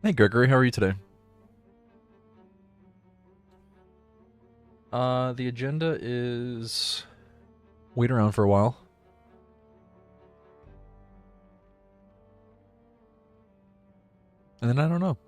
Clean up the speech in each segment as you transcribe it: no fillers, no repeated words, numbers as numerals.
Hey Gregory, how are you today? The agenda is wait around for a while. And then I don't know.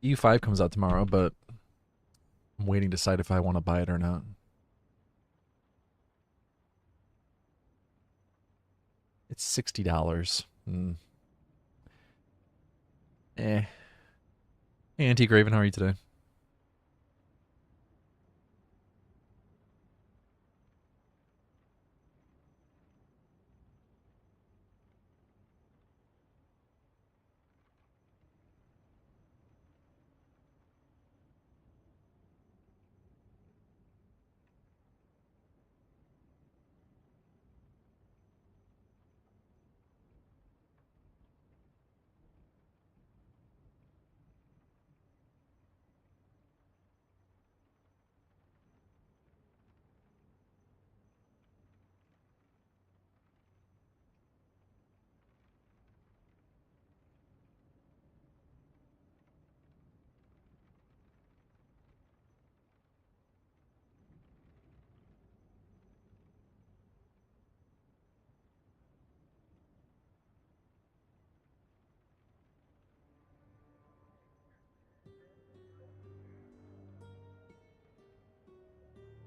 EU5 comes out tomorrow, but I'm waiting to decide if I want to buy it or not. It's $60. Eh. Hey Antique Raven, how are you today?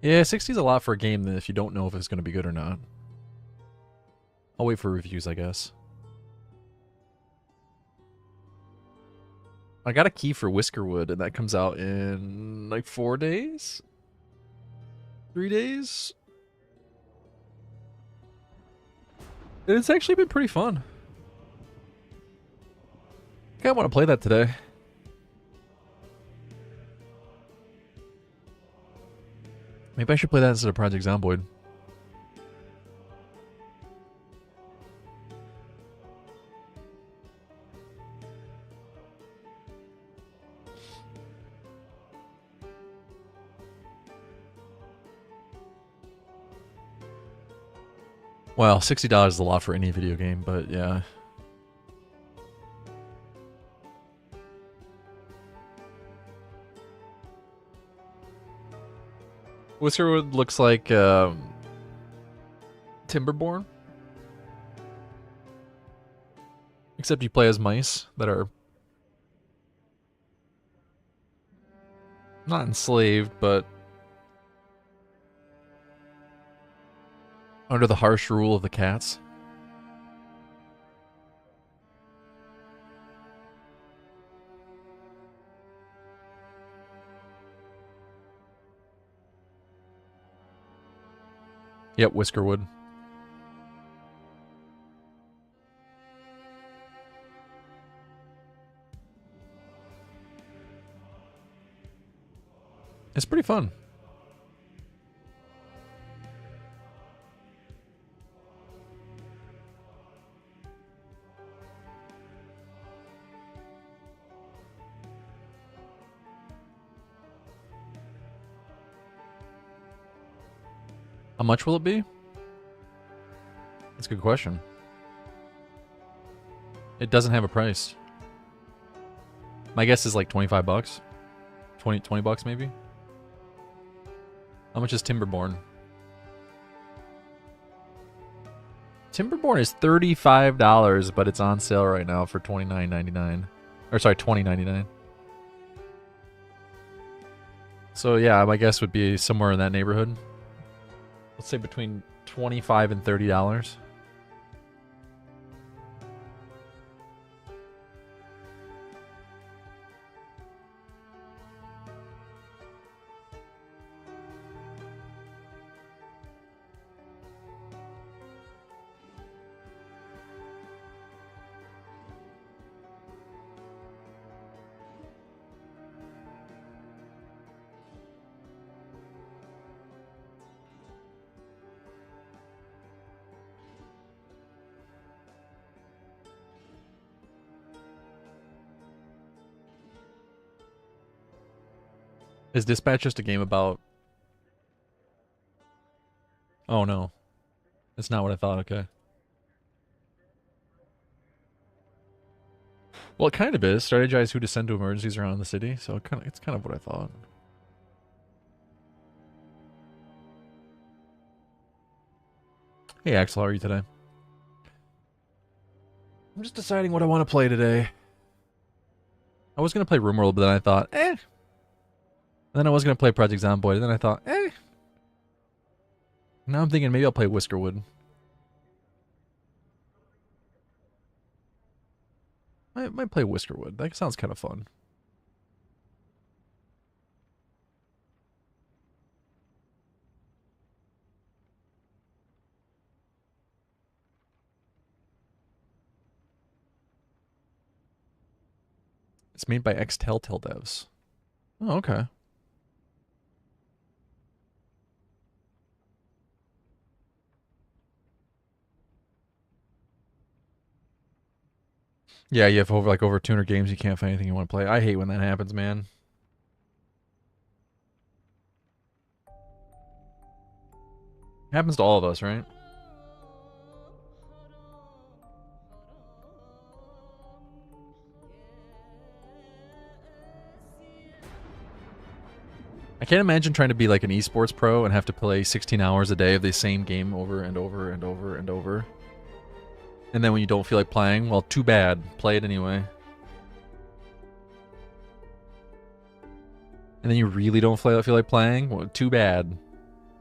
Yeah, 60 is a lot for a game that if you don't know if it's going to be good or not. I'll wait for reviews, I guess. I got a key for Whiskerwood, and that comes out in like 4 days? 3 days? And it's actually been pretty fun. I kind of want to play that today. Maybe I should play that instead of Project Zomboid. Well, $60 is a lot for any video game, but yeah. Whiskerwood looks like Timberborn, except you play as mice that are not enslaved, but under the harsh rule of the cats. Yep, Whiskerwood. It's pretty fun. How much will it be? That's a good question. It doesn't have a price. My guess is like 25 bucks. 20 bucks maybe? How much is Timberborn? Timberborn is $35, but it's on sale right now for $29.99. Or sorry, $20.99. So yeah, my guess would be somewhere in that neighborhood. Let's say between $25 and $30. Is Dispatch just a game about... Oh, no. That's not what I thought, okay. Well, it kind of is. Strategize who to send to emergencies around the city, so it's kind of what I thought. Hey, Axel, how are you today? I'm just deciding what I want to play today. I was going to play RimWorld, but then I thought, eh. And then I was going to play Project Zomboid, and then I thought, eh. Now I'm thinking maybe I'll play Whiskerwood. I might play Whiskerwood. That sounds kind of fun. It's made by ex-Telltale devs. Oh, okay. Yeah, you have over 200 games, you can't find anything you want to play. I hate when that happens, man. Happens to all of us, right? I can't imagine trying to be like an esports pro and have to play 16 hours a day of the same game over and over and over and over. And then when you don't feel like playing, well, too bad. Play it anyway. And then you really don't feel like playing? Well, too bad.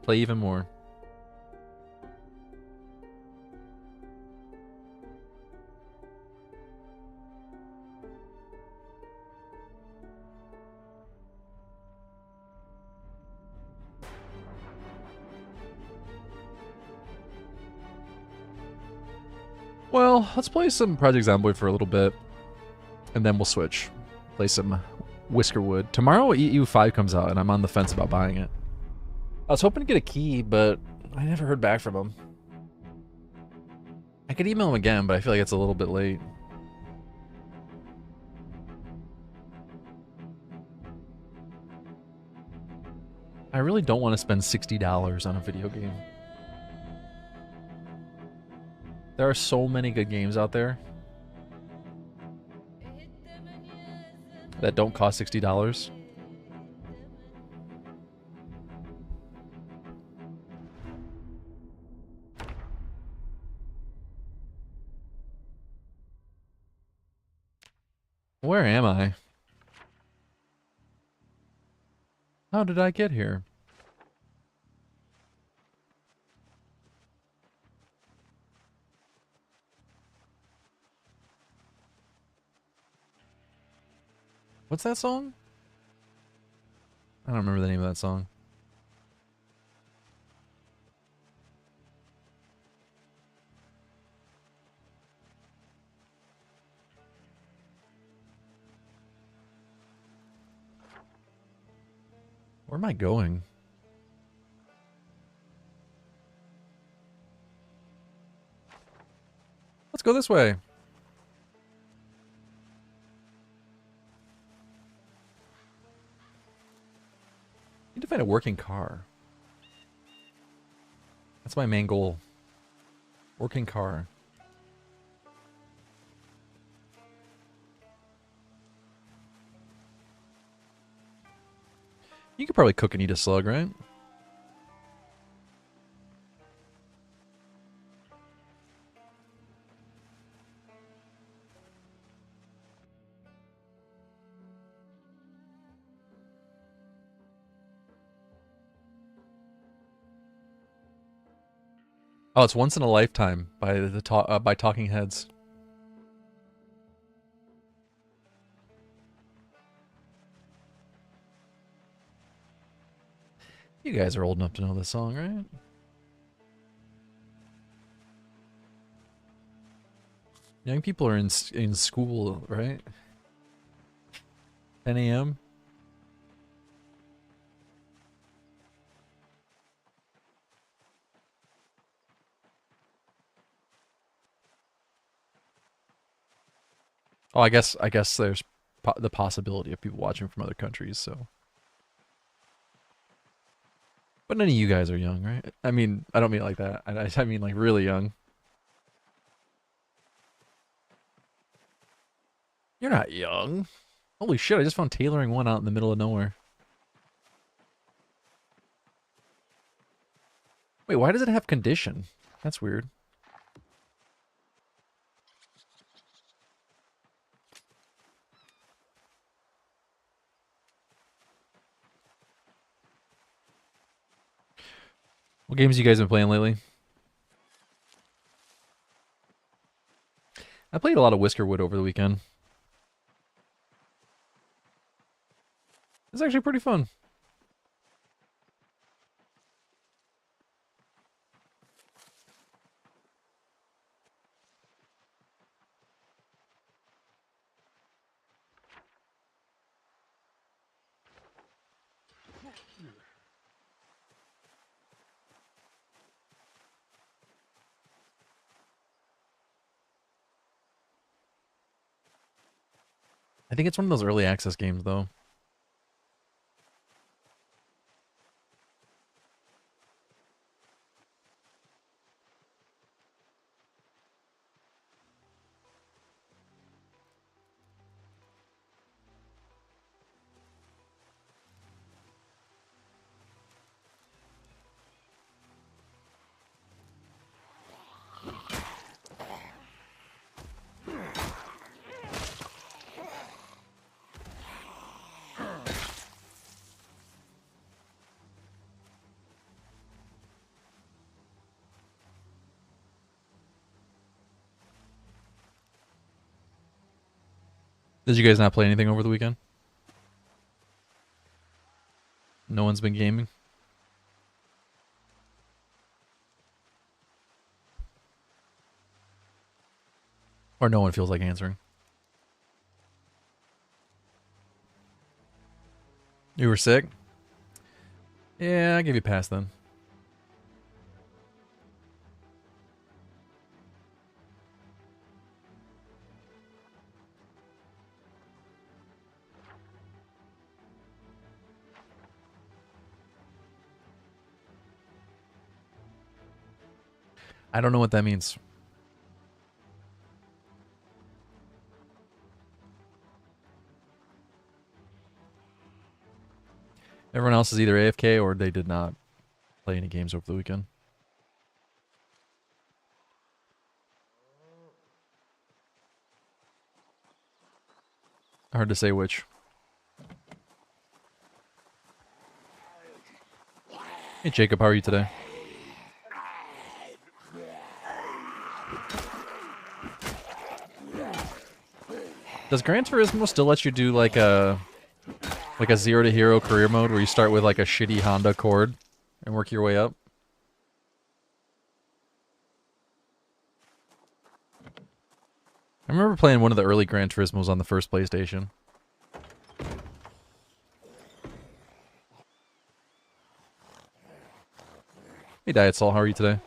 Play even more. Well, let's play some Project Zomboid for a little bit. And then we'll switch. Play some Whiskerwood. Tomorrow EU5 comes out, and I'm on the fence about buying it. I was hoping to get a key, but I never heard back from him. I could email him again, but I feel like it's a little bit late. I really don't want to spend $60 on a video game. There are so many good games out there that don't cost $60. Where am I? How did I get here? What's that song? I don't remember the name of that song. Where am I going? Let's go this way. Need to find a working car. That's my main goal. Working car. You could probably cook and eat a slug, right? Oh, it's Once in a Lifetime by by Talking Heads. You guys are old enough to know this song, right? Young people are in school, right? 10 a.m. Oh, I guess there's the possibility of people watching from other countries, so But none of you guys are young, right? I mean, I don't mean it like that. I mean like really young. You're not young. Holy shit, I just found tailoring one out in the middle of nowhere. Wait, why does it have condition? That's weird. What games you guys been playing lately? I played a lot of Whiskerwood over the weekend. It's actually pretty fun. I think it's one of those early access games, though. Did you guys not play anything over the weekend? No one's been gaming? Or no one feels like answering? You were sick? Yeah, I give you a pass then. I don't know what that means. Everyone else is either AFK or they did not play any games over the weekend. Hard to say which. Hey Jacob, how are you today? Does Gran Turismo still let you do like a 0 to hero career mode where you start with like a shitty Honda Accord and work your way up? I remember playing one of the early Gran Turismos on the first PlayStation. Hey Diet Soul, how are you today?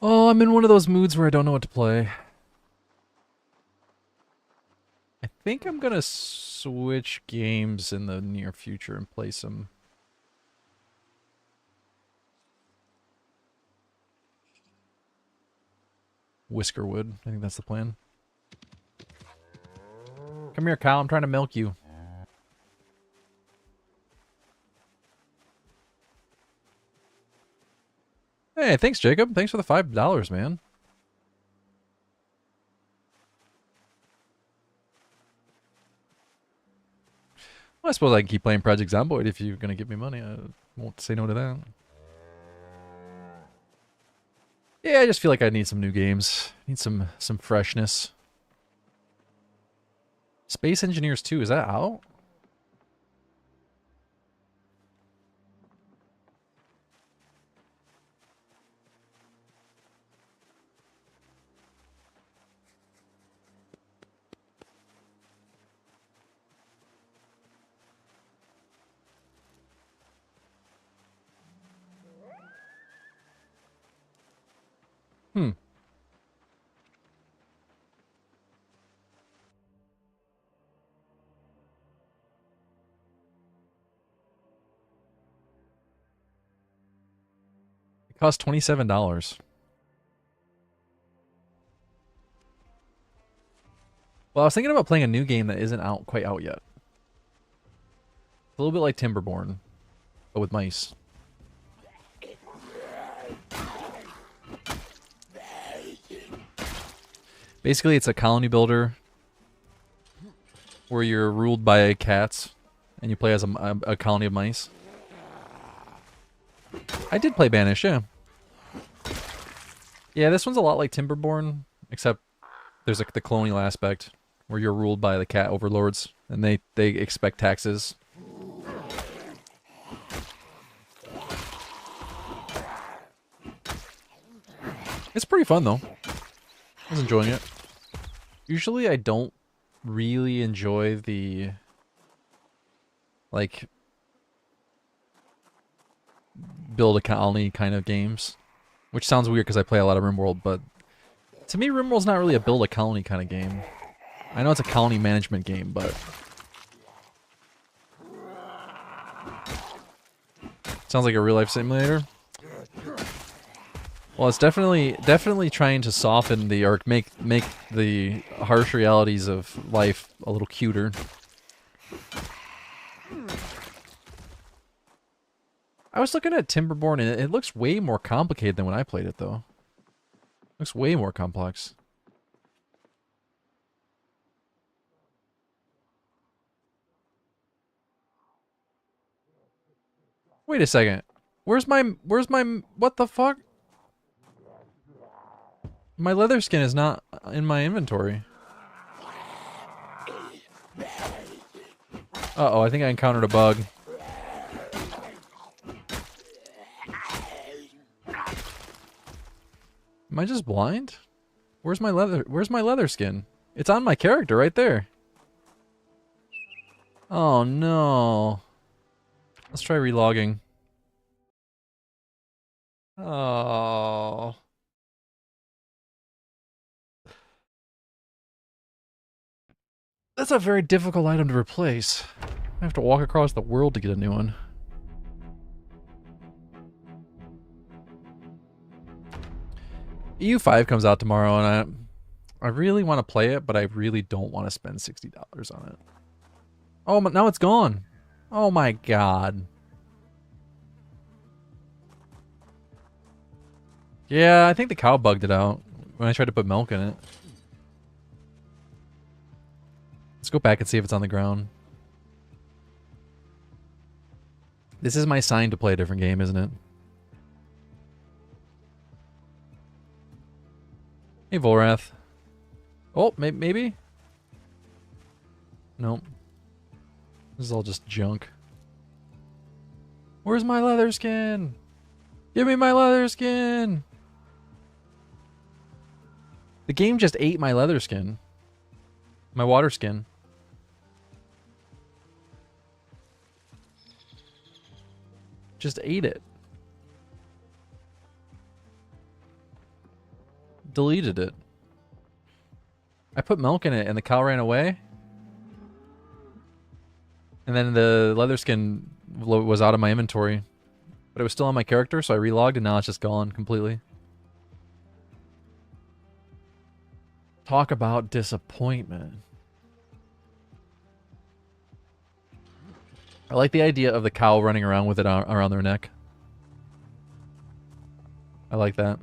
Oh, I'm in one of those moods where I don't know what to play. I think I'm gonna switch games in the near future and play some Whiskerwood. I think that's the plan. Come here, Kyle. I'm trying to milk you. Hey, thanks, Jacob. Thanks for the $5, man. Well, I suppose I can keep playing Project Zomboid if you're gonna give me money. I won't say no to that. Yeah, I just feel like I need some new games. Need some freshness. Space Engineers 2, is that out? Cost $27. Well, I was thinking about playing a new game that isn't out quite out yet. A little bit like Timberborn, but with mice. Basically, it's a colony builder where you're ruled by cats and you play as a colony of mice. I did play Banish, yeah. Yeah, this one's a lot like Timberborn, except there's like the colonial aspect where you're ruled by the cat overlords and they expect taxes. It's pretty fun though. I was enjoying it. Usually I don't really enjoy the like build a colony kind of games, which sounds weird because I play a lot of RimWorld, but to me RimWorld's not really a build a colony kind of game. I know it's a colony management game, but sounds like a real life simulator. Well, it's definitely trying to soften the or make the harsh realities of life a little cuter. I was looking at Timberborn and it looks way more complicated than when I played it though. It looks way more complex. Wait a second. Where's my what the fuck? My leather skin is not in my inventory. Uh-oh, I think I encountered a bug. Am I just blind? Where's my leather skin? It's on my character right there. Oh no. Let's try relogging. Oh. That's a very difficult item to replace. I have to walk across the world to get a new one. EU5 comes out tomorrow, and I really want to play it, but I really don't want to spend $60 on it. Oh, now it's gone. Oh my god. Yeah, I think the cow bugged it out when I tried to put milk in it. Let's go back and see if it's on the ground. This is my sign to play a different game, isn't it? Hey, Volrath. Oh, maybe? Nope. This is all just junk. Where's my leather skin? Give me my leather skin! The game just ate my leather skin. My water skin. Just ate it. Deleted it. I put milk in it and the cow ran away. And then the leather skin was out of my inventory. But it was still on my character, so I relogged and now it's just gone completely. Talk about disappointment. I like the idea of the cow running around with it around their neck. I like that.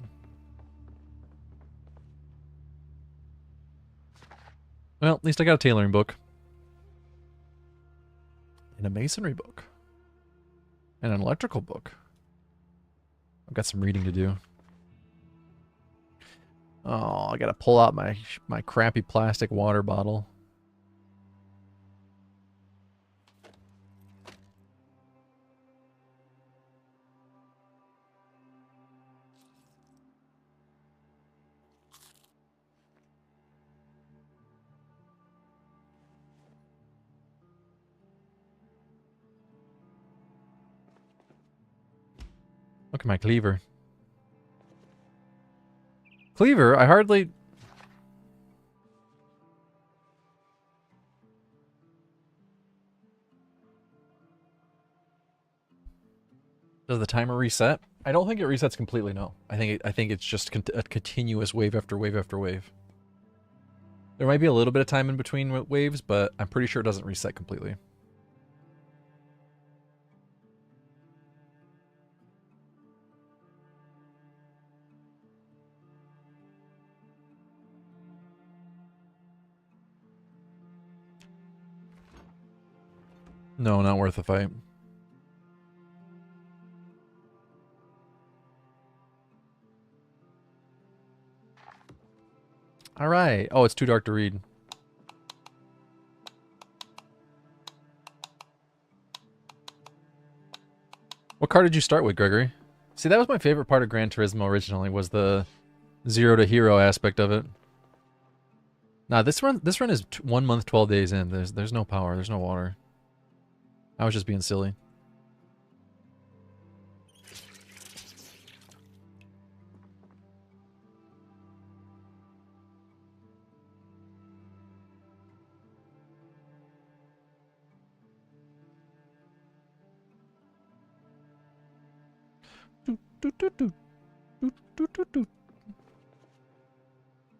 Well, at least I got a tailoring book. And a masonry book. And an electrical book. I've got some reading to do. Oh, I gotta pull out my crappy plastic water bottle. Look at my cleaver. Cleaver? I hardly... Does the timer reset? I don't think it resets completely. No, I think it's just a continuous wave after wave after wave. There might be a little bit of time in between waves, but I'm pretty sure it doesn't reset completely. No, not worth the fight. All right. Oh, it's too dark to read. What card did you start with, Gregory? See, that was my favorite part of Gran Turismo originally, was the 0 to hero aspect of it. Nah, this run is 1 month, 12 days in. There's no power, there's no water. I was just being silly.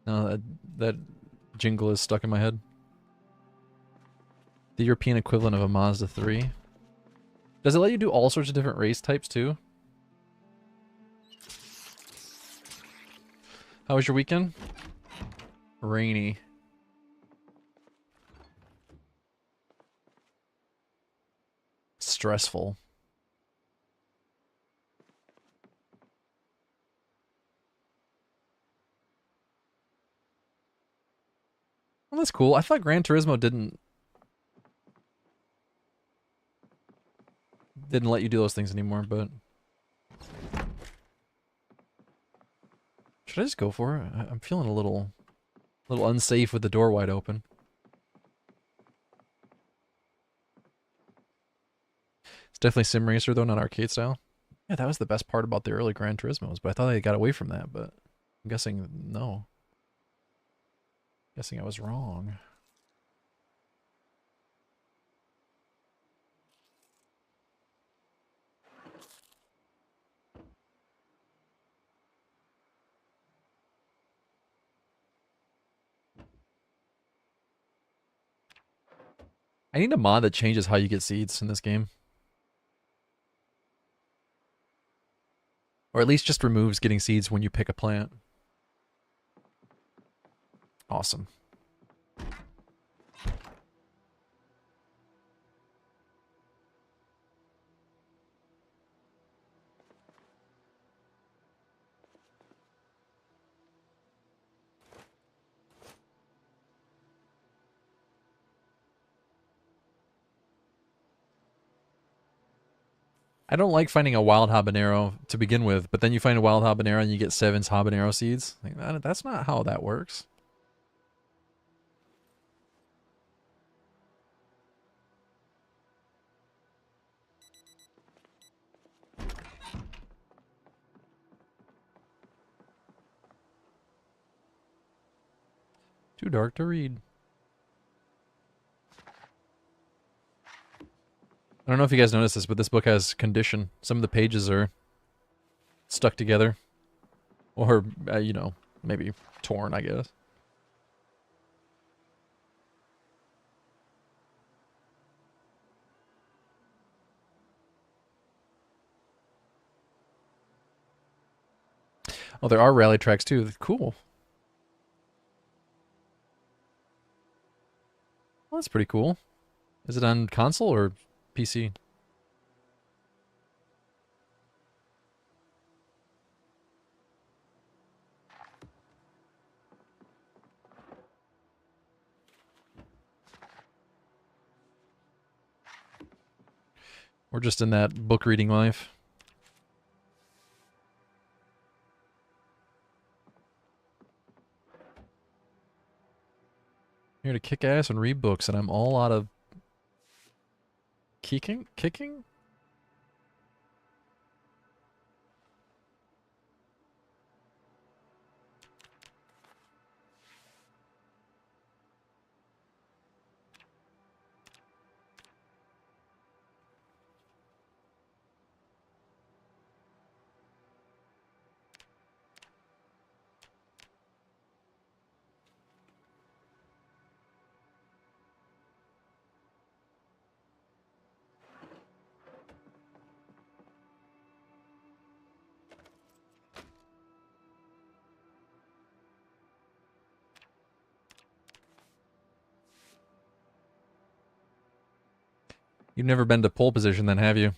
No, that jingle is stuck in my head. The European equivalent of a Mazda 3. Does it let you do all sorts of different race types too? How was your weekend? Rainy. Stressful. Well, that's cool. I thought Gran Turismo didn't let you do those things anymore, but should I just go for it? I'm feeling a little unsafe with the door wide open. It's definitely sim racer though, not arcade style. Yeah, that was the best part about the early Gran Turismos, but I thought they got away from that, but I'm guessing no. Guessing I was wrong. I need a mod that changes how you get seeds in this game. Or at least just removes getting seeds when you pick a plant. Awesome. I don't like finding a wild habanero to begin with, but then you find a wild habanero and you get 7 habanero seeds. Like, that's not how that works. Too dark to read. I don't know if you guys noticed this, but this book has condition. Some of the pages are stuck together. Or, you know, maybe torn, I guess. Oh, there are rally tracks too. Cool. Well, that's pretty cool. Is it on console or PC? We're just in that book reading life. Here to kick ass and read books, and I'm all out of kicking? You've never been to pole position then, have you?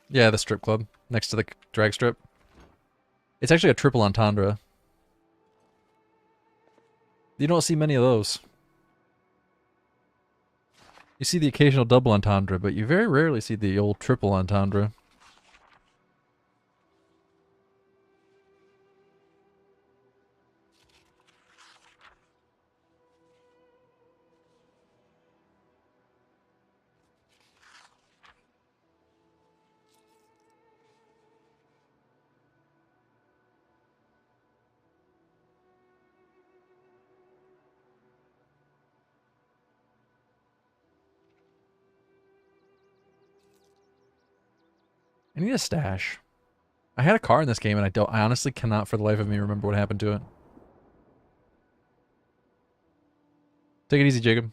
Yeah, the strip club next to the drag strip. It's actually a triple entendre. You don't see many of those. You see the occasional double entendre, but you very rarely see the old triple entendre. I need a stash. I had a car in this game, and I honestly cannot for the life of me remember what happened to it. Take it easy, Jacob.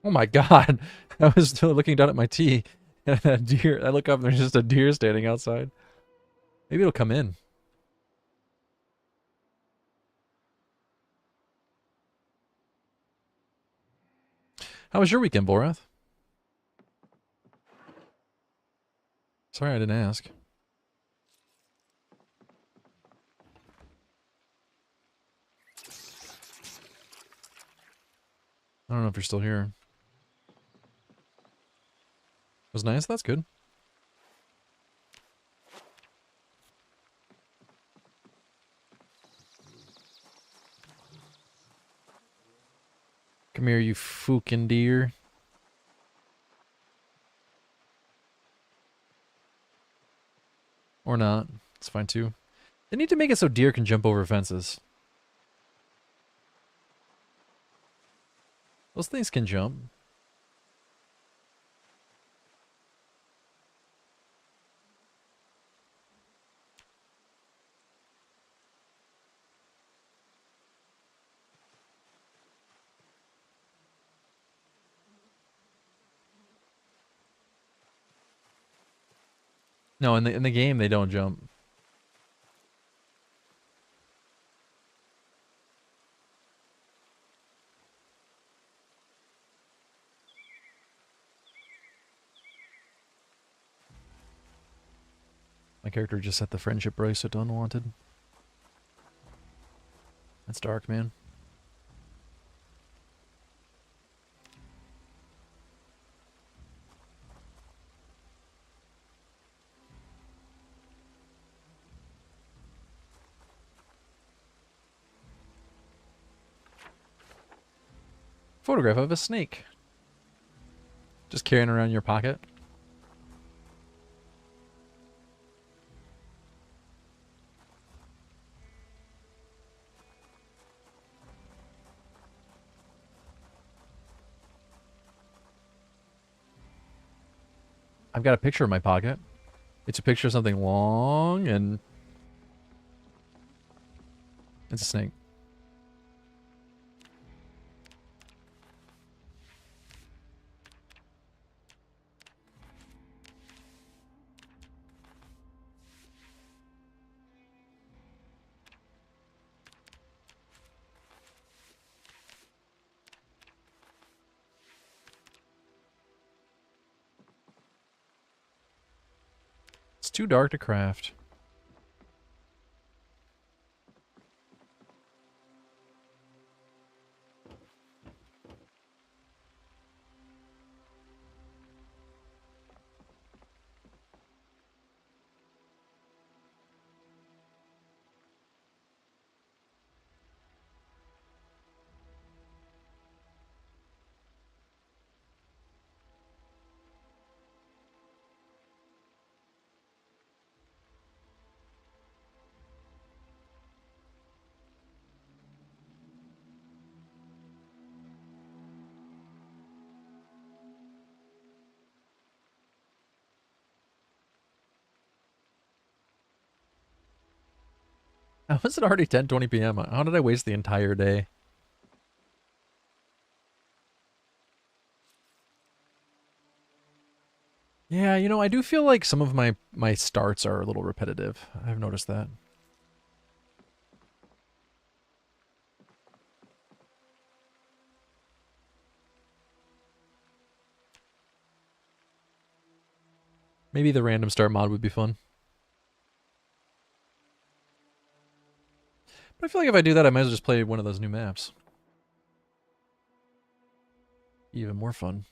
Oh my god. I was still looking down at my tee, and a deer. I look up, and there's just a deer standing outside. Maybe it'll come in. How was your weekend, Borath? Sorry I didn't ask. I don't know if you're still here. It was nice? That's good. Come here, you fucking deer. Or not. It's fine too. They need to make it so deer can jump over fences. Those things can jump. No, in the game they don't jump. My character just set the friendship bracelet to unwanted. That's dark, man. Photograph of a snake. Just carrying around in your pocket. I've got a picture in my pocket. It's a picture of something long and it's a snake. It's too dark to craft. How is it already 10:20 p.m.? How did I waste the entire day? Yeah, you know, I do feel like some of my starts are a little repetitive. I've noticed that. Maybe the random start mod would be fun. But I feel like if I do that, I might as well just play one of those new maps. Even more fun.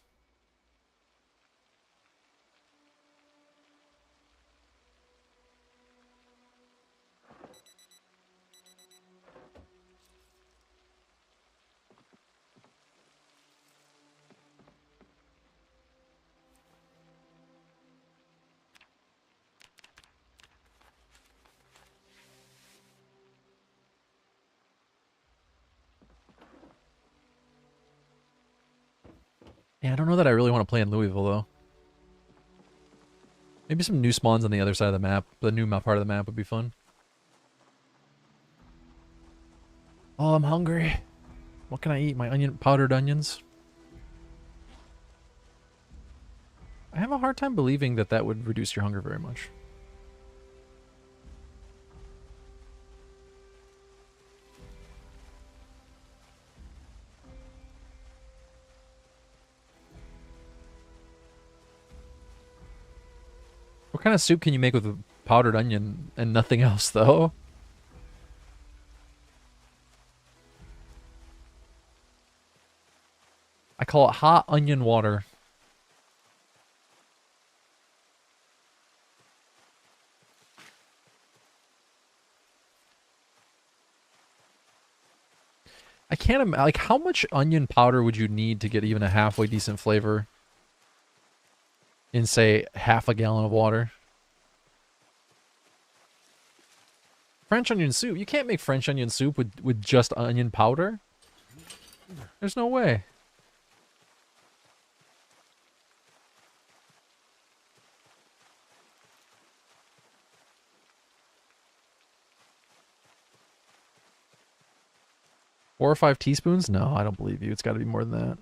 Yeah, I don't know that I really want to play in Louisville, though. Maybe some new spawns on the other side of the map. The new map part of the map would be fun. Oh, I'm hungry. What can I eat? My powdered onions? I have a hard time believing that that would reduce your hunger very much. What kind of soup can you make with a powdered onion and nothing else, though? I call it hot onion water. I can't imagine, like, how much onion powder would you need to get even a halfway decent flavor in, say, half a gallon of water? French onion soup? You can't make French onion soup with just onion powder? There's no way. Four or 5 teaspoons? No, I don't believe you. It's got to be more than that.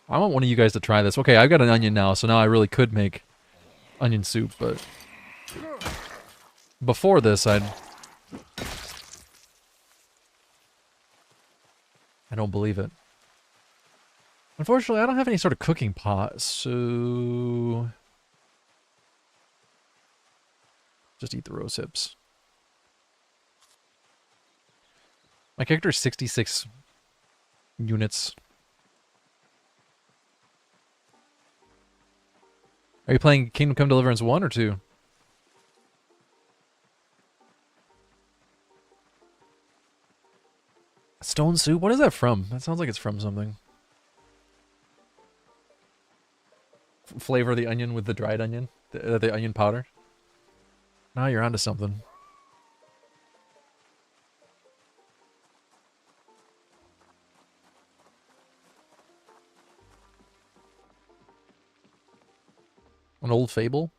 I want one of you guys to try this. Okay, I've got an onion now, so now I really could make onion soup, but before this, I don't believe it. Unfortunately, I don't have any sort of cooking pot, so just eat the rose hips. My character is 66 units. Are you playing Kingdom Come Deliverance 1 or 2? Stone soup? What is that from? That sounds like it's from something. Flavor the onion with the dried onion? The onion powder? Now you're onto something. An old fable?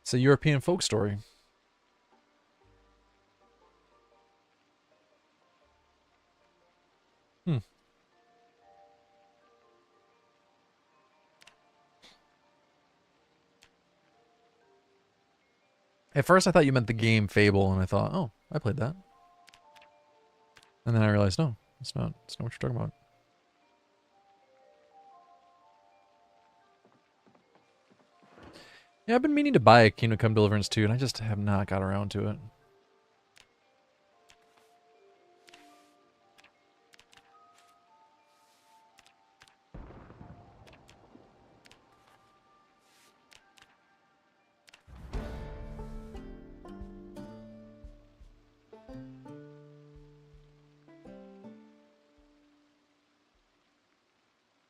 It's a European folk story. Hmm. At first I thought you meant the game Fable, and I thought, oh, I played that. And then I realized, no, it's not what you're talking about. Yeah, I've been meaning to buy a Kingdom Come Deliverance 2, and I just have not got around to it.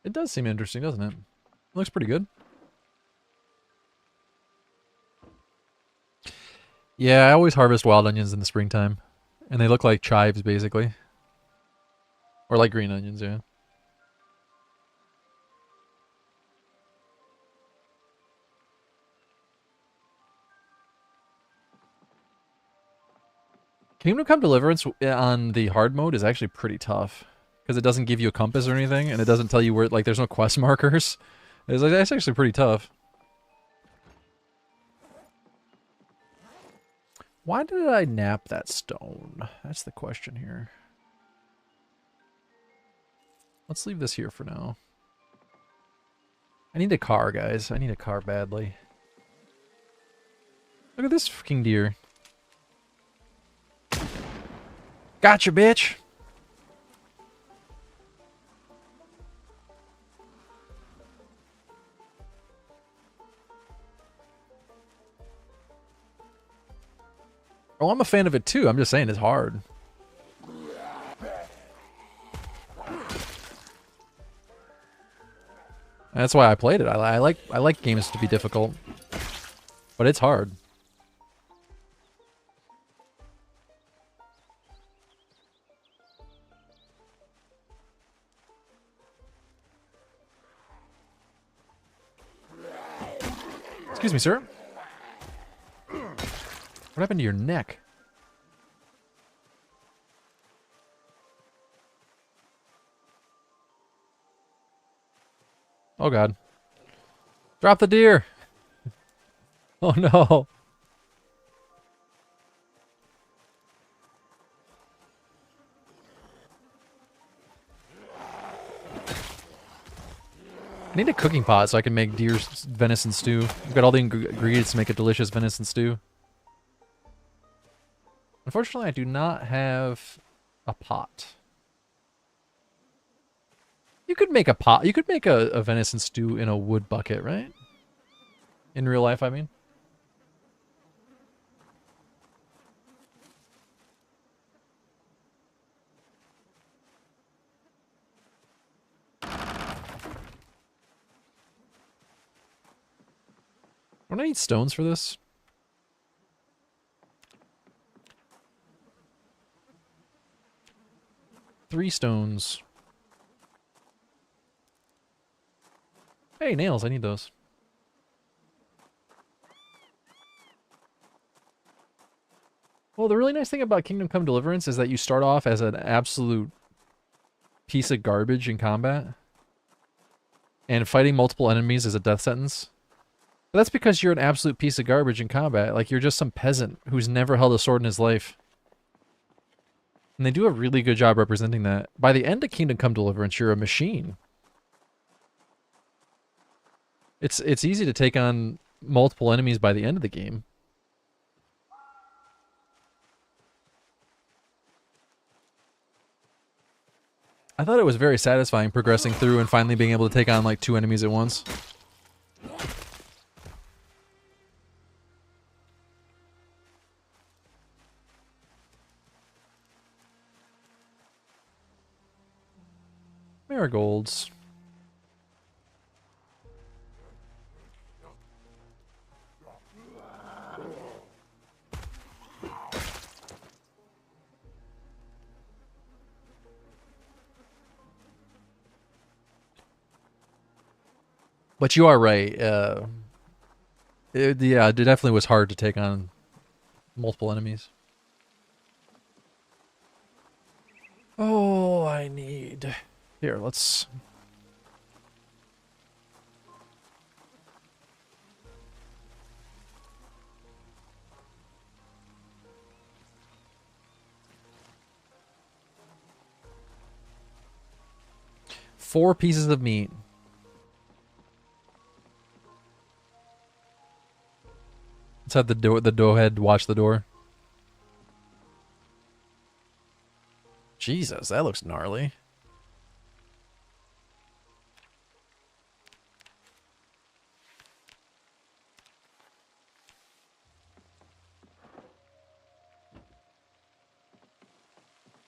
It does seem interesting, doesn't it? It looks pretty good. Yeah, I always harvest wild onions in the springtime. And they look like chives, basically. Or like green onions, yeah. Kingdom Come Deliverance on the hard mode is actually pretty tough because it doesn't give you a compass or anything, and it doesn't tell you where. Like, there's no quest markers. It's like that's actually pretty tough. Why did I nap that stone? That's the question here. Let's leave this here for now. I need a car, guys. I need a car badly. Look at this fucking deer. Gotcha, bitch! Oh, I'm a fan of it too. I'm just saying it's hard. That's why I played it. I like games to be difficult, but it's hard. Excuse me, sir. What happened to your neck? Oh god. Drop the deer! Oh no! I need a cooking pot so I can make deer's venison stew. I've got all the ingredients to make a delicious venison stew. Unfortunately, I do not have a pot. You could make a pot. You could make a venison stew in a wood bucket, right? In real life, I mean. Don't I need stones for this? Three stones. Hey, nails. I need those. Well, the really nice thing about Kingdom Come Deliverance is that you start off as an absolute piece of garbage in combat. And fighting multiple enemies is a death sentence. But that's because you're an absolute piece of garbage in combat. Like, you're just some peasant who's never held a sword in his life. And they do a really good job representing that. By the end of Kingdom Come Deliverance, you're a machine. It's easy to take on multiple enemies by the end of the game. I thought it was very satisfying progressing through and finally being able to take on like 2 enemies at once. Marigolds. But you are right. It definitely was hard to take on multiple enemies. Oh, I need... Here, let's... Four pieces of meat. Let's have the dough head watch the door. Jesus, that looks gnarly.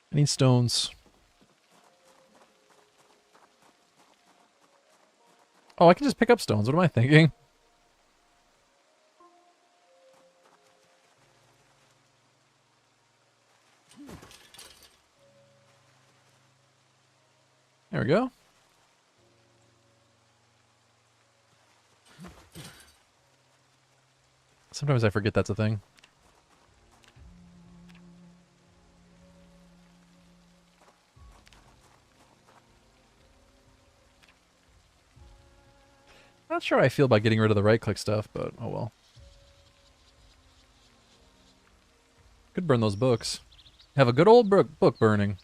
I need stones. Oh, I can just pick up stones. What am I thinking? There we go. Sometimes I forget that's a thing. Not sure how I feel about getting rid of the right-click stuff, but oh well. Could burn those books. Have a good old book burning.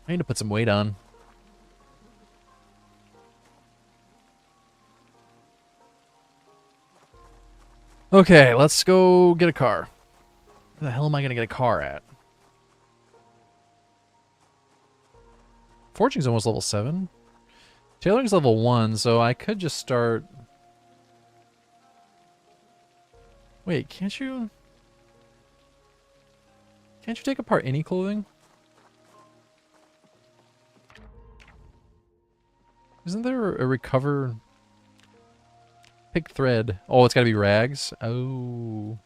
I need to put some weight on. Okay, let's go get a car. Where the hell am I going to get a car at? Forging's almost level 7. Tailoring's level 1, so I could just start... Wait, can't you... Can't you take apart any clothing? Isn't there a recover... Pick thread. Oh, it's gotta be rags? Oh...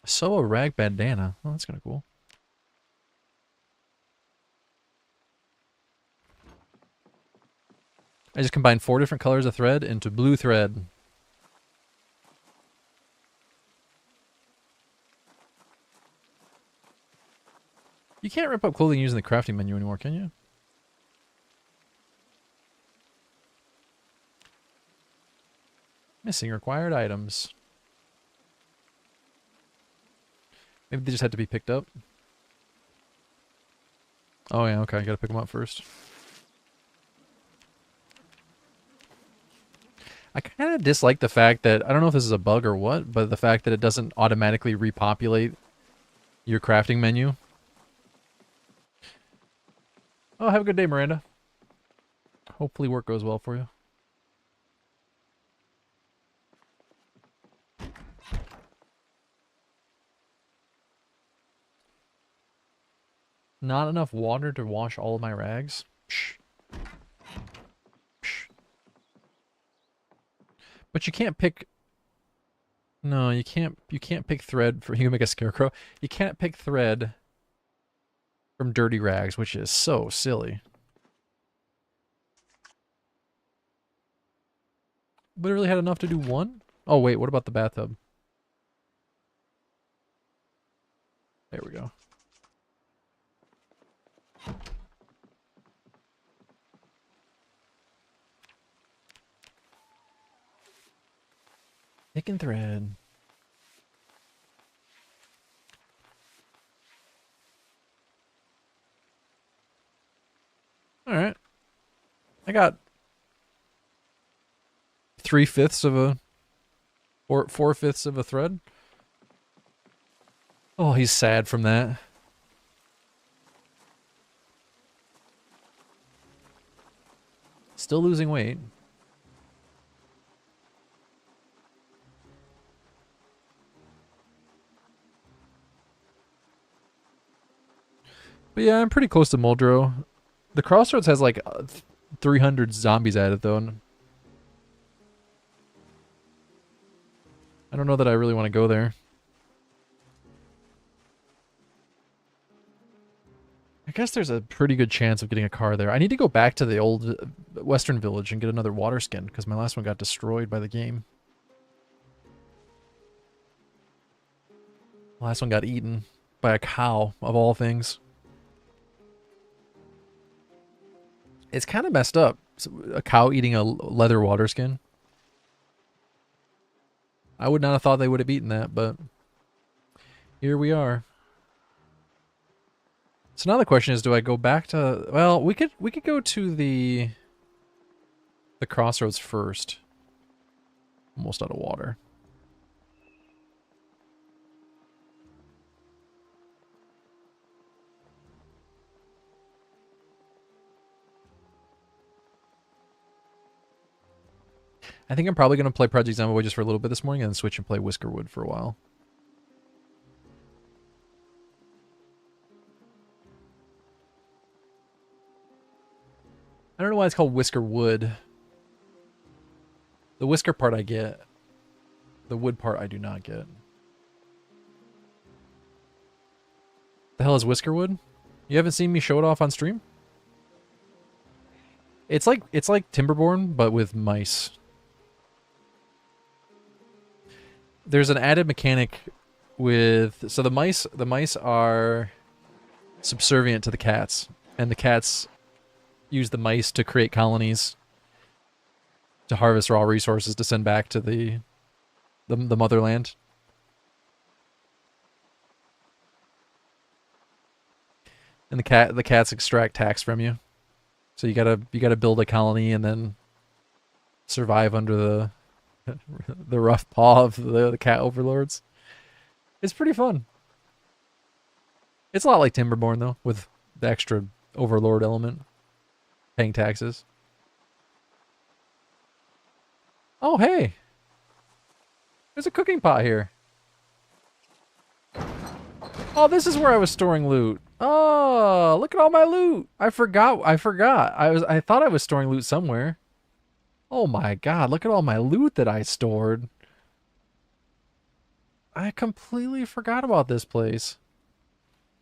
Sew a rag bandana. Oh, that's kind of cool. I just combined 4 different colors of thread into blue thread. You can't rip up clothing using the crafting menu anymore, can you? Missing required items. Maybe they just had to be picked up. Oh yeah, okay, I gotta pick them up first. I kind of dislike the fact that, I don't know if this is a bug or what, but the fact that it doesn't automatically repopulate your crafting menu. Oh, have a good day, Miranda. Hopefully work goes well for you. Not enough water to wash all of my rags? Psh. Psh. But you can't pick... No, you can't pick thread for... You can make a scarecrow. You can't pick thread from dirty rags, which is so silly. Literally had enough to do one? Oh wait, what about the bathtub? There we go. Pick and thread. Alright. I got 3/5 of a... or 4/5 of a thread. Oh, he's sad from that. Still losing weight. But yeah, I'm pretty close to Muldrow. The Crossroads has like 300 zombies at it though. And I don't know that I really want to go there. I guess there's a pretty good chance of getting a car there. I need to go back to the old Western Village and get another water skin because my last one got destroyed by the game. The last one got eaten by a cow, of all things. It's kind of messed up. A cow eating a leather water skin. I would not have thought they would have eaten that, but Here we are. So now the question is, do I go back to... Well, we could go to the crossroads first. Almost out of water. I think I'm probably going to play Project Zomboid just for a little bit this morning and then switch and play Whiskerwood for a while. I don't know why it's called Whiskerwood. The whisker part I get. The wood part I do not get. The hell is Whiskerwood? You haven't seen me show it off on stream? It's like Timberborn, but with mice. There's an added mechanic with... So the mice are subservient to the cats. And the cats use the mice to create colonies to harvest raw resources to send back to the motherland. And the cats extract tax from you. So you gotta build a colony and then survive under the rough paw of the cat overlords. It's pretty fun. It's a lot like Timberborn though, with the extra overlord element. Paying taxes. Oh hey! There's a cooking pot here. Oh, this is where I was storing loot. Oh, look at all my loot. I forgot. I thought I was storing loot somewhere. Oh my god, look at all my loot that I stored. I completely forgot about this place.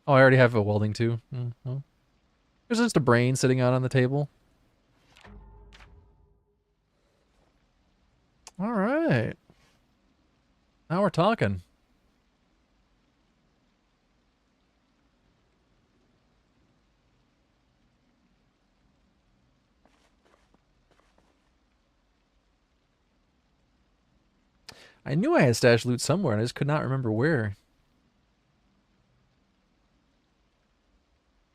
Oh, I already have a welding too. Mm-hmm. There's just a brain sitting out on the table. All right. Now we're talking. I knew I had stashed loot somewhere, and I just could not remember where.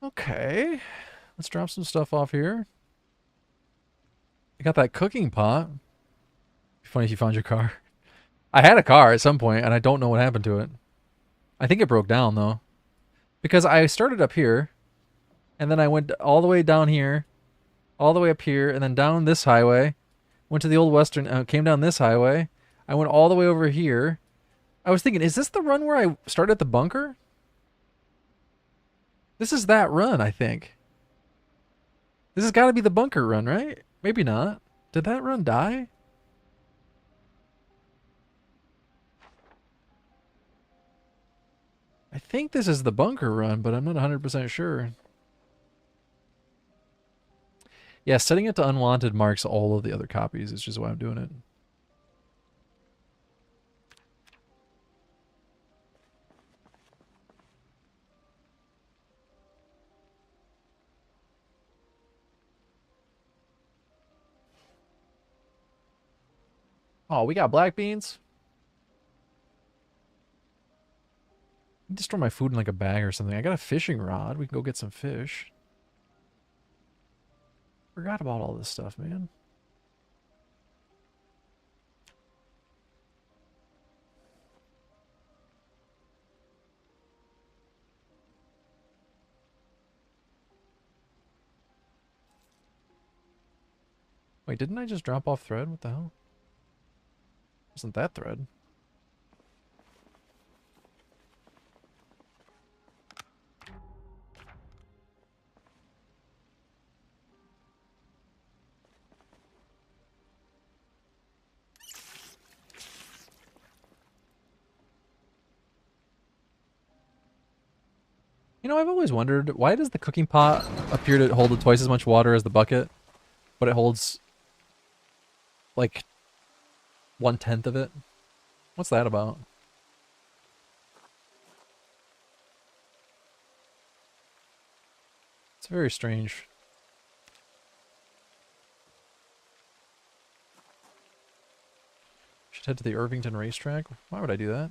Okay. Let's drop some stuff off here. I got that cooking pot. Be funny if you found your car. I had a car at some point, and I don't know what happened to it. I think it broke down, though. Because I started up here, and then I went all the way down here, all the way up here, and then down this highway. Went to the old western, came down this highway. I went all the way over here. I was thinking, is this the run where I started at the bunker? This is that run, I think. This has got to be the bunker run, right? Maybe not. Did that run die? I think this is the bunker run, but I'm not 100% sure. Yeah, setting it to unwanted marks all of the other copies is just why I'm doing it. Oh, we got black beans? I just store my food in like a bag or something. I got a fishing rod. We can go get some fish. Forgot about all this stuff, man. Wait, didn't I just drop off thread? What the hell? Wasn't that thread? You know, I've always wondered, why does the cooking pot appear to hold twice as much water as the bucket, but it holds like 1/10 of it? What's that about? It's very strange. Should head to the Irvington racetrack. Why would I do that?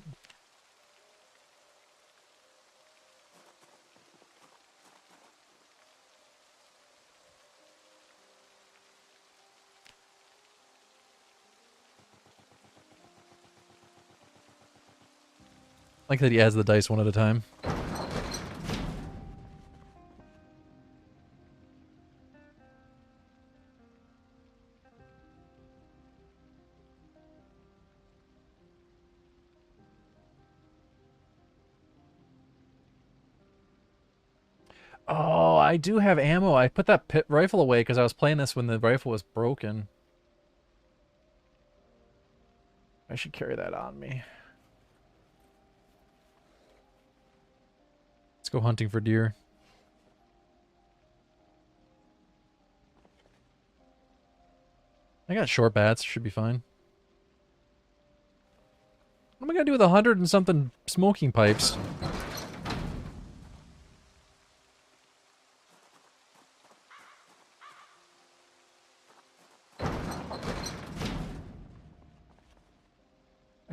Like that he adds the dice one at a time. Oh, I do have ammo. I put that rifle away because I was playing this when the rifle was broken. I should carry that on me. Let's go hunting for deer. I got short bats. Should be fine. What am I gonna do with 100 and something smoking pipes?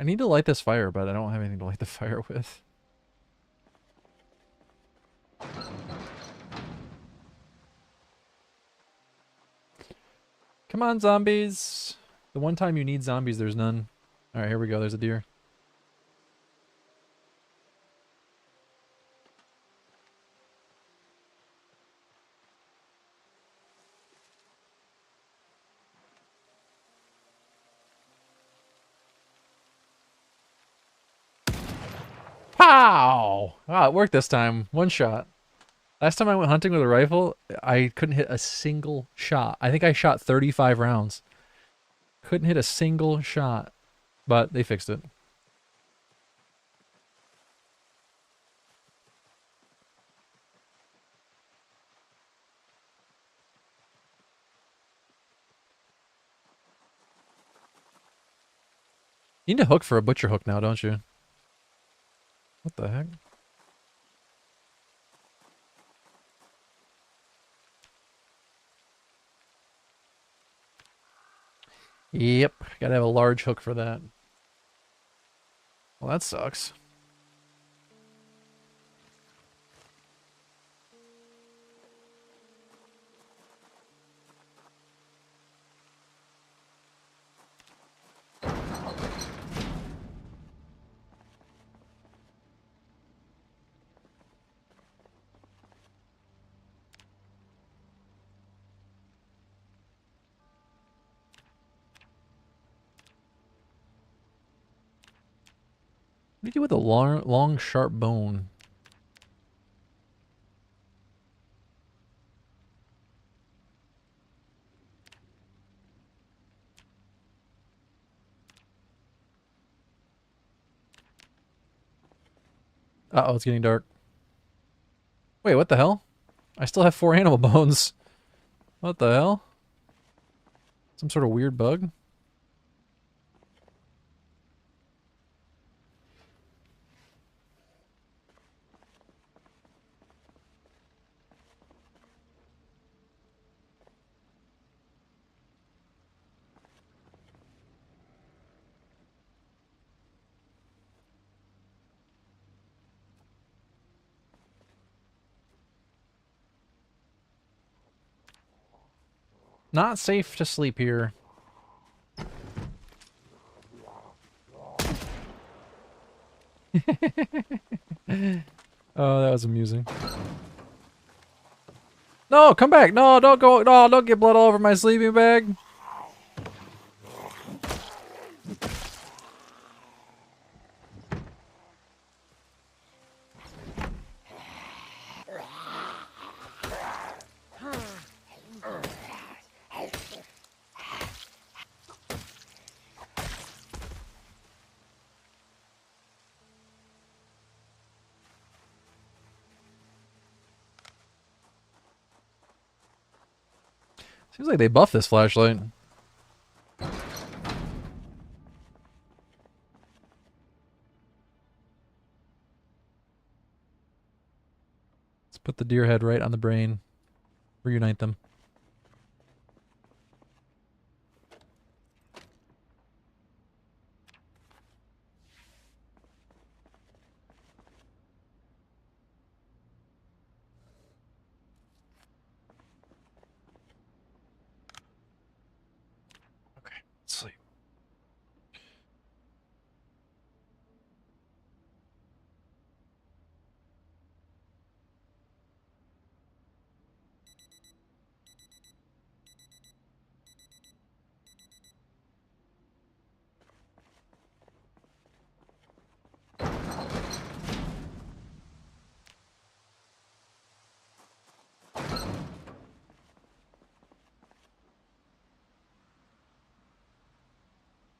I need to light this fire, but I don't have anything to light the fire with. Come on, zombies. The one time you need zombies, there's none. Alright, here we go. There's a deer. Pow! Wow, it worked this time. One shot. Last time I went hunting with a rifle, I couldn't hit a single shot. I think I shot 35 rounds. Couldn't hit a single shot. But they fixed it. You need a hook for a butcher hook now, don't you? What the heck? Yep, gotta have a large hook for that. Well, that sucks. What do you do with a long, sharp bone? Uh-oh, it's getting dark. Wait, what the hell? I still have 4 animal bones. What the hell? Some sort of weird bug? Not safe to sleep here. Oh, that was amusing. No, come back! No, don't go! No, don't get blood all over my sleeping bag! Seems like they buffed this flashlight. Let's put the deer head right on the brain. Reunite them. Okay, let's sleep.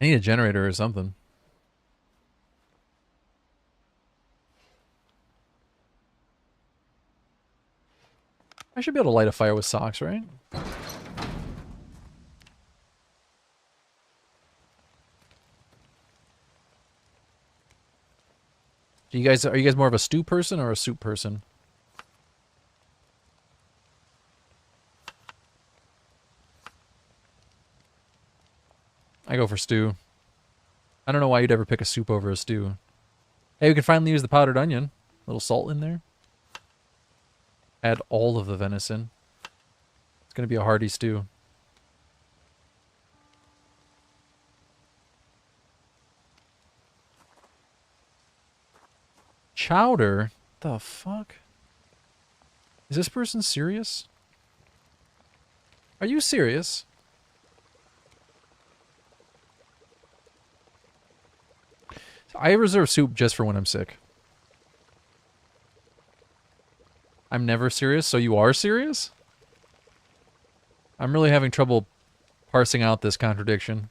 need a generator or something. I should be able to light a fire with socks, right? Are you guys more of a stew person or a soup person? I go for stew. I don't know why you'd ever pick a soup over a stew. Hey, we can finally use the powdered onion. A little salt in there. Add all of the venison. It's going to be a hearty stew. Chowder? The fuck? Is this person serious? Are you serious? I reserve soup just for when I'm sick. I'm never serious, so you are serious? I'm really having trouble parsing out this contradiction.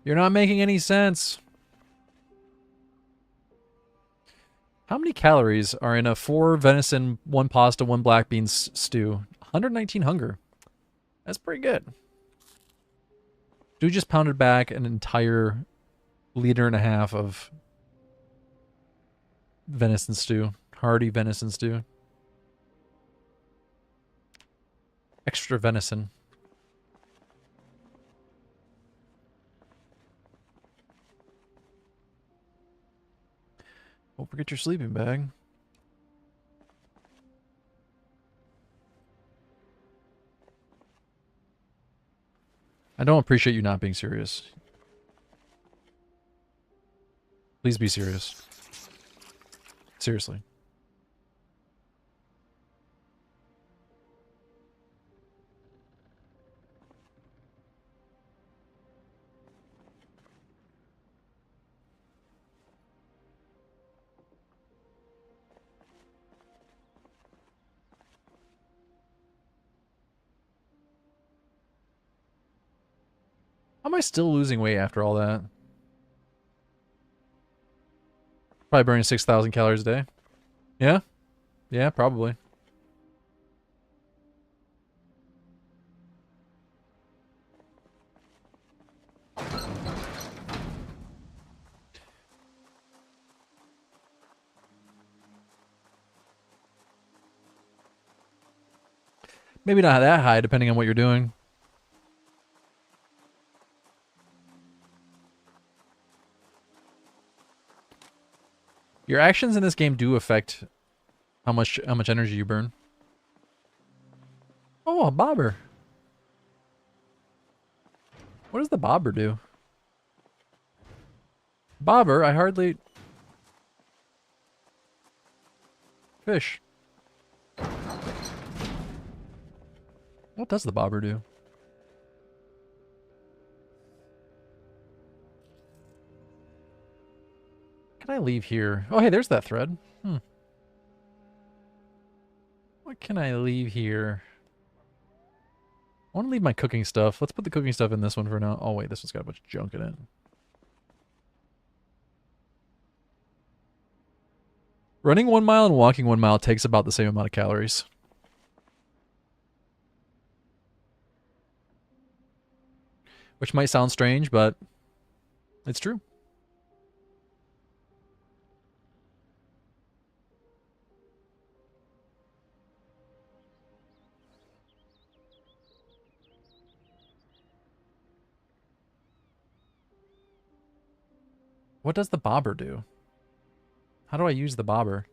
You're not making any sense. How many calories are in a 4 venison, 1 pasta, 1 black beans stew? 119 hunger. That's pretty good. Dude just pounded back an entire 1.5 liters of venison stew. Hearty venison stew. Extra venison. Don't forget your sleeping bag. I don't appreciate you not being serious. Please be serious. Seriously. How am I still losing weight after all that? Probably burning 6,000 calories a day. Yeah? Yeah, probably. Maybe not that high, depending on what you're doing. Your actions in this game do affect how much energy you burn. Oh, a bobber. What does the bobber do? Bobber, I hardly... Fish. What does the bobber do? Can I leave here? Oh, hey, there's that thread. What can I leave here? I want to leave my cooking stuff. Let's put the cooking stuff in this one for now. Oh, wait, this one's got a bunch of junk in it. Running 1 mile and walking 1 mile takes about the same amount of calories. Which might sound strange, but it's true. What does the bobber do? How do I use the bobber?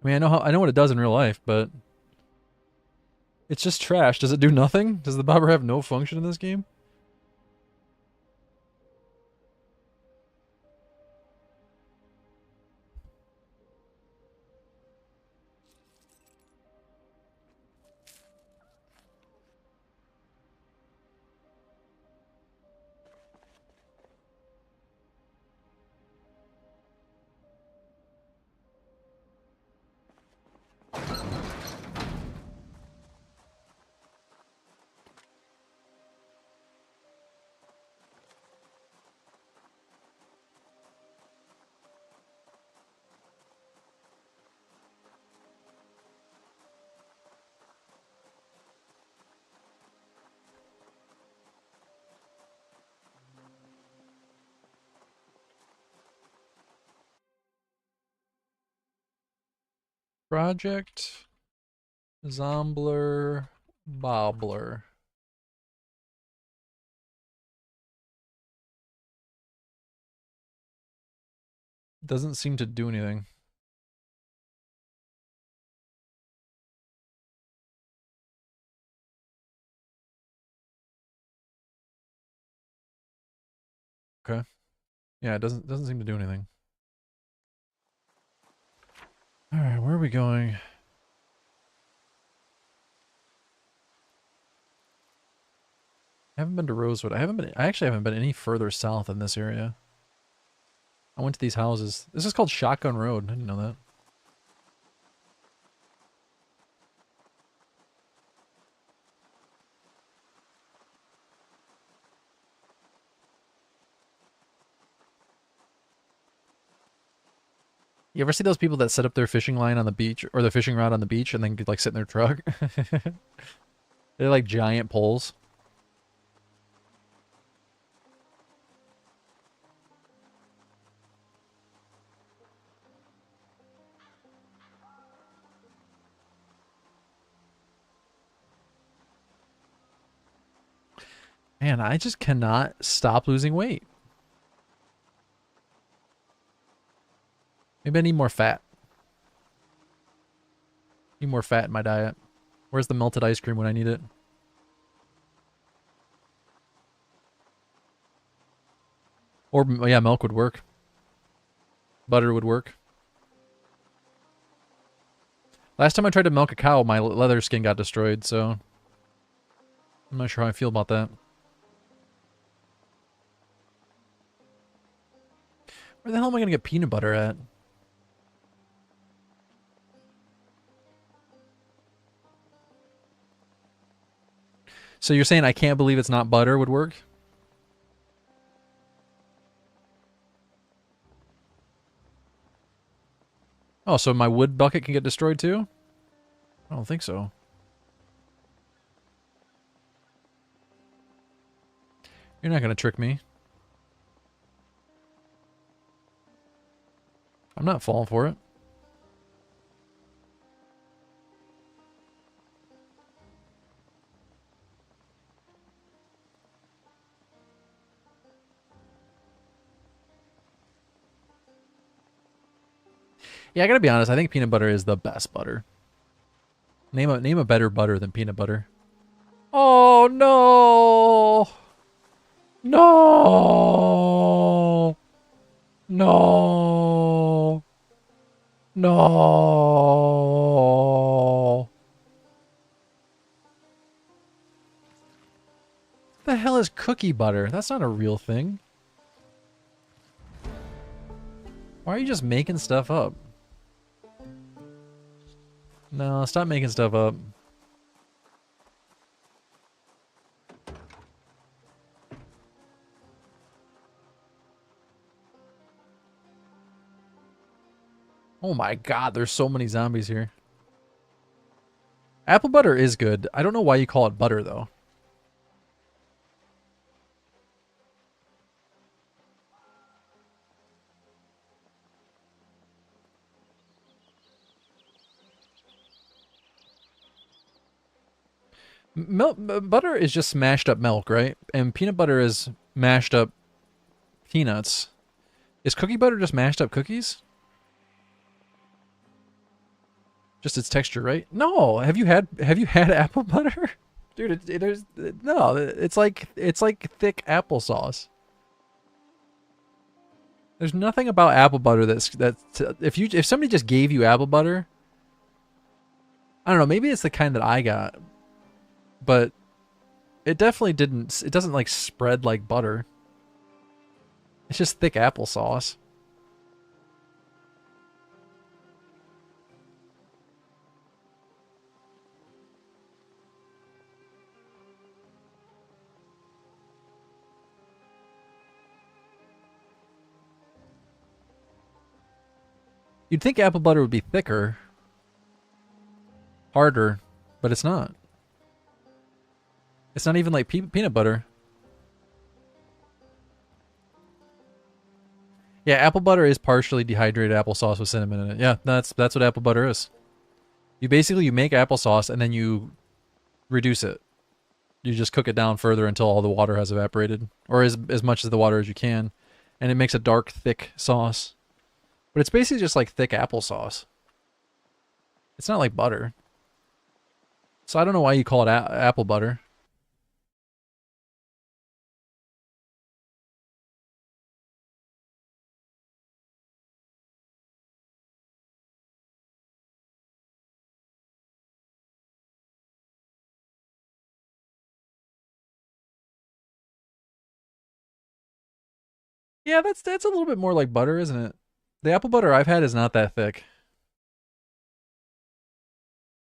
I mean, I know what it does in real life, but it's just trash. Does it do nothing? Does the bobber have no function in this game? Project Zombler Bobbler. Doesn't seem to do anything. Okay. Yeah, it doesn't seem to do anything. Alright, where are we going? I haven't been to Rosewood. I actually haven't been any further south in this area. I went to these houses. This is called Shotgun Road. I didn't know that. You ever see those people that set up their fishing line on the beach or their fishing rod on the beach and then like sit in their truck? They're like giant poles. Man, I just cannot stop losing weight. Maybe I need more fat. Need more fat in my diet. Where's the melted ice cream when I need it? Or, yeah, milk would work. Butter would work. Last time I tried to milk a cow, my leather skin got destroyed, so I'm not sure how I feel about that. Where the hell am I going to get peanut butter at? So you're saying I can't believe it's not butter would work? Oh, so my wood bucket can get destroyed too? I don't think so. You're not going to trick me. I'm not falling for it. Yeah, I gotta be honest. I think peanut butter is the best butter. Name a better butter than peanut butter. Oh no! No! No! No! The hell is cookie butter? That's not a real thing. Why are you just making stuff up? No, stop making stuff up. Oh my god, there's so many zombies here. Apple butter is good. I don't know why you call it butter, though. Butter is just smashed up milk, right? And peanut butter is mashed up peanuts. Is cookie butter just mashed up cookies? Just its texture, right? No. Have you had apple butter? Dude, there's no, it's like thick applesauce. There's nothing about apple butter that's if somebody just gave you apple butter, I don't know, maybe it's the kind that I got, but it definitely didn't. It doesn't like spread like butter. It's just thick applesauce. You'd think apple butter would be thicker, harder, but it's not. It's not even like peanut butter. Yeah, apple butter is partially dehydrated applesauce with cinnamon in it. Yeah, that's what apple butter is. You make applesauce and then you reduce it. You just cook it down further until all the water has evaporated, or as much of the water as you can, and it makes a dark, thick sauce. But it's basically just like thick applesauce. It's not like butter. So I don't know why you call it apple butter. Yeah, that's a little bit more like butter, isn't it? The apple butter I've had is not that thick.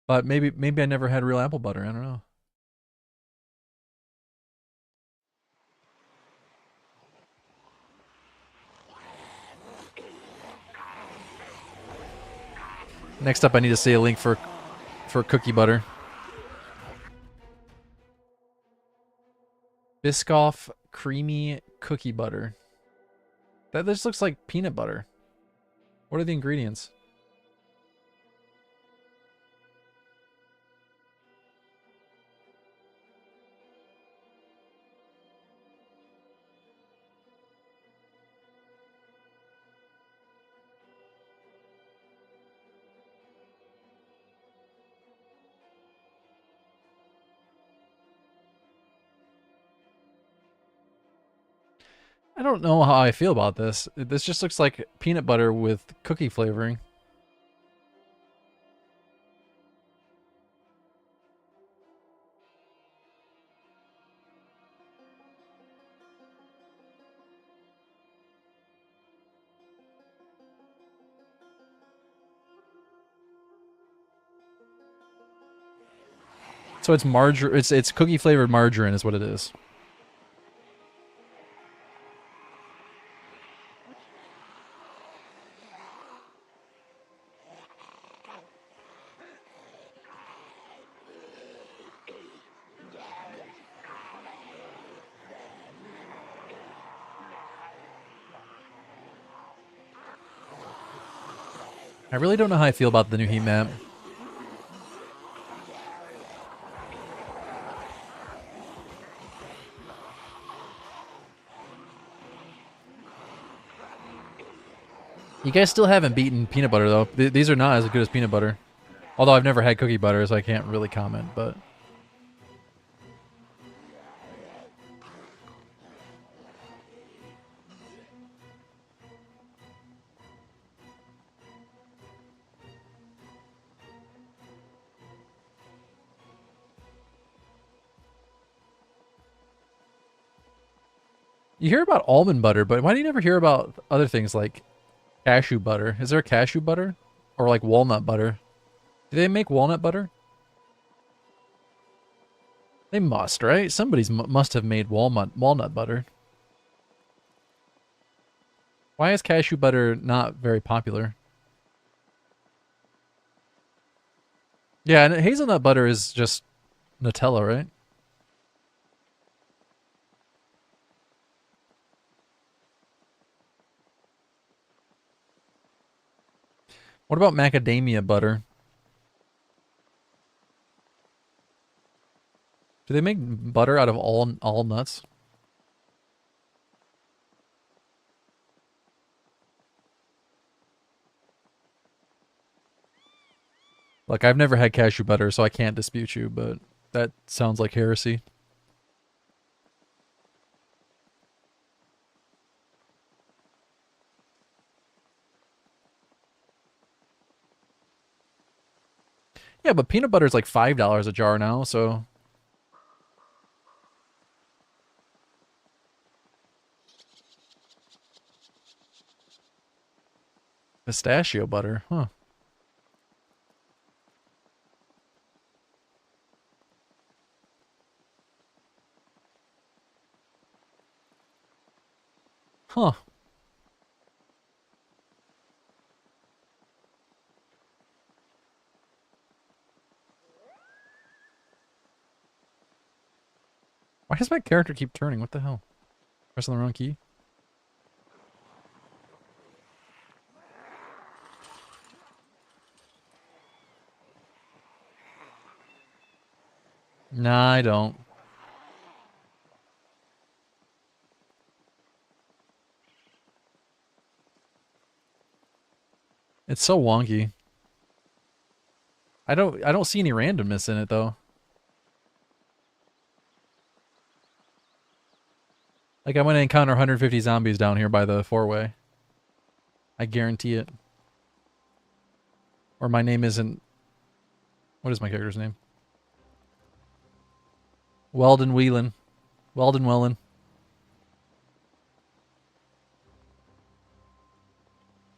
But maybe I never had real apple butter. I don't know. Next up, I need to see a link for cookie butter. Biscoff creamy cookie butter. That just looks like peanut butter. What are the ingredients? I don't know how I feel about this. This just looks like peanut butter with cookie flavoring. So it's margarine. It's cookie flavored margarine is what it is. I really don't know how I feel about the new heat map. You guys still haven't beaten peanut butter though. These are not as good as peanut butter. Although I've never had cookie butter, so I can't really comment, but you hear about almond butter, but why do you never hear about other things like cashew butter? Is there a cashew butter? Or like walnut butter? Do they make walnut butter? They must, right? Somebody's must have made walnut butter. Why is cashew butter not very popular? Yeah, and hazelnut butter is just Nutella, right? What about macadamia butter? Do they make butter out of all nuts? Look, I've never had cashew butter, so I can't dispute you, but that sounds like heresy. Yeah, but peanut butter is like $5 a jar now, so pistachio butter, huh? Huh. Why does my character keep turning? What the hell? Pressing the wrong key? Nah, I don't. It's so wonky. I don't see any randomness in it though. Like I'm gonna encounter 150 zombies down here by the four-way. I guarantee it. Or my name isn't... What is my character's name? Weldon Whelan. Weldon Wellen.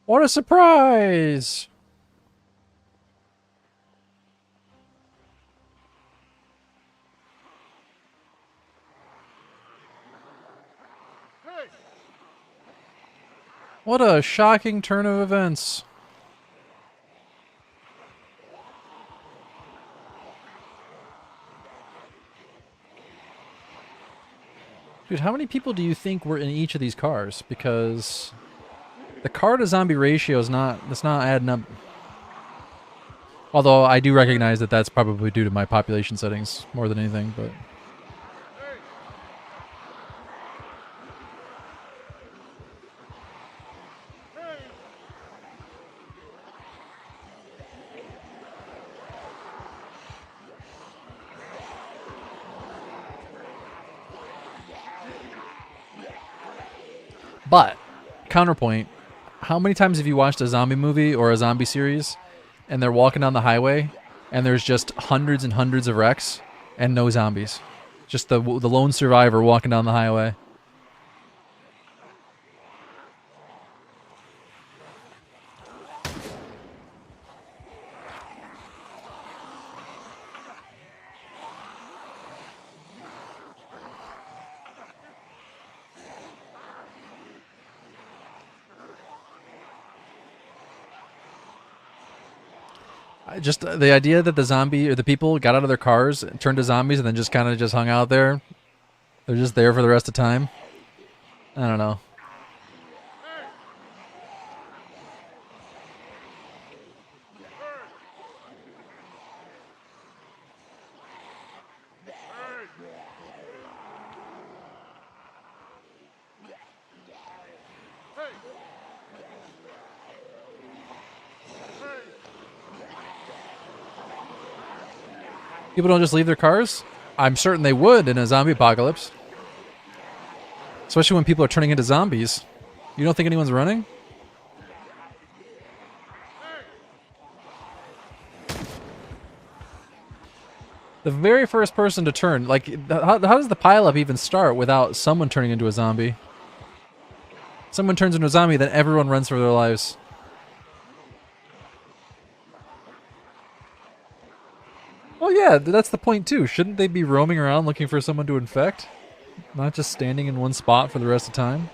What a surprise! What a shocking turn of events. Dude, how many people do you think were in each of these cars? Because the car to zombie ratio is that's not adding up. Although I do recognize that that's probably due to my population settings more than anything, but... But, counterpoint, how many times have you watched a zombie movie or a zombie series and they're walking down the highway and there's just hundreds and hundreds of wrecks and no zombies? Just the lone survivor walking down the highway. Just the idea that the zombie or the people got out of their cars, turned to zombies, and then just kind of just hung out there. They're just there for the rest of the time. I don't know. People don't just leave their cars? I'm certain they would in a zombie apocalypse. Especially when people are turning into zombies. You don't think anyone's running? The very first person to turn, like, how does the pileup even start without someone turning into a zombie? Someone turns into a zombie, then everyone runs for their lives. Well, yeah, that's the point too. Shouldn't they be roaming around looking for someone to infect? Not just standing in one spot for the rest of the time?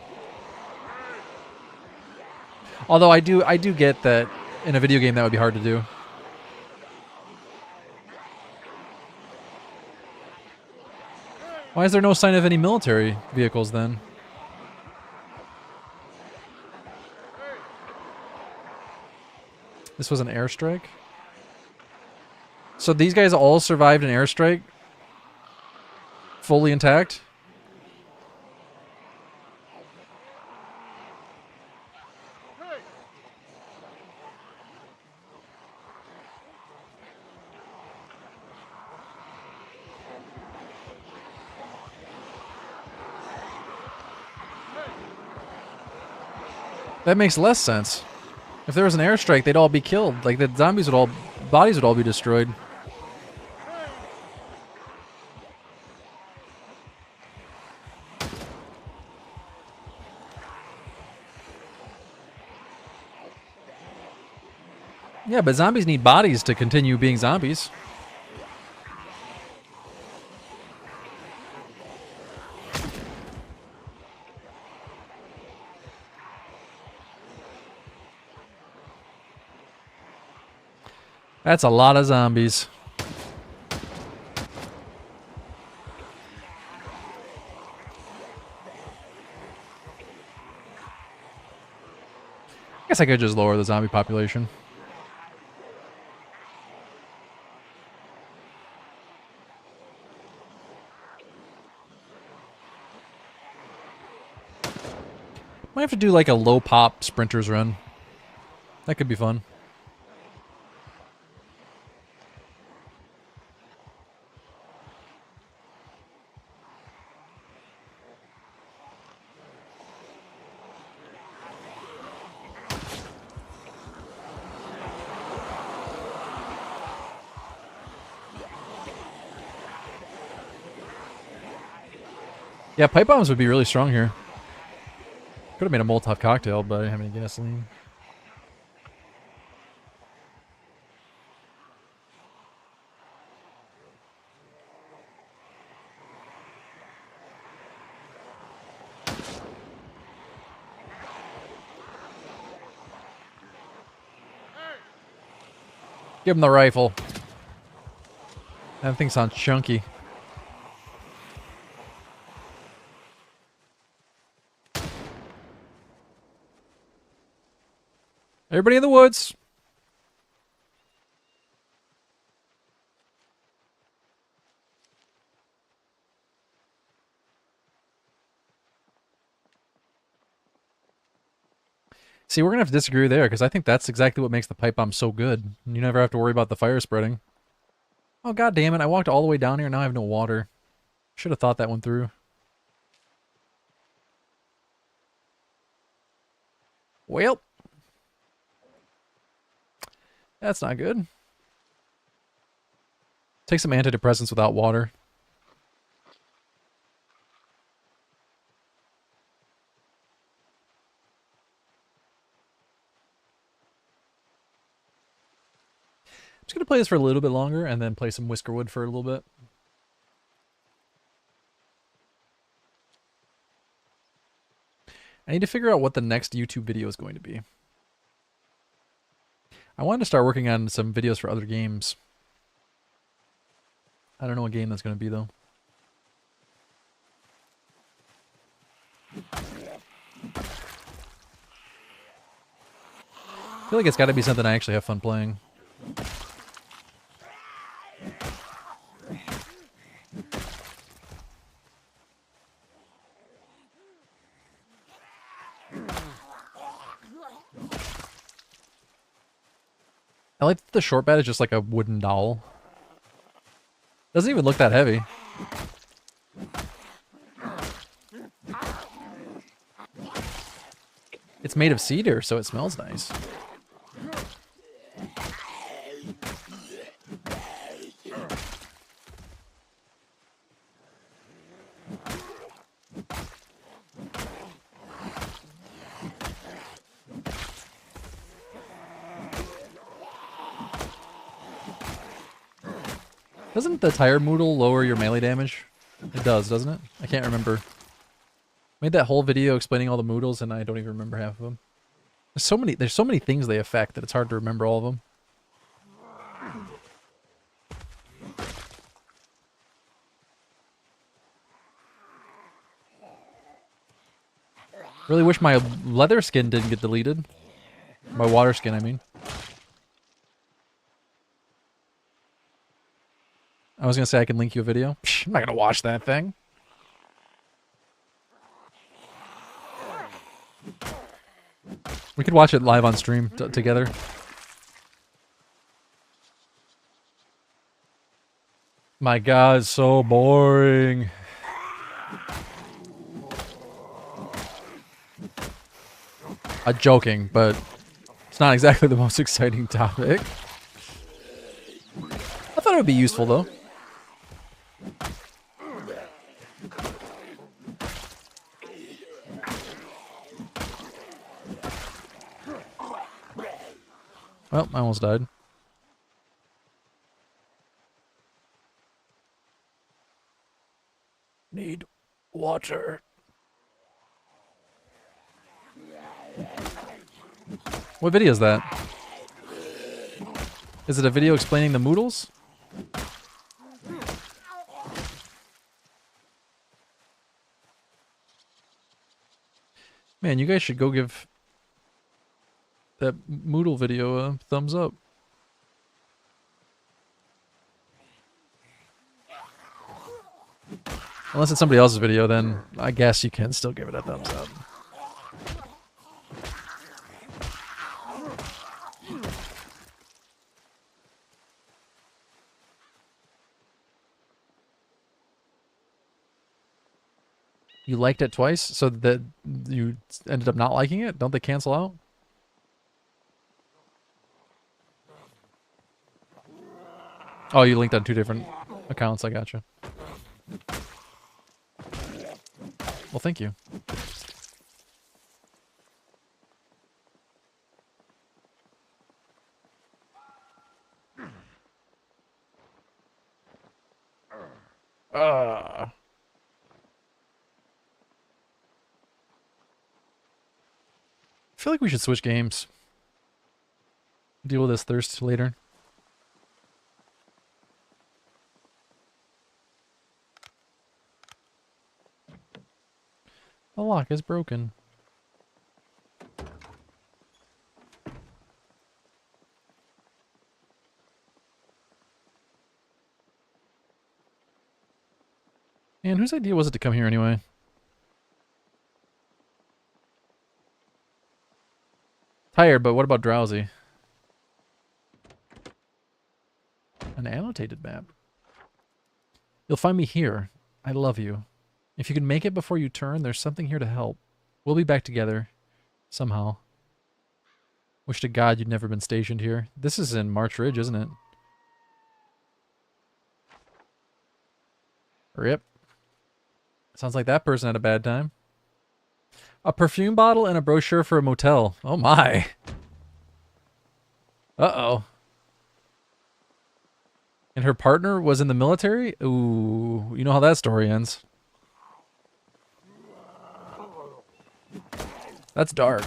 Although I do get that in a video game that would be hard to do. Why is there no sign of any military vehicles then? This was an airstrike? So these guys all survived an airstrike? Fully intact? That makes less sense. If there was an airstrike, they'd all be killed. Like, the zombies would all... bodies would all be destroyed. Yeah, but zombies need bodies to continue being zombies. That's a lot of zombies. I guess I could just lower the zombie population. Might have to do like a low pop sprinters run. That could be fun. Yeah, pipe bombs would be really strong here. Could have made a Molotov cocktail, but I didn't have any gasoline. Give him the rifle. That thing sounds chunky. Everybody in the woods. See, we're going to have to disagree there, because I think that's exactly what makes the pipe bomb so good. You never have to worry about the fire spreading. Oh, god damn it. I walked all the way down here, and now I have no water. Should have thought that one through. Well. That's not good. Take some antidepressants without water. I'm just going to play this for a little bit longer and then play some Whiskerwood for a little bit. I need to figure out what the next YouTube video is going to be. I wanted to start working on some videos for other games. I don't know what game that's going to be, though. I feel like it's got to be something I actually have fun playing. I like that the short bat is just like a wooden dowel. Doesn't even look that heavy. It's made of cedar, so it smells nice. Doesn't the tire moodle lower your melee damage? It does, doesn't it? I can't remember. Made that whole video explaining all the moodles and I don't even remember half of them. There's so many things they affect that it's hard to remember all of them. Really wish my leather skin didn't get deleted. My water skin, I mean. I was gonna say I can link you a video. Psh, I'm not gonna watch that thing. We could watch it live on stream together. My god, so boring. I'm joking, but it's not exactly the most exciting topic. I thought it would be useful, though. Well, I almost died. Need water. What video is that? Is it a video explaining the moodles? Man, you guys should go give that Moodle video a thumbs up. Unless it's somebody else's video, then I guess you can still give it a thumbs up. You liked it twice, so that you ended up not liking it? Don't they cancel out? Oh, you linked on 2 different accounts. I gotcha. Well, thank you. I feel like we should switch games. Deal with this thirst later. The lock is broken. And whose idea was it to come here anyway? Tired, but what about drowsy? An annotated map. You'll find me here. I love you. If you can make it before you turn, there's something here to help. We'll be back together. Somehow. Wish to God you'd never been stationed here. This is in March Ridge, isn't it? Rip. Sounds like that person had a bad time. A perfume bottle and a brochure for a motel. Oh my. Uh-oh. And her partner was in the military? Ooh, you know how that story ends. That's dark.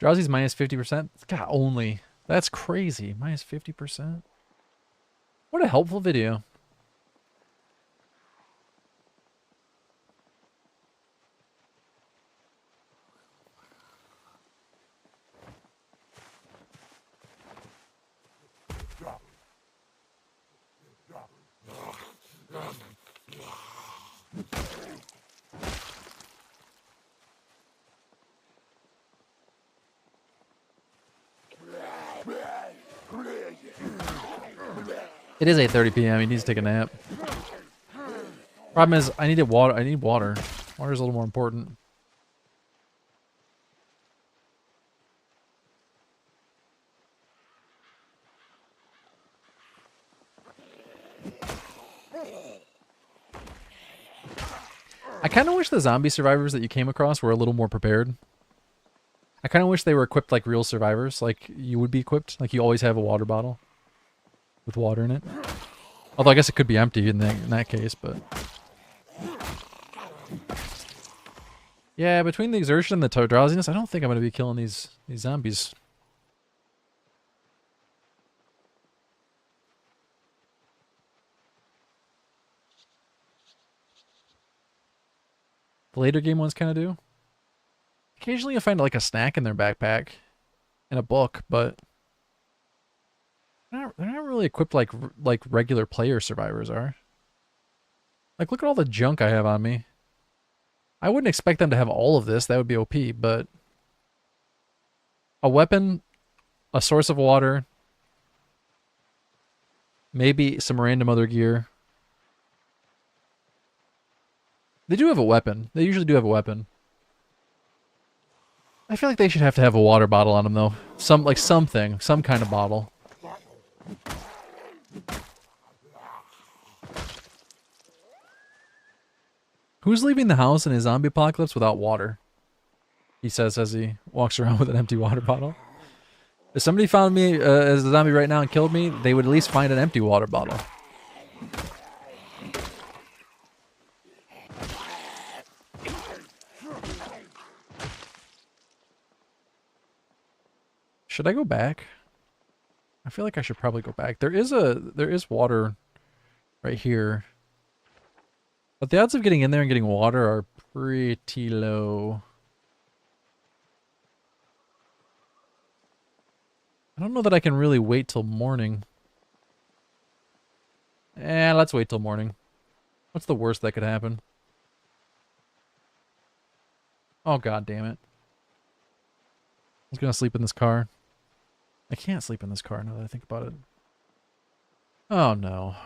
Drowsy's minus 50%? God, only. That's crazy. Minus 50%? What a helpful video. It is 8:30 p.m. He needs to take a nap. Problem is, I need water. I need water. Water's a little more important. I kind of wish the zombie survivors that you came across were a little more prepared. I kind of wish they were equipped like real survivors, like you would be equipped. Like you always have a water bottle with water in it. Although I guess it could be empty in that case, but... Yeah, between the exertion and the drowsiness, I don't think I'm going to be killing these zombies. The later game ones kind of do. Occasionally you'll find like a snack in their backpack and a book, but they're not really equipped like regular player survivors are. Like, look at all the junk I have on me. I wouldn't expect them to have all of this. That would be OP, but a weapon, a source of water, maybe some random other gear. They do have a weapon. They usually do have a weapon. I feel like they should have to have a water bottle on them, though. Some kind of bottle. Who's leaving the house in a zombie apocalypse without water? He says as he walks around with an empty water bottle. If somebody found me as a zombie right now and killed me, they would at least find an empty water bottle. Should I go back? I feel like I should probably go back. There is water right here. But the odds of getting in there and getting water are pretty low. I don't know that I can really wait till morning. Let's wait till morning. What's the worst that could happen? Oh, god damn it. I was gonna sleep in this car. I can't sleep in this car now that I think about it. Oh no.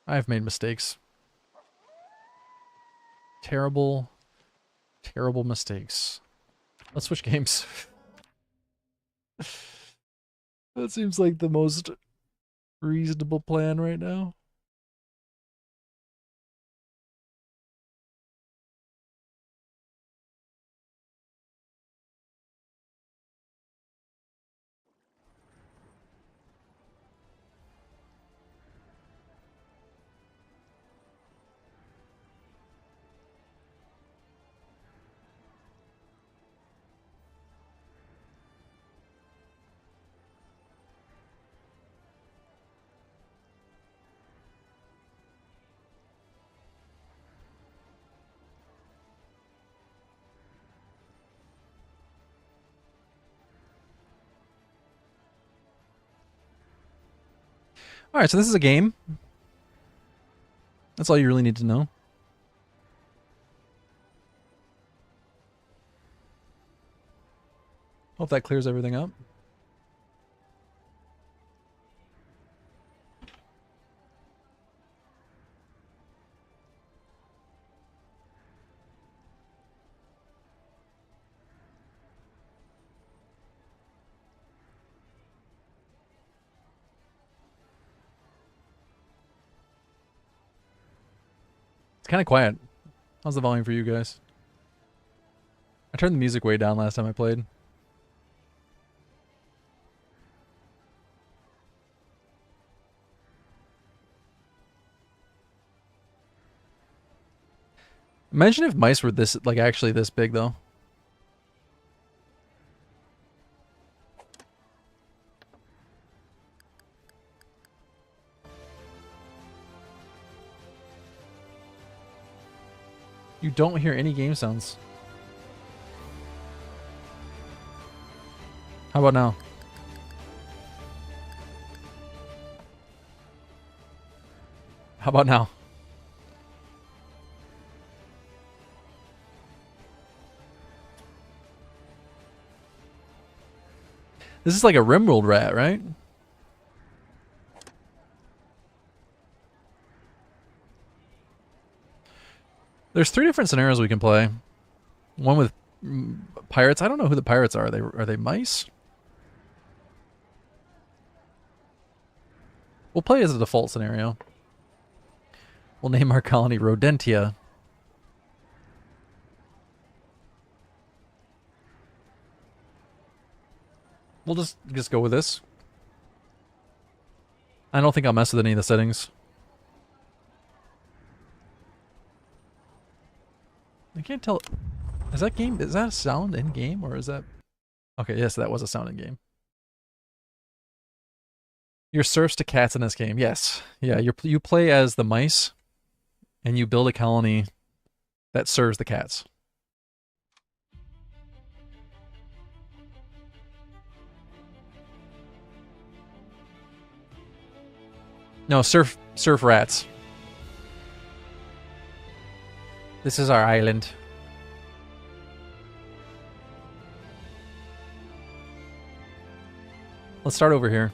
I've made mistakes. Terrible, terrible mistakes. Let's switch games. That seems like the most reasonable plan right now. Alright, so this is a game. That's all you really need to know. Hope that clears everything up. It's kind of quiet. How's the volume for you guys? I turned the music way down last time I played. Imagine if mice were this, like, actually this big, though. You don't hear any game sounds. How about now? How about now? This is like a Rimworld rat, right? There's 3 different scenarios we can play. One with pirates. I don't know who the pirates are. Are they mice? We'll play as a default scenario. We'll name our colony Rodentia. We'll just go with this. I don't think I'll mess with any of the settings. I can't tell. Is that a sound in game or is that? Okay, yes, that was a sound in game. You're serfs to cats in this game. Yes. Yeah, you play as the mice and you build a colony that serves the cats. No, serf rats. This is our island. Let's start over here.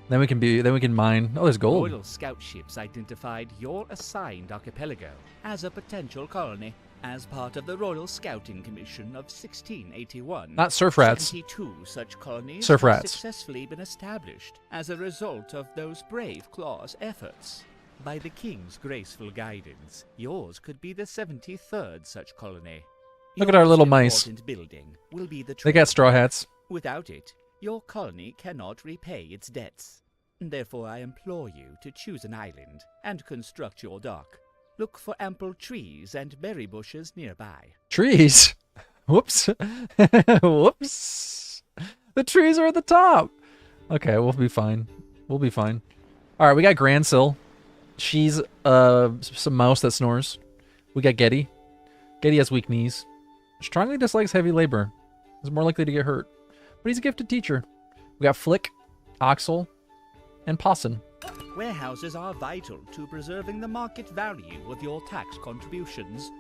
Then we can mine. Oh, there's gold. Royal scout ships identified your assigned archipelago as a potential colony as part of the Royal Scouting Commission of 1681. Not surf rats. 72 such colonies surf have rats. successfully been established as a result of those brave Claw's efforts. By the King's graceful guidance, yours could be the 73rd such colony. Look at our little mice. Building will be the They got straw hats. Without it, your colony cannot repay its debts. Therefore, I implore you to choose an island and construct your dock. Look for ample trees and berry bushes nearby. Trees? Whoops. Whoops. The trees are at the top. Okay, we'll be fine. We'll be fine. All right, we got Gransil. She's some mouse that snores. We got Getty. Getty has weak knees. Strongly dislikes heavy labor. Is more likely to get hurt. But he's a gifted teacher. We got Flick, Oxel, and Posson. Warehouses are vital to preserving the market value of your tax contributions.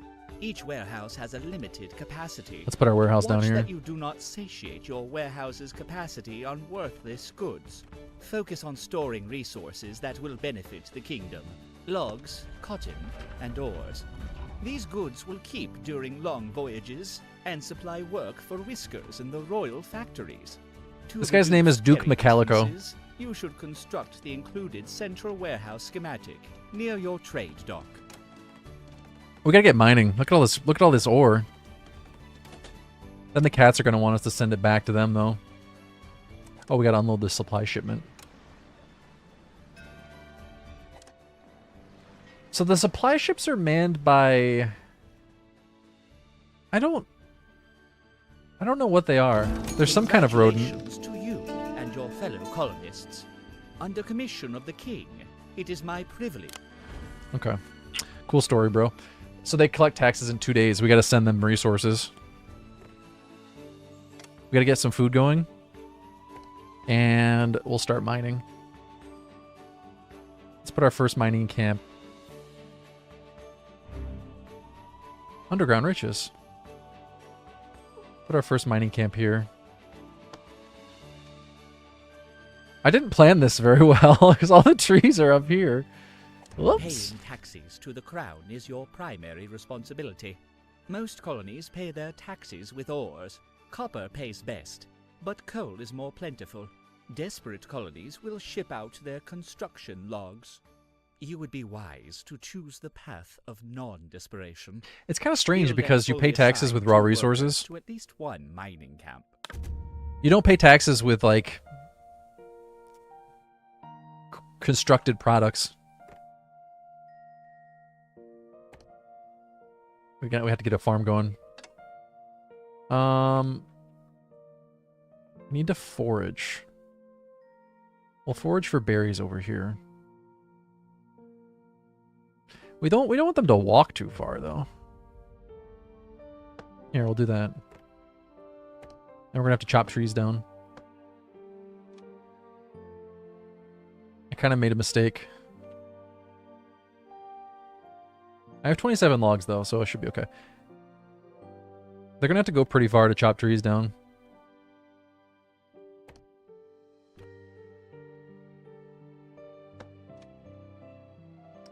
Each warehouse has a limited capacity. Let's put our warehouse down Watch here. that you do not satiate your warehouse's capacity on worthless goods. Focus on storing resources that will benefit the kingdom. Logs, cotton, and ores. These goods will keep during long voyages and supply work for whiskers in the royal factories. This guy's name is Duke McCalico. You should construct the included central warehouse schematic near your trade dock. We gotta get mining. Look at all this. Look at all this ore. Then the cats are gonna want us to send it back to them, though. Oh, we gotta unload this supply shipment. So the supply ships are manned by... I don't know what they are. There's some kind of rodent. Congratulations to you and your fellow colonists. Under commission of the king, it is my privilege. Okay. Cool story, bro. So they collect taxes in 2 days. We gotta send them resources. We gotta get some food going. And we'll start mining. Let's put our first mining camp. Underground riches. Put our first mining camp here. I didn't plan this very well because all the trees are up here. Whoops. Paying taxes to the crown is your primary responsibility. Most colonies pay their taxes with ores. Copper pays best, but coal is more plentiful. Desperate colonies will ship out their construction logs. You would be wise to choose the path of non-desperation. It's kind of strange Build because you and pay fully taxes assign with raw two workers resources. to at least one mining camp. You don't pay taxes with, like, constructed products. We have to get a farm going. Need to forage. We'll forage for berries over here. We don't want them to walk too far though. Here, we'll do that. And we're gonna have to chop trees down. I kind of made a mistake. I have 27 logs though, so it should be okay. They're gonna have to go pretty far to chop trees down.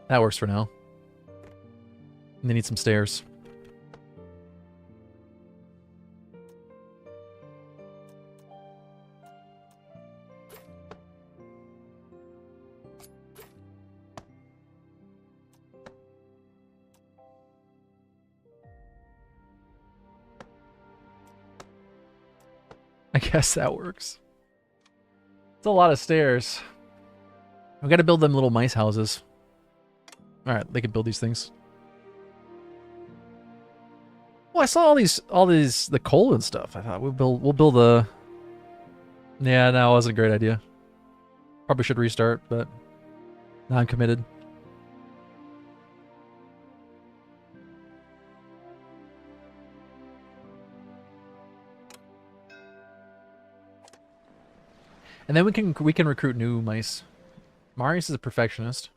That works for now. And they need some stairs. I guess that works. It's a lot of stairs. We gotta build them little mice houses. Alright, they can build these things. Well, I saw all these the coal and stuff. I thought we'll build a... Yeah, no, it wasn't a great idea. Probably should restart, but now I'm committed. And then we can recruit new mice. Marius is a perfectionist.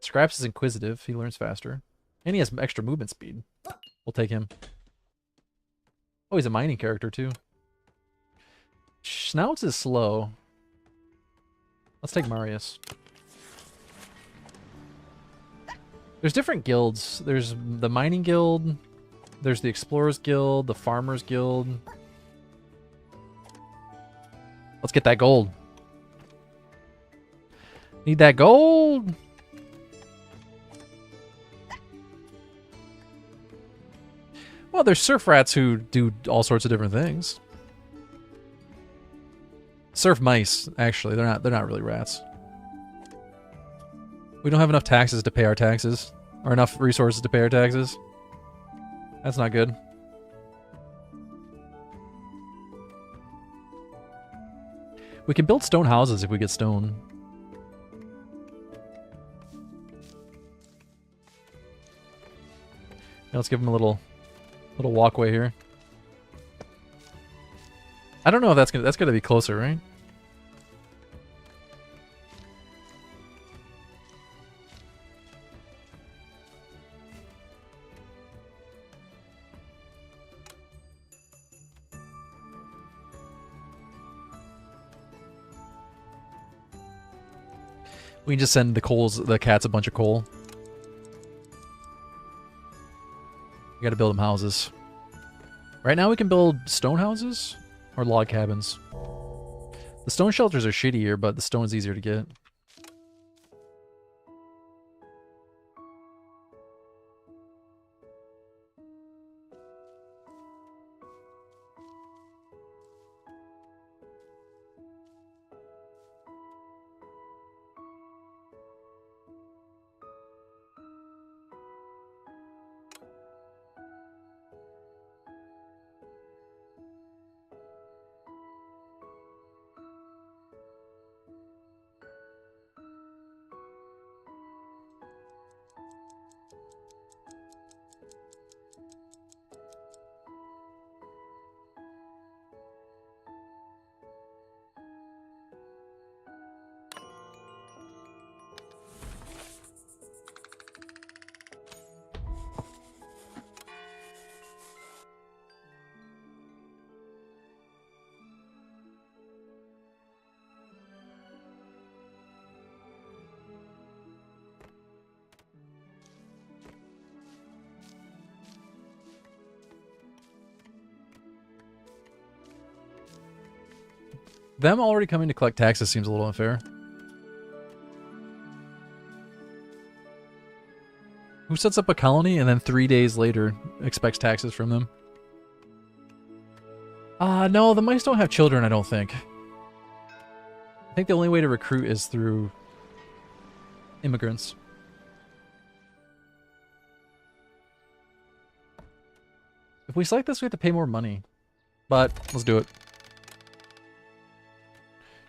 Scraps is inquisitive. He learns faster. And he has extra movement speed. We'll take him. Oh, he's a mining character too. Schnauz is slow. Let's take Marius. There's different guilds. There's the mining guild. There's the explorers guild. The farmers guild. Let's get that gold. Need that gold. Well, there's surf rats who do all sorts of different things. Surf mice, actually, they're not really rats. We don't have enough taxes to pay our taxes, or enough resources to pay our taxes. That's not good. We can build stone houses if we get stone. Now let's give them a little walkway here. I don't know if that's gonna be closer, right? We can just send the cats a bunch of coal. We gotta buid them houses. Right now we can build stone houses or log cabins. The stone shelters are shittier, but the stone is easier to get. Them already coming to collect taxes seems a little unfair. Who sets up a colony and then 3 days later expects taxes from them? No, the mice don't have children, I don't think. I think the only way to recruit is through immigrants. If we select this, we have to pay more money. But let's do it.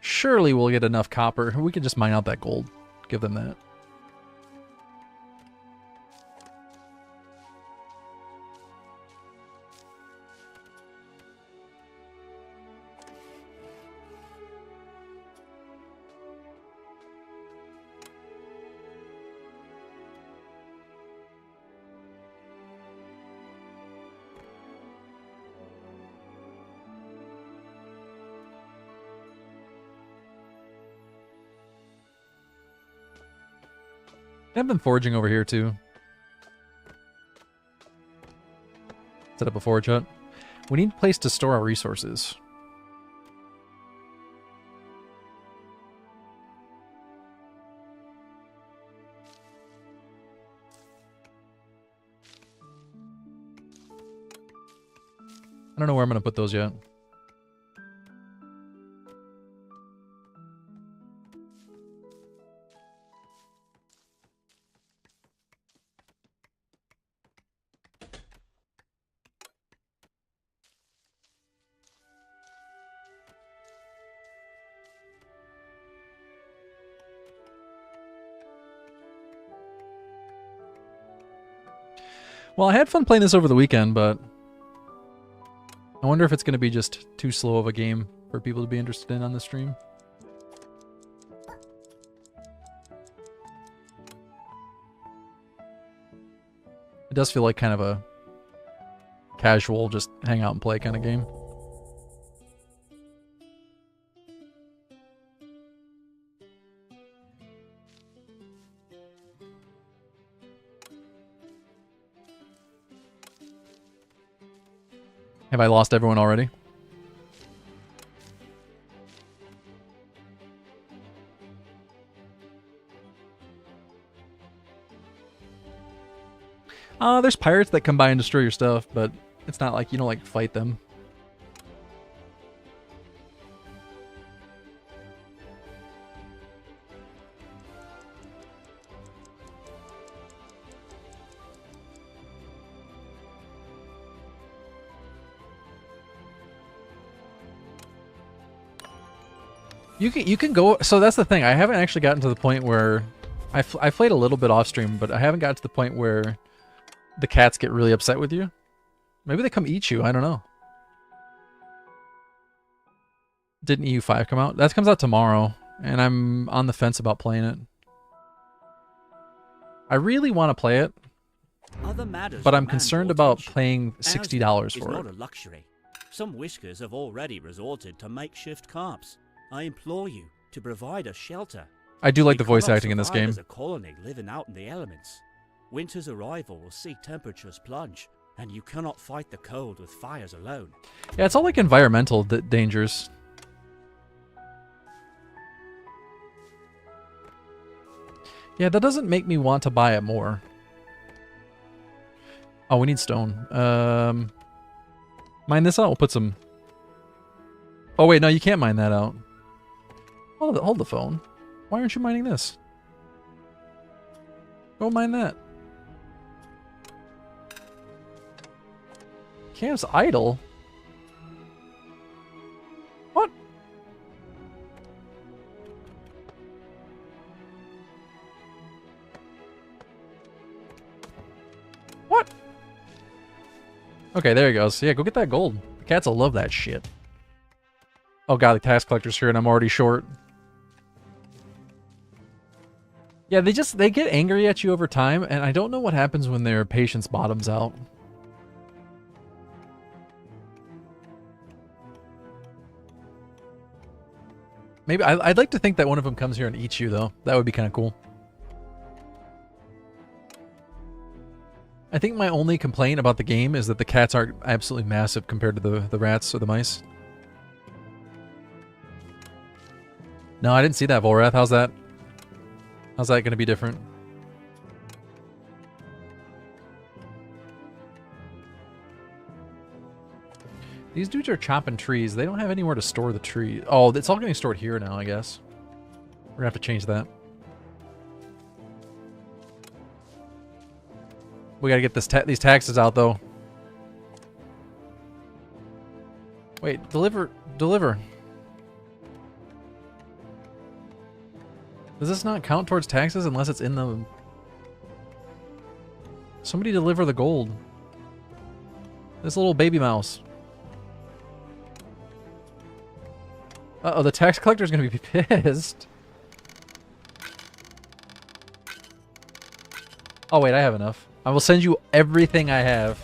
Surely we'll get enough copper. We can just mine out that gold. Give them that. I've been foraging over here too. Set up a forage hut. We need a place to store our resources. I don't know where I'm going to put those yet. Well, I had fun playing this over the weekend, but I wonder if it's going to be just too slow of a game for people to be interested in on the stream. It does feel like kind of a casual, just hang out and play kind of game. Have I lost everyone already? There's pirates that come by and destroy your stuff, but it's not like you don't like fight them. You can go. So that's the thing. I haven't actually gotten to the point where I played a little bit off stream, but I haven't got to the point where the cats get really upset with you. Maybe they come eat you. I don't know. Didn't EU5 come out? That comes out tomorrow, and I'm on the fence about playing it. I really want to play it, but I'm concerned about paying $60 for it. Not a luxury. Some whiskers have already resorted to makeshift camps. I implore you to provide a shelter. I do like We the voice cannot acting in this survive game. as a colony living out in the elements. Winter's arrival will see temperatures plunge, and you cannot fight the cold with fires alone. Yeah, it's all like environmental dangers. Yeah, that doesn't make me want to buy it more. Oh, we need stone. Mine this out. We'll put some... Oh, wait. No, you can't mine that out. Hold the phone. Why aren't you mining this? Go mine that. Camp's idle? What? What? Okay, there he goes. Yeah, go get that gold. The cats will love that shit. Oh god, the tax collector's here and I'm already short. Yeah, they get angry at you over time, and I don't know what happens when their patience bottoms out. Maybe I'd like to think that one of them comes here and eats you, though. That would be kind of cool. I think my only complaint about the game is that the cats aren't absolutely massive compared to the rats or the mice. No, I didn't see that, Volrath. How's that? How's that going to be different? These dudes are chopping trees. They don't have anywhere to store the tree. Oh, it's all getting stored here now, I guess. We're gonna have to change that. We gotta get these taxes out, though. Wait, deliver. Does this not count towards taxes unless it's in the... Somebody deliver the gold. This little baby mouse. Uh-oh, the tax collector's gonna be pissed. Oh wait, I have enough. I will send you everything I have.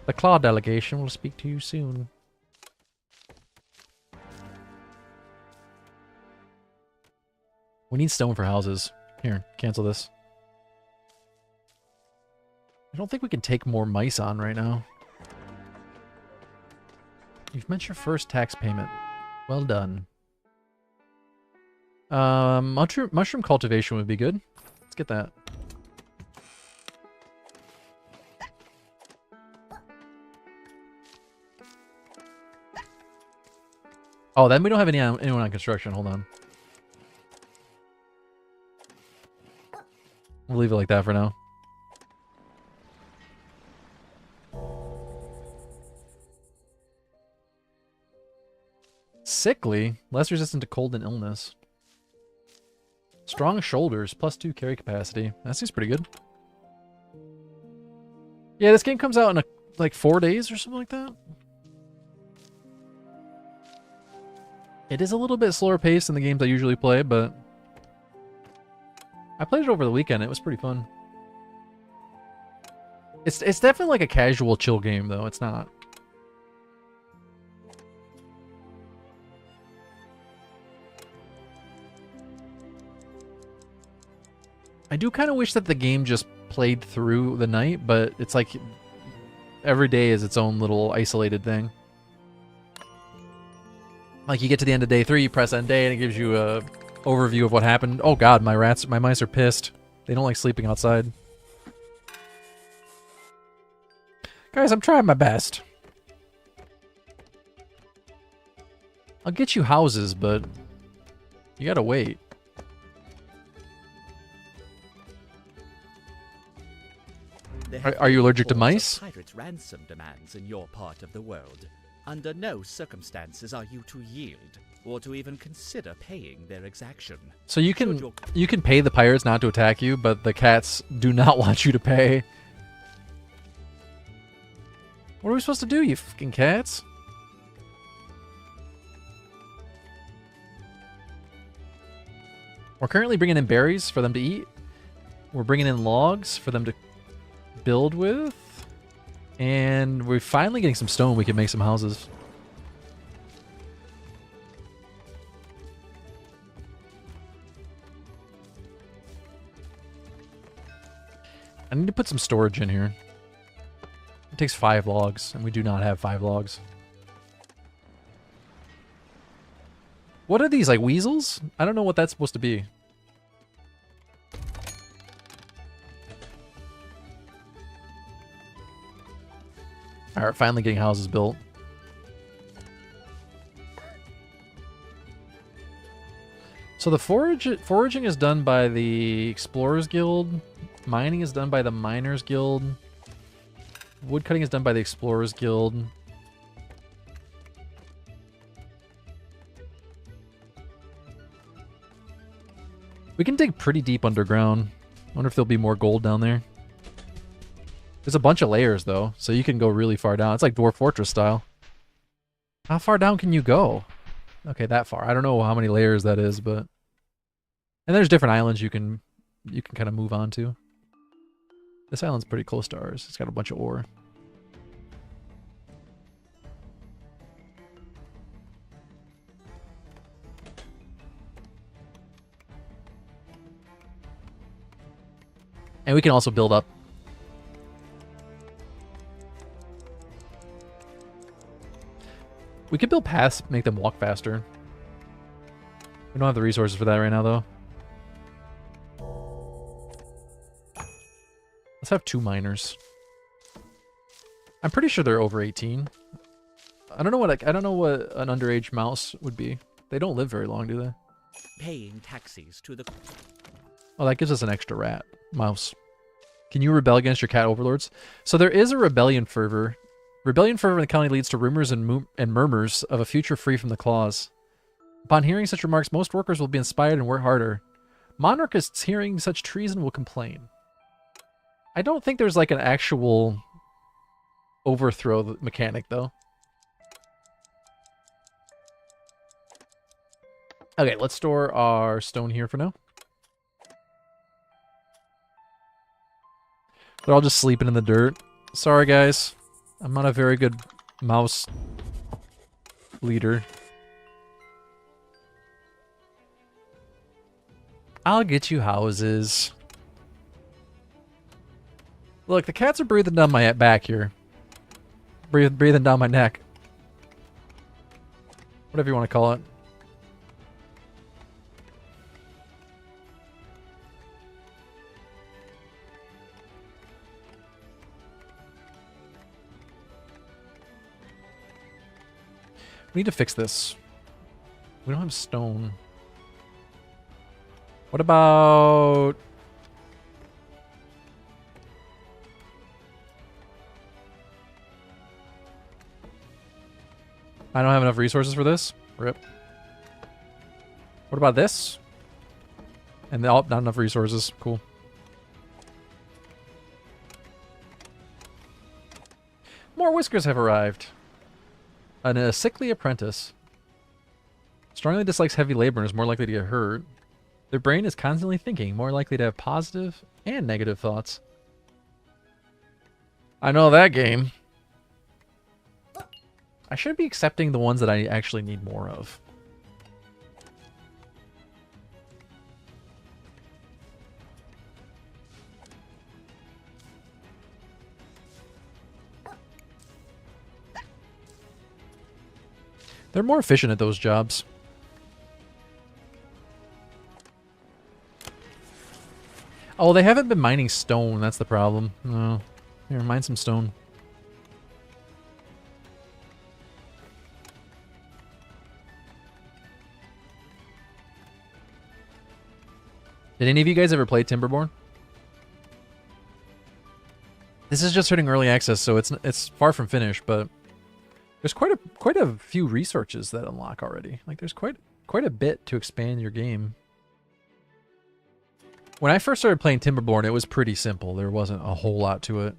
The Claw delegation will speak to you soon. We need stone for houses. Here, cancel this. I don't think we can take more mice on right now. You've met your first tax payment. Well done. Mushroom cultivation would be good. Let's get that. Oh, then we don't have anyone on construction. Hold on. We'll leave it like that for now. Sickly, less resistant to cold and illness. Strong shoulders, +2 carry capacity. That seems pretty good. Yeah, this game comes out in like 4 days or something like that. It is a little bit slower paced than the games I usually play, but I played it over the weekend. It was pretty fun. It's definitely like a casual chill game, though. It's not. I do kind of wish that the game just played through the night, but it's like every day is its own little isolated thing. Like you get to the end of day 3, you press end day, and it gives you a overview of what happened. Oh god, my mice are pissed. They don't like sleeping outside. Guys, I'm trying my best. I'll get you houses, but you gotta wait. Are you allergic to mice? Pirate ransom demands in your part of the world. Under no circumstances are you to yield, or to even consider paying their exaction. So you can pay the pirates not to attack you, but the cats do not want you to pay. What are we supposed to do, you fucking cats? We're currently bringing in berries for them to eat. We're bringing in logs for them to build with. And we're finally getting some stone. We can make some houses. need to put some storage in here. It takes 5 logs, and we do not have 5 logs. What are these, like weasels? I don't know what that's supposed to be. Alright, finally getting houses built. So the foraging is done by the Explorers Guild. Mining is done by the Miners Guild. Woodcutting is done by the Explorers Guild. We can dig pretty deep underground. I wonder if there'll be more gold down there. There's a bunch of layers, though, so you can go really far down. It's like Dwarf Fortress style. How far down can you go? Okay, that far. I don't know how many layers that is, but... And there's different islands you can kind of move on to. This island's pretty close to ours. It's got a bunch of ore. And we can also build up. We could build paths, make them walk faster. We don't have the resources for that right now, though. Let's have 2 miners. I'm pretty sure they're over 18. I don't know what an underage mouse would be. They don't live very long, do they? Paying taxes to the... Oh, that gives us an extra rat. Mouse. Can you rebel against your cat overlords? So there is a rebellion fervor. Rebellion fervor in the county leads to rumors and murmurs of a future free from the claws. Upon hearing such remarks, most workers will be inspired and work harder. Monarchists hearing such treason will complain. I don't think there's like an actual overthrow mechanic, though. Okay, let's store our stone here for now. They're all just sleeping in the dirt. Sorry, guys. I'm not a very good mouse leader. I'll get you houses. Look, the cats are breathing down my back here. Breathing down my neck. Whatever you want to call it. We need to fix this. We don't have stone. What about... I don't have enough resources for this. Rip. What about this? And not enough resources. Cool. More whiskers have arrived. A sickly apprentice. Strongly dislikes heavy labor and is more likely to get hurt. Their brain is constantly thinking, more likely to have positive and negative thoughts. I know that game. I should be accepting the ones that I actually need more of. They're more efficient at those jobs. Oh, they haven't been mining stone. That's the problem. No. Here, mine some stone. Did any of you guys ever play Timberborn? This is just hitting early access, so it's far from finished, but there's quite a few resources that unlock already. Like there's quite a bit to expand your game. When I first started playing Timberborn, it was pretty simple. There wasn't a whole lot to it.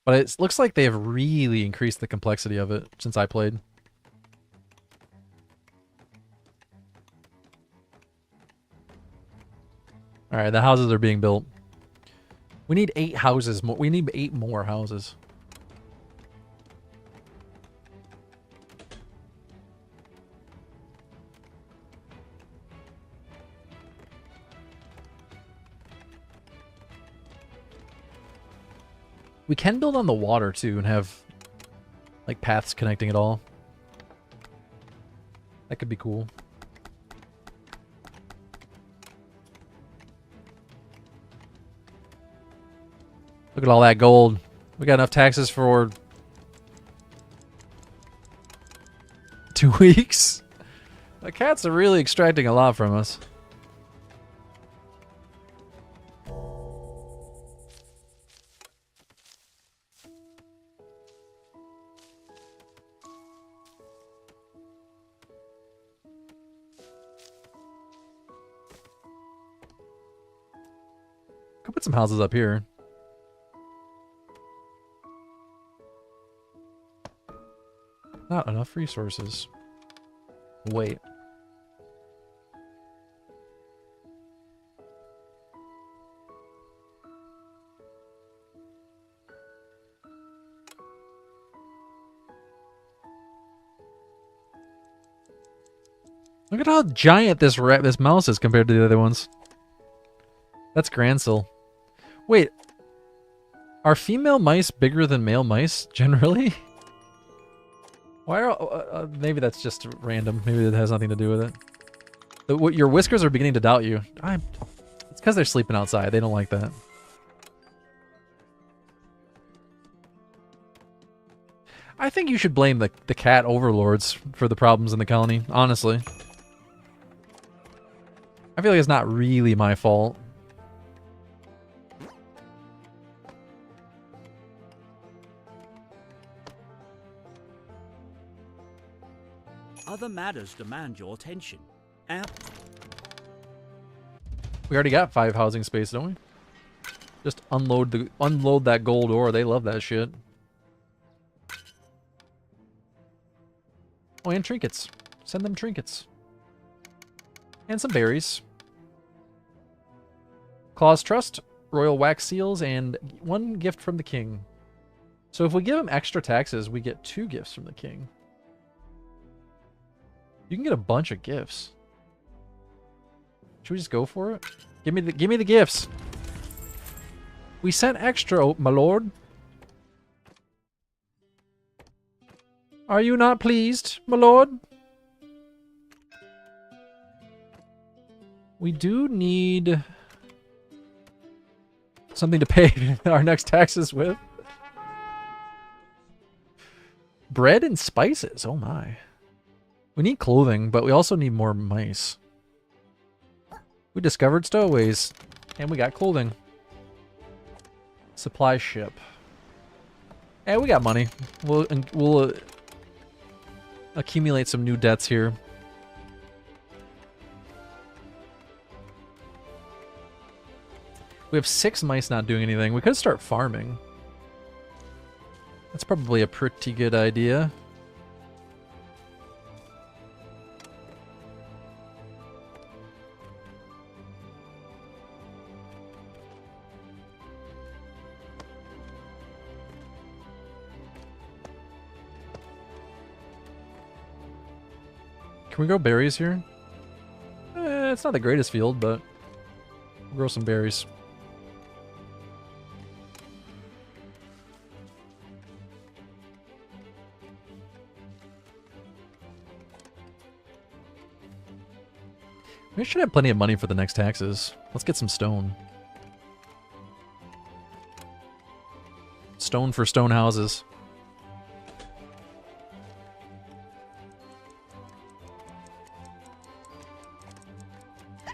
But it looks like they have really increased the complexity of it since I played. Alright, the houses are being built. We need 8 houses more. We need 8 more houses. We can build on the water too and have like paths connecting it all. That could be cool. Look at all that gold. We got enough taxes for 2 weeks. The cats are really extracting a lot from us. Could put some houses up here. Not enough resources. Wait. Look at how giant this mouse is compared to the other ones. That's Grancil. Wait. Are female mice bigger than male mice, generally? Why are... maybe that's just random. Maybe it has nothing to do with it. Your whiskers are beginning to doubt you. It's because they're sleeping outside. They don't like that. I think you should blame the cat overlords for the problems in the colony, honestly. I feel like it's not really my fault. Other matters demand your attention. We already got 5 housing space, don't we? Just unload that gold ore. They love that shit. Oh, and trinkets. Send them trinkets. And some berries. Claws Trust, Royal Wax Seals, and 1 gift from the king. So if we give him extra taxes, we get 2 gifts from the king. You can get a bunch of gifts. Should we just go for it? Give me the gifts. We sent extra, oh, my lord. Are you not pleased, my lord? We do need something to pay our next taxes with. Bread and spices. Oh my. We need clothing, but we also need more mice. We discovered stowaways, and we got clothing. Supply ship. And we got money. We'll accumulate some new debts here. We have 6 mice not doing anything. We could start farming. That's probably a pretty good idea. Can we grow berries here? It's not the greatest field, but we'll grow some berries. We should have plenty of money for the next taxes. Let's get some stone. Stone for stone houses.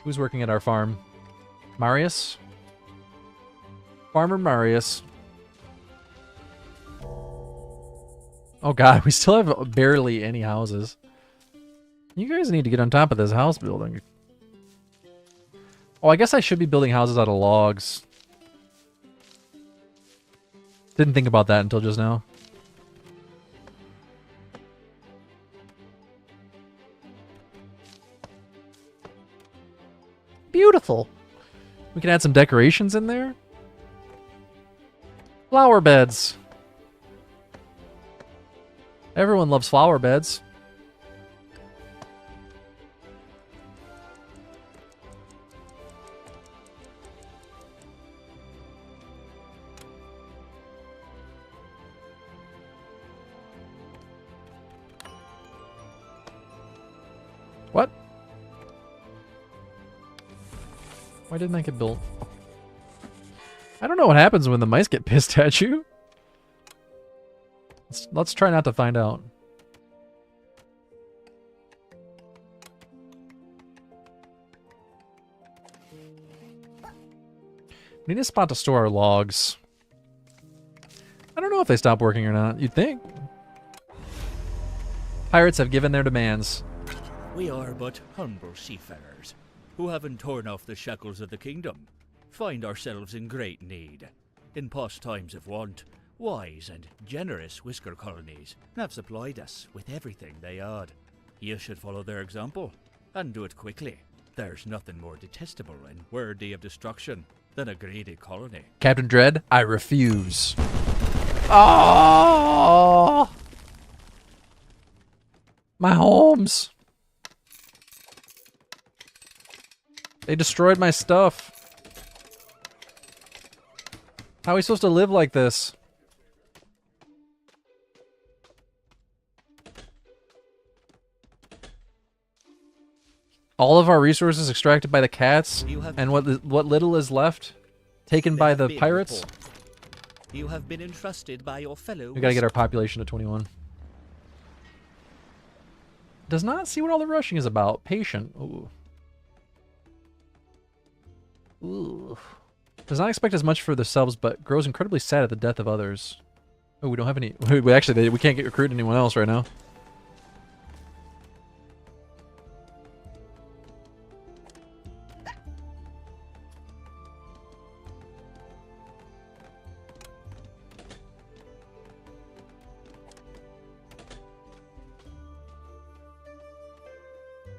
Who's working at our farm? Marius? Farmer Marius. Oh god, we still have barely any houses. You guys need to get on top of this house building. Oh, I guess I should be building houses out of logs. Didn't think about that until just now. Beautiful. We can add some decorations in there. Flower beds. Everyone loves flower beds. Why didn't that get built? I don't know what happens when the mice get pissed at you. Let's try not to find out. We need a spot to store our logs. I don't know if they stop working or not. You'd think. Pirates have given their demands. We are but humble seafarers, who having torn off the shackles of the kingdom, find ourselves in great need. In past times of want, wise and generous whisker colonies have supplied us with everything they had. You should follow their example, and do it quickly. There's nothing more detestable and worthy of destruction than a greedy colony. Captain Dread, I refuse. Oh! My homes. They destroyed my stuff. How are we supposed to live like this? All of our resources extracted by the cats, and what little is left taken by the pirates. You have been entrusted by your fellow. We gotta get our population to 21. Does not see what all the rushing is about. Patient. Ooh. Ooh. Does not expect as much for themselves, but grows incredibly sad at the death of others. Oh, we don't have any. We actually, we can't recruit anyone else right now.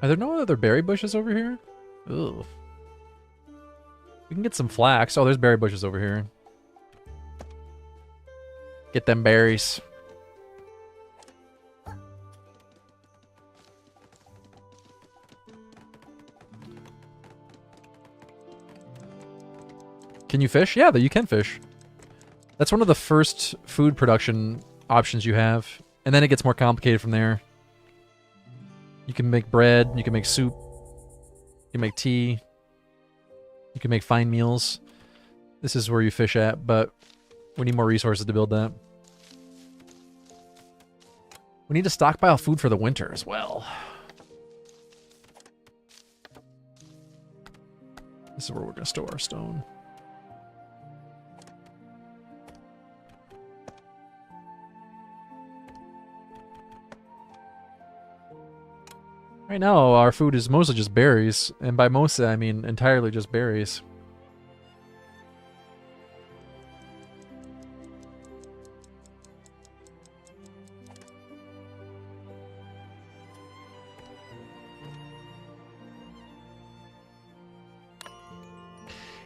Are there no other berry bushes over here? Ugh. We can get some flax. Oh, there's berry bushes over here. Get them berries. Can you fish? Yeah, you can fish. That's one of the first food production options you have. And then it gets more complicated from there. You can make bread, you can make soup, you can make tea, you can make fine meals. This is where you fish at, but we need more resources to build that. We need to stockpile food for the winter as well. This is where we're going to store our stone. Right now, our food is mostly just berries, and by mostly, I mean entirely just berries.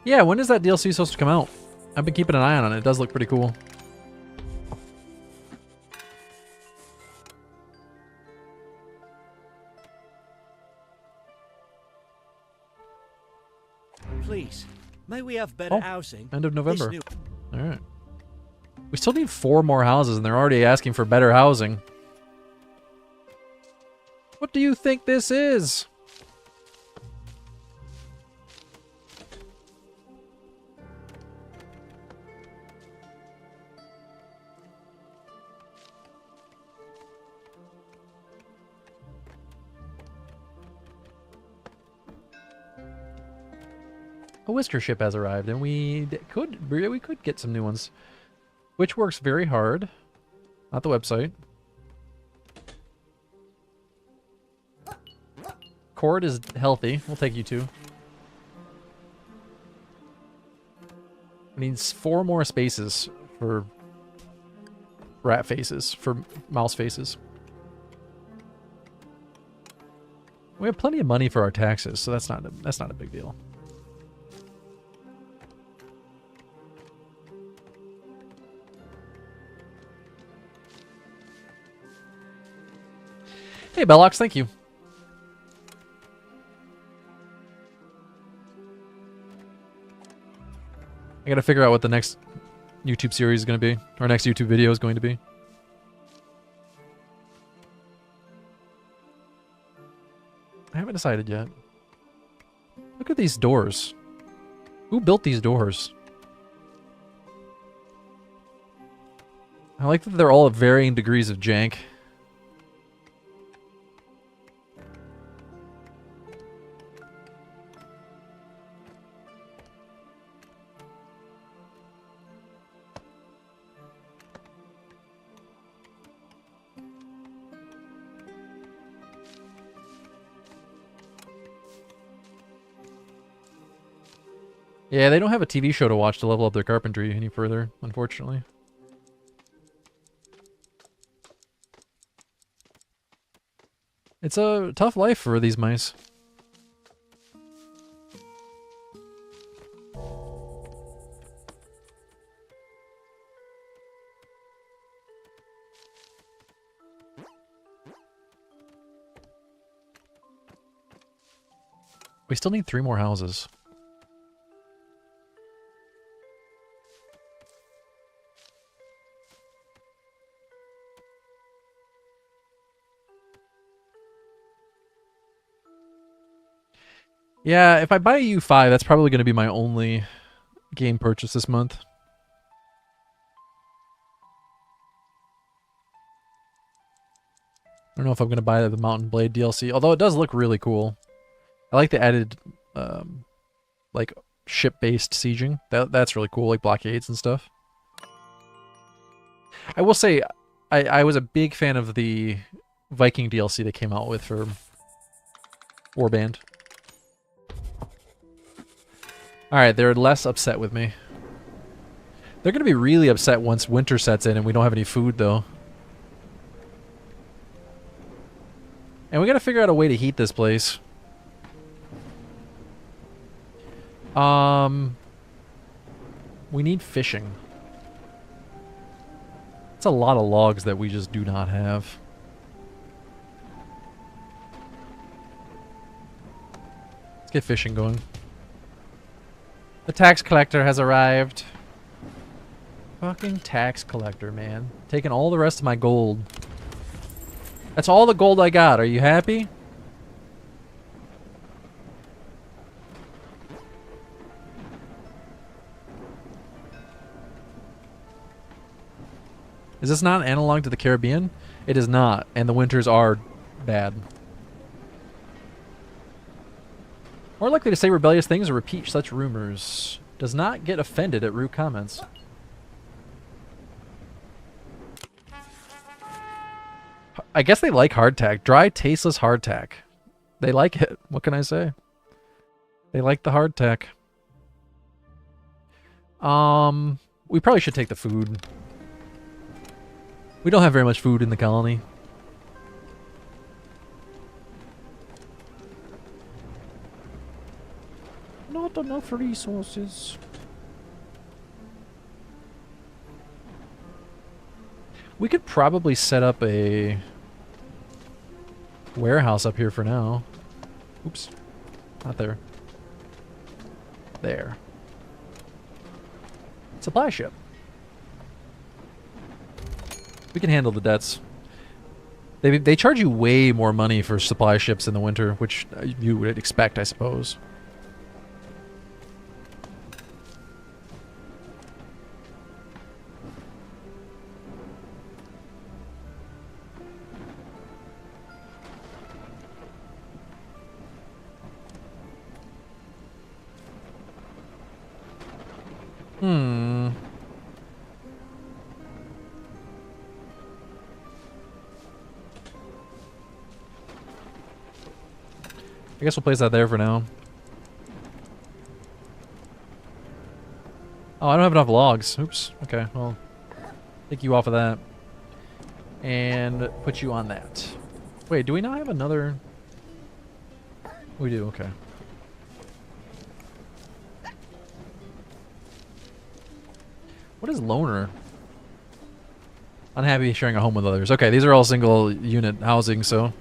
Yeah, when is that DLC supposed to come out? I've been keeping an eye on it. It does look pretty cool. Please, may we have better housing? End of November. All right. We still need 4 more houses, and they're already asking for better housing. What do you think this is? A whisker ship has arrived, and we could get some new ones, which works very hard. Not the website. Cord is healthy. We'll take you two. It needs 4 more spaces for rat faces, for mouse faces. We have plenty of money for our taxes, so that's not a big deal. Hey, Bellox, thank you. I gotta figure out what the next YouTube series is gonna be. Our next YouTube video is going to be. I haven't decided yet. Look at these doors. Who built these doors? I like that they're all at varying degrees of jank. Yeah, they don't have a TV show to watch to level up their carpentry any further, unfortunately. It's a tough life for these mice. We still need 3 more houses. Yeah, if I buy a U5, that's probably going to be my only game purchase this month. I don't know if I'm going to buy the Mountain Blade DLC, although it does look really cool. I like the added, like, ship-based sieging. That's really cool, like blockades and stuff. I will say, I was a big fan of the Viking DLC they came out with for Warband. Alright, they're less upset with me. They're going to be really upset once winter sets in and we don't have any food, though. And we got to figure out a way to heat this place. We need fishing. It's a lot of logs that we just do not have. Let's get fishing going. The tax collector has arrived. Fucking tax collector, man. Taking all the rest of my gold. That's all the gold I got. Are you happy? Is this not an analog to the Caribbean? It is not, and the winters are bad. More likely to say rebellious things or repeat such rumors. Does not get offended at rude comments. I guess they like hardtack. Dry, tasteless hardtack. They like it. What can I say? They like the hardtack. We probably should take the food. We don't have very much food in the colony. Not enough resources. We could probably set up a warehouse up here for now. Oops. Not there. There. Supply ship. We can handle the debts. They charge you way more money for supply ships in the winter, which you would expect, I suppose. I guess we'll place that there for now. Oh, I don't have enough logs. Oops. Okay, well, take you off of that. And put you on that. Wait, do we not have another? We do, okay. What is loner? Unhappy sharing a home with others. Okay, these are all single unit housing, so.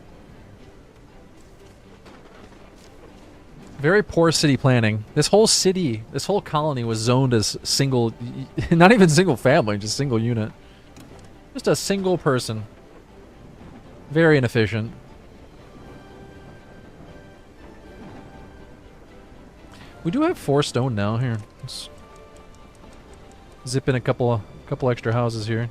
Very poor city planning. This whole city, this whole colony was zoned as single, not even single family, just single unit. Just a single person. Very inefficient. We do have 4 stone now. Here, let's zip in a couple extra houses here.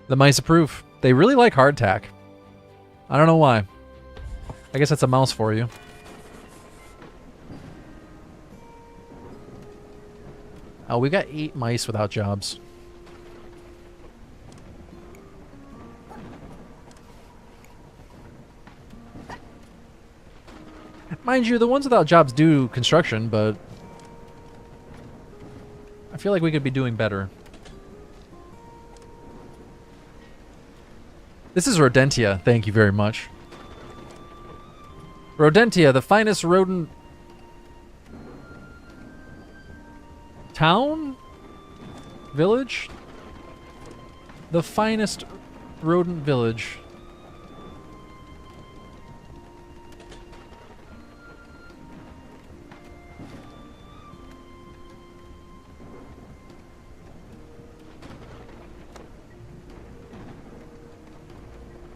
The mice approve. They really like hardtack. I don't know why. I guess that's a mouse for you. Oh, we got 8 mice without jobs. Mind you, the ones without jobs do construction, but I feel like we could be doing better. This is Rodentia. Thank you very much. Rodentia, the finest rodent town? Village? The finest rodent village.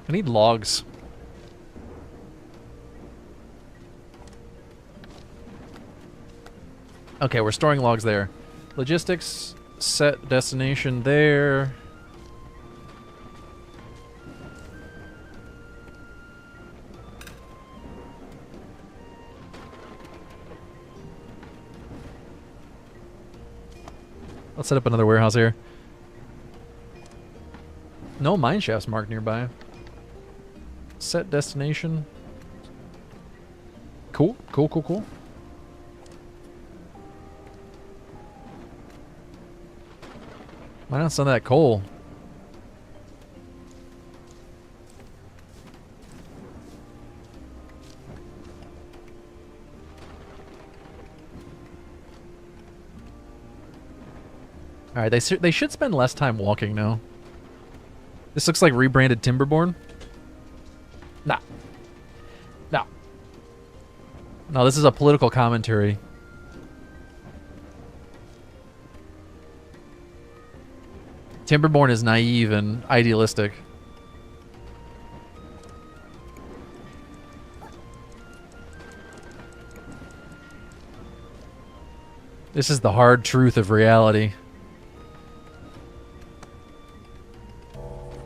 I need logs. Okay, we're storing logs there. Logistics, set destination there. Let's set up another warehouse here. No mine shafts marked nearby. Set destination. Cool, cool, cool, cool. Why not some of that coal? Alright, they should spend less time walking now. This looks like rebranded Timberborn. Nah. No. No, this is a political commentary. Timberborn is naive and idealistic. This is the hard truth of reality.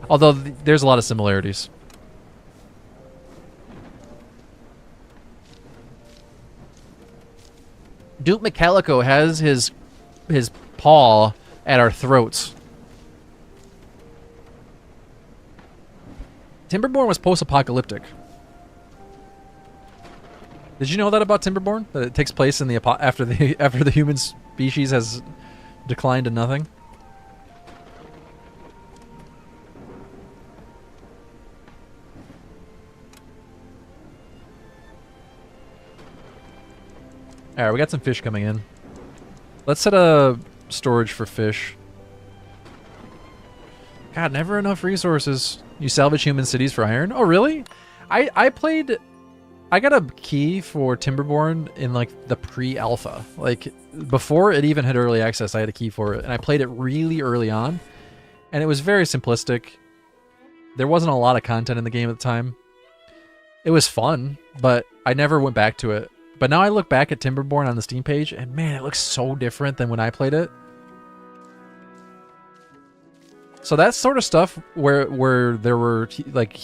Although there's a lot of similarities. Duke McCalico has his paw at our throats. Timberborn was post-apocalyptic. Did you know that about Timberborn? That it takes place in the after the human species has declined to nothing? Alright, we got some fish coming in. Let's set a storage for fish. God, never enough resources. You salvage human cities for iron? Oh, really? I got a key for Timberborn in, like, the pre-alpha. Like, before it even had early access, I had a key for it. And I played it really early on. And it was very simplistic. There wasn't a lot of content in the game at the time. It was fun, but I never went back to it. But now I look back at Timberborn on the Steam page, and man, it looks so different than when I played it. So that sort of stuff where there were like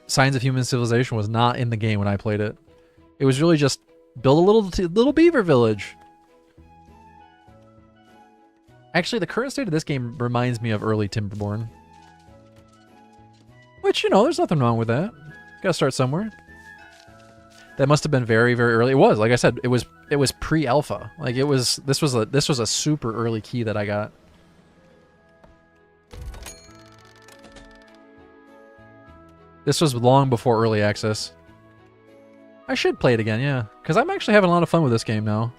signs of human civilization was not in the game when I played it. It was really just build a little beaver village. Actually, the current state of this game reminds me of early Timberborn. Which, you know, there's nothing wrong with that. Gotta start somewhere. That must have been very, very early. It was, like I said, it was pre-alpha. Like this was a super early key that I got. This was long before early access. I should play it again, yeah. Because I'm actually having a lot of fun with this game now.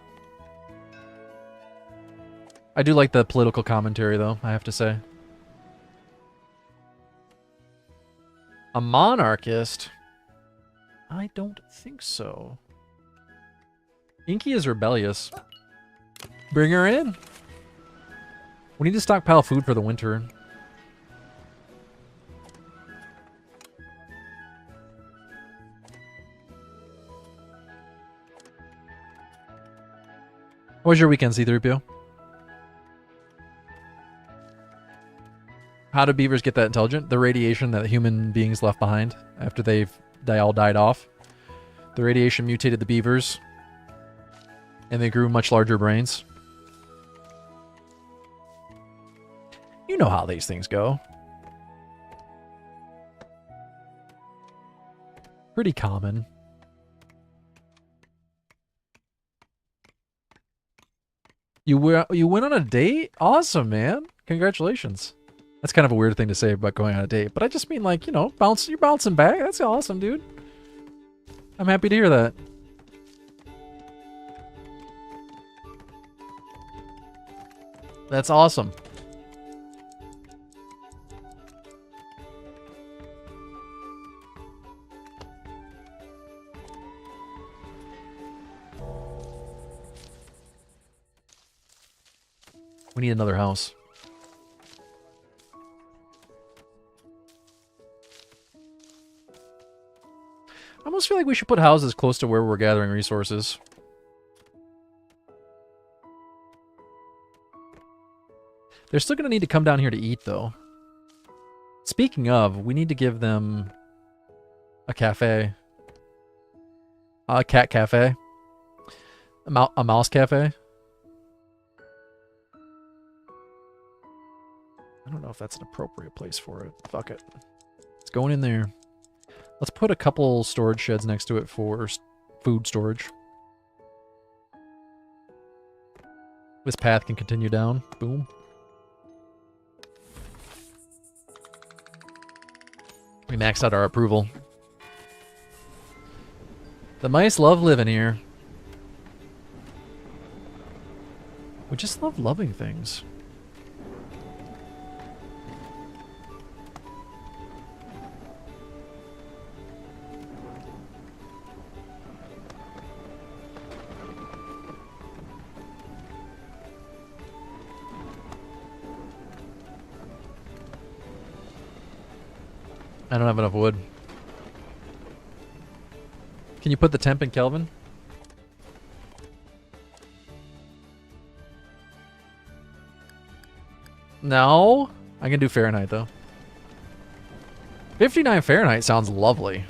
I do like the political commentary, though, I have to say. A monarchist? I don't think so. Inky is rebellious. Bring her in. We need to stockpile food for the winter. was your weekend, C3PO? How do beavers get that intelligent? The radiation that human beings left behind after they all died off. The radiation mutated the beavers, and they grew much larger brains. You know how these things go. Pretty common. You went on a date? Awesome, man. Congratulations. That's kind of a weird thing to say about going on a date, but I just mean like, you know, you're bouncing back. That's awesome, dude. I'm happy to hear that. That's awesome. We need another house. I almost feel like we should put houses close to where we're gathering resources. They're still going to need to come down here to eat, though. Speaking of, we need to give them a cafe. A cat cafe. A mouse cafe. I don't know if that's an appropriate place for it. Fuck it. It's going in there. Let's put a couple storage sheds next to it for food storage. This path can continue down. Boom. We maxed out our approval. The mice love living here. We just love loving things. I don't have enough wood. Can you put the temp in Kelvin? No. I can do Fahrenheit though. 59 Fahrenheit sounds lovely.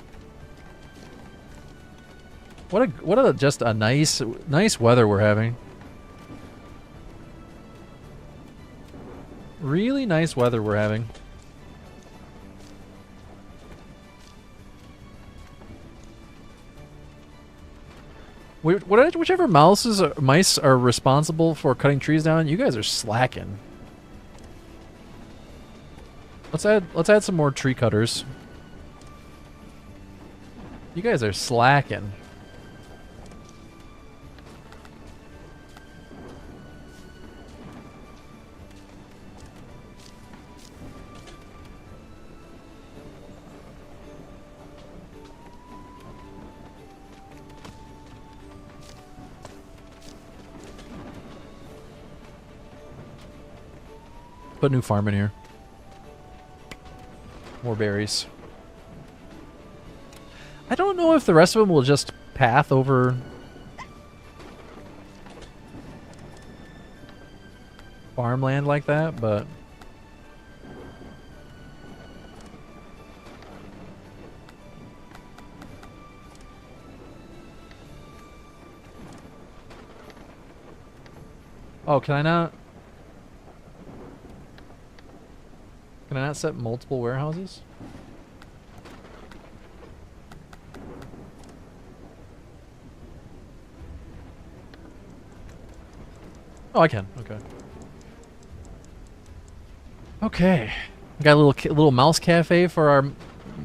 What a just a nice weather we're having. Really nice weather we're having. Whichever mice are responsible for cutting trees down, you guys are slacking. Let's add some more tree cutters. You guys are slacking. Put a new farm in here. More berries. I don't know if the rest of them will just path over farmland like that, but oh, can I not set multiple warehouses? Oh, I can. Okay. Okay. Got a little mouse cafe for our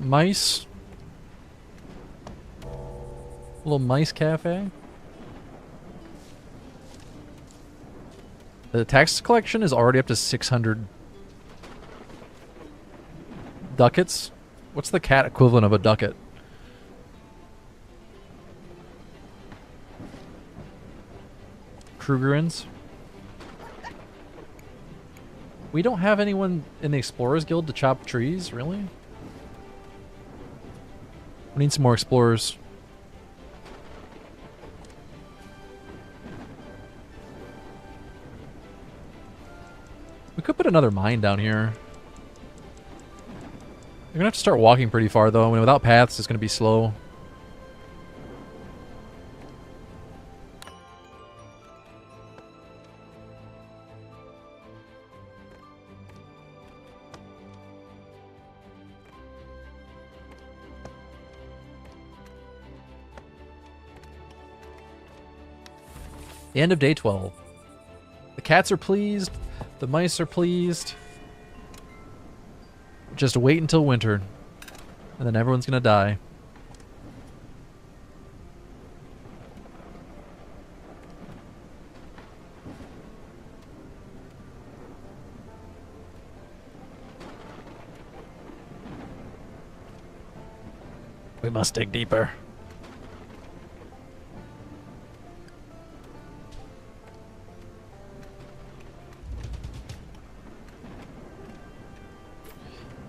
mice. Little mice cafe. The tax collection is already up to 600 ducats. What's the cat equivalent of a ducat? Krugerins. We don't have anyone in the Explorers Guild to chop trees, really? We need some more explorers. put another mine down here. You're gonna have to start walking pretty far though. I mean, without paths, it's gonna be slow. The end of day 12. The cats are pleased. The mice are pleased. Just wait until winter. And then everyone's gonna die. We must dig deeper.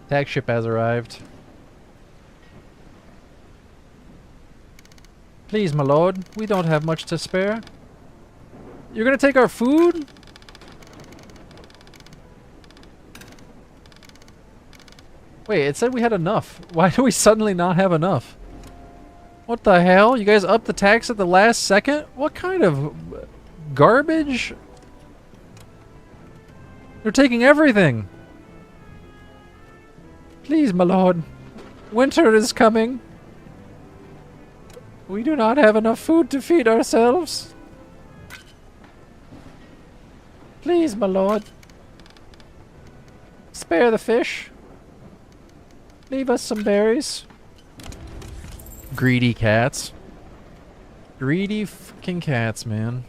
Tag ship has arrived. Please, my lord, we don't have much to spare. You're gonna take our food? Wait, it said we had enough. Why do we suddenly not have enough? What the hell? You guys upped the tax at the last second? What kind of garbage? They're taking everything. Please, my lord. Winter is coming. We do not have enough food to feed ourselves. Please, my lord. Spare the fish. Leave us some berries. Greedy cats. Greedy fucking cats, man.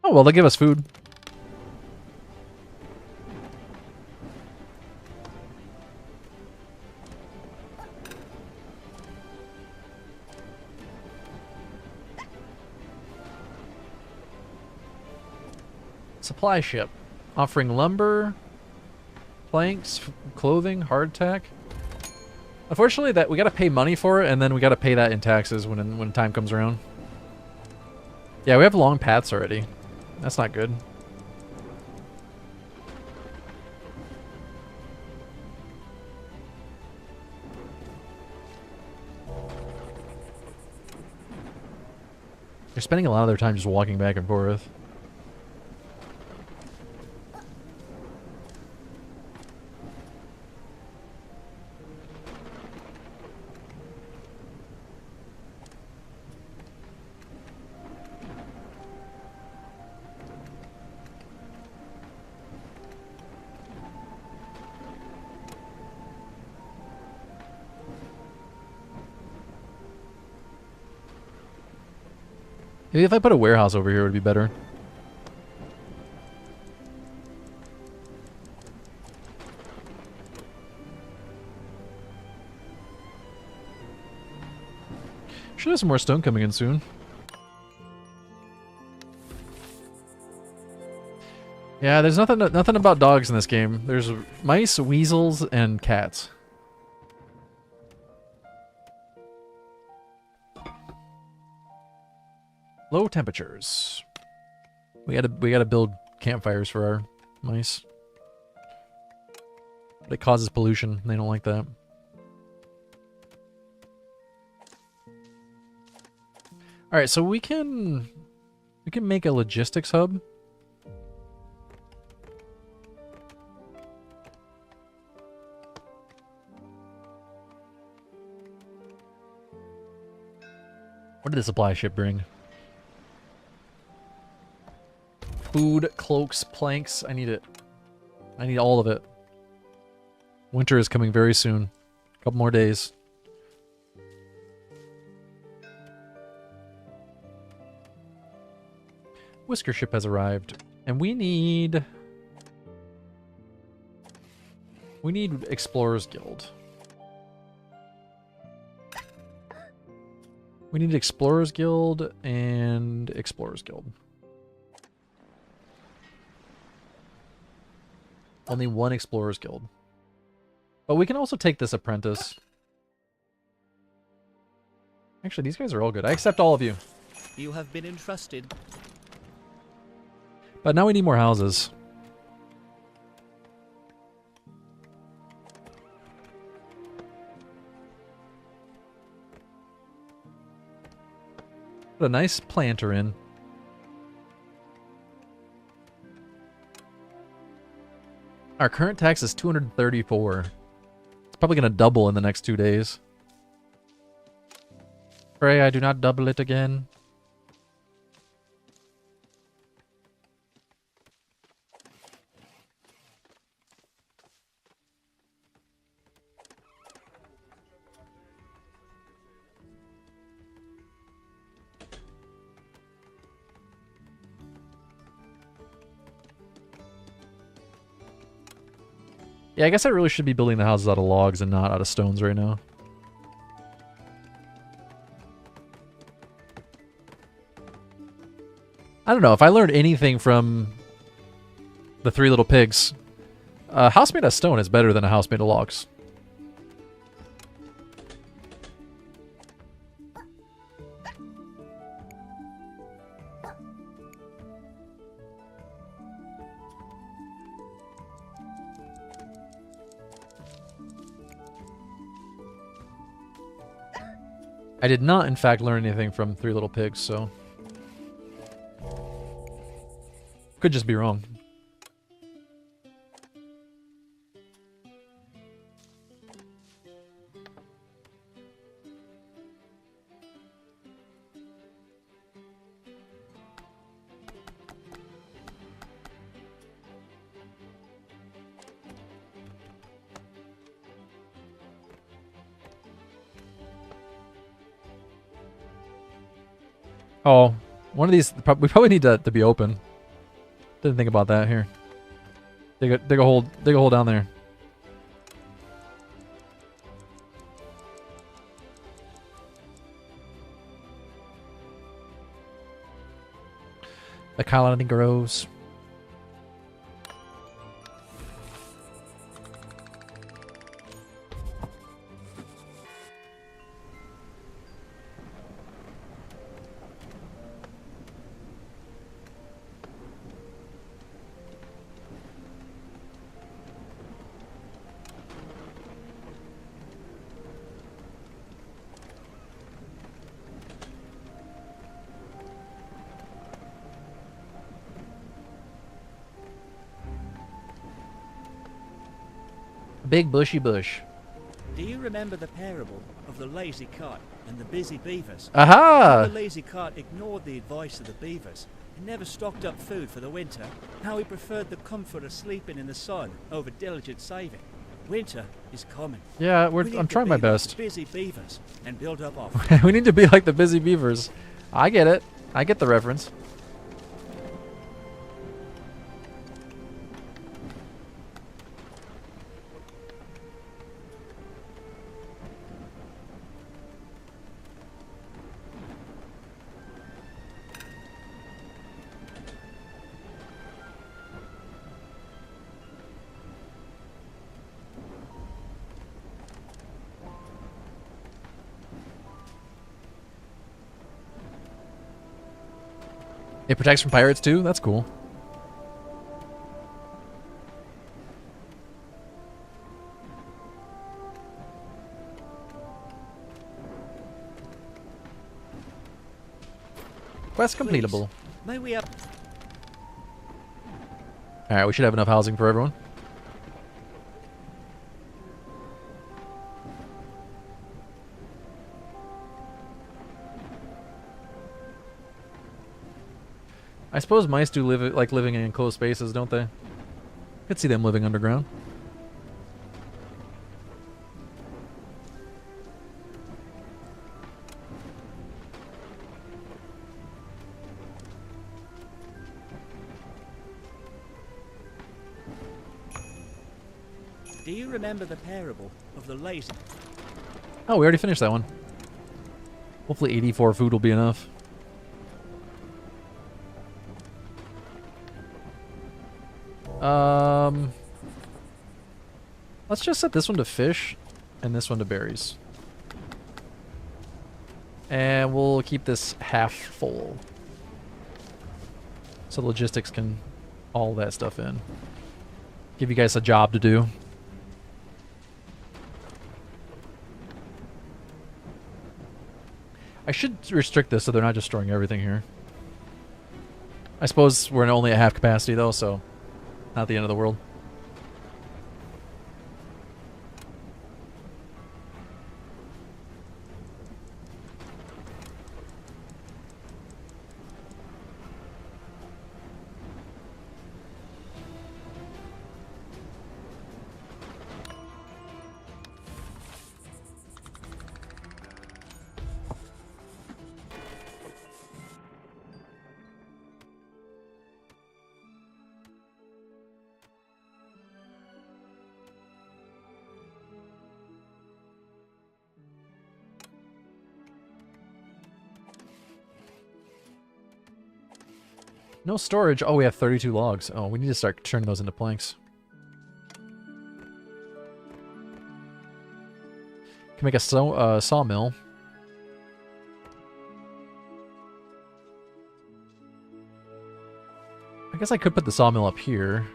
Oh, well, they'll give us food. Supply ship. Offering lumber, planks, clothing, hardtack. Unfortunately, that we gotta pay money for it, and then we gotta pay that in taxes when time comes around. Yeah, we have long paths already. That's not good. They're spending a lot of their time just walking back and forth. Maybe if I put a warehouse over here, it would be better. Should have some more stone coming in soon. Yeah, there's nothing about dogs in this game. There's mice, weasels, and cats. Low temperatures. We gotta build campfires for our mice. But it causes pollution. They don't like that. Alright, so we can make a logistics hub. What did the supply ship bring? Food, cloaks, planks. I need it. I need all of it. Winter is coming very soon. A couple more days. Whisker ship has arrived. And we need Explorers Guild. We need Explorers Guild and Explorers Guild. Only one Explorers Guild. But we can also take this apprentice. Actually, these guys are all good. I accept all of you. You have been entrusted. But now we need more houses. Put a nice planter in. Our current tax is 234. It's probably going to double in the next 2 days. Pray I do not double it again. Yeah, I guess I really should be building the houses out of logs and not out of stones right now. I don't know, if I learned anything from the Three Little Pigs, a house made of stone is better than a house made of logs. I did not, in fact, learn anything from Three Little Pigs, so... Could just be wrong. Oh, one of these, we probably need to be open. Didn't think about that here. Dig a hole down there. The colony grows. Big bushy bush. Do you remember the parable of the lazy cart and the busy beavers? Aha! The lazy cart ignored the advice of the beavers and never stocked up food for the winter. How he preferred the comfort of sleeping in the sun over diligent saving. Winter is coming. Yeah, I'm trying my best. Busy beavers and build up our. We need to be like the busy beavers. I get it. I get the reference. It protects from pirates too? That's cool. Quest completable. May we up? Alright, we should have enough housing for everyone. I suppose mice do live like living in enclosed spaces, don't they? Could see them living underground. Do you remember the parable of the lazy? Oh, we already finished that one. Hopefully 84 food will be enough. Let's just set this one to fish and this one to berries. And we'll keep this half full. So logistics can haul that stuff in. Give you guys a job to do. I should restrict this so they're not just storing everything here. I suppose we're only at half capacity though, so not the end of the world. No storage. Oh, we have 32 logs. Oh, we need to start turning those into planks. Can make a sawmill. I guess I could put the sawmill up here.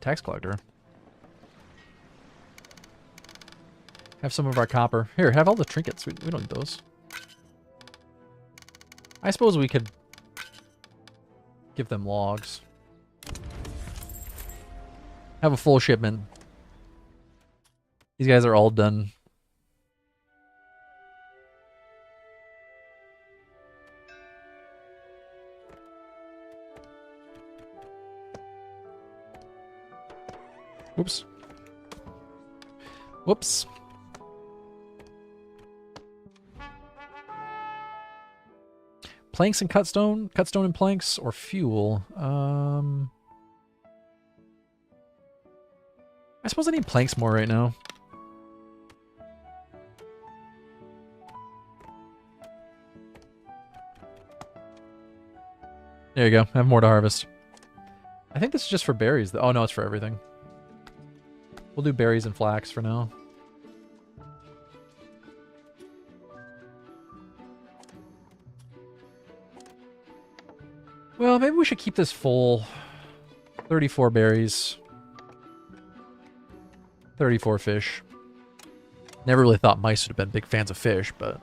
Tax collector. Have some of our copper. Here, have all the trinkets. We don't need those. I suppose we could give them logs. Have a full shipment. These guys are all done. Whoops. Whoops. Planks and cutstone and planks, or fuel. I suppose I need planks more right now. There you go. I have more to harvest. I think this is just for berries. Oh no, it's for everything. We'll do berries and flax for now. Well, maybe we should keep this full. 34 berries. 34 fish. Never really thought mice would have been big fans of fish, but...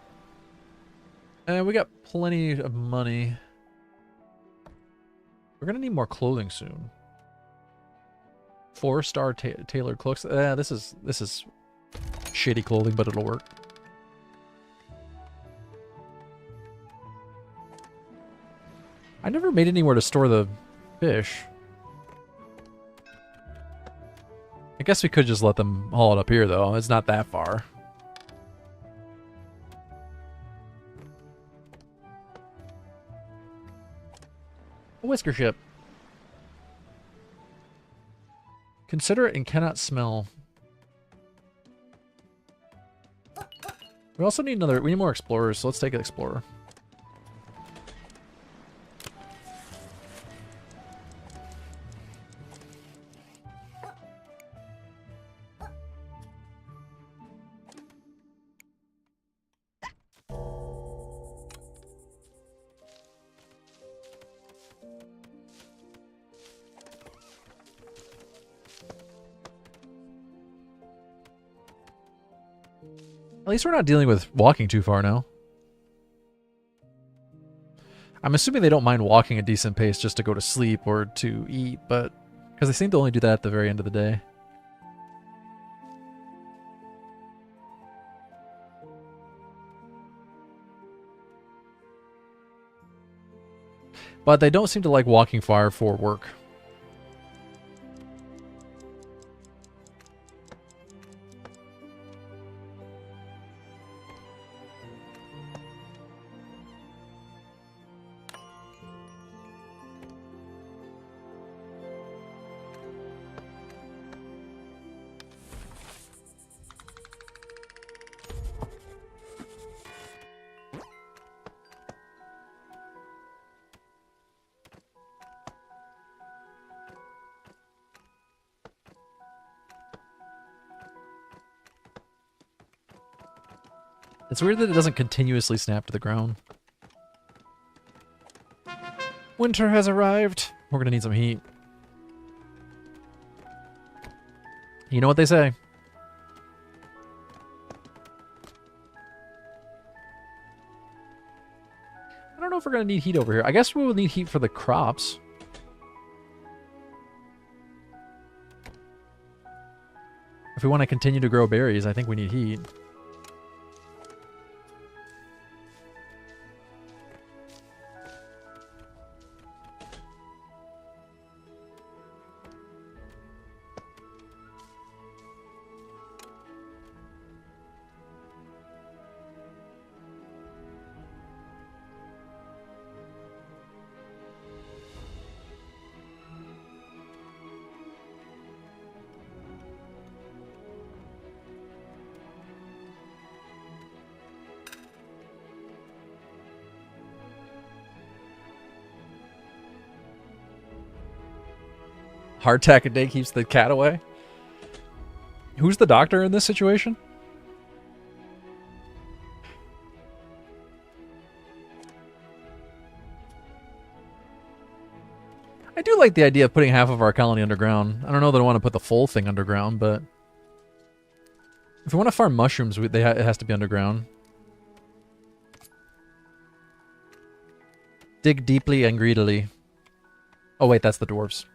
we got plenty of money. We're gonna need more clothing soon. 4-star tailored cloaks. This is shitty clothing, but it'll work. I never made anywhere to store the fish. I guess we could just let them haul it up here, though. It's not that far. A whisker ship. Consider it and cannot smell. We also need we need more explorers, so let's take an explorer. At least we're not dealing with walking too far now. I'm assuming they don't mind walking a decent pace just to go to sleep or to eat, but... because they seem to only do that at the very end of the day. But they don't seem to like walking far for work. It's weird that it doesn't continuously snap to the ground. Winter has arrived. We're gonna need some heat. You know what they say. I don't know if we're gonna need heat over here. I guess we will need heat for the crops. If we want to continue to grow berries, I think we need heat. Hardtack a day keeps the cat away. Who's the doctor in this situation? I do like the idea of putting half of our colony underground. I don't know that I want to put the full thing underground, but if we want to farm mushrooms, it has to be underground. Dig deeply and greedily. Oh wait, that's the dwarves.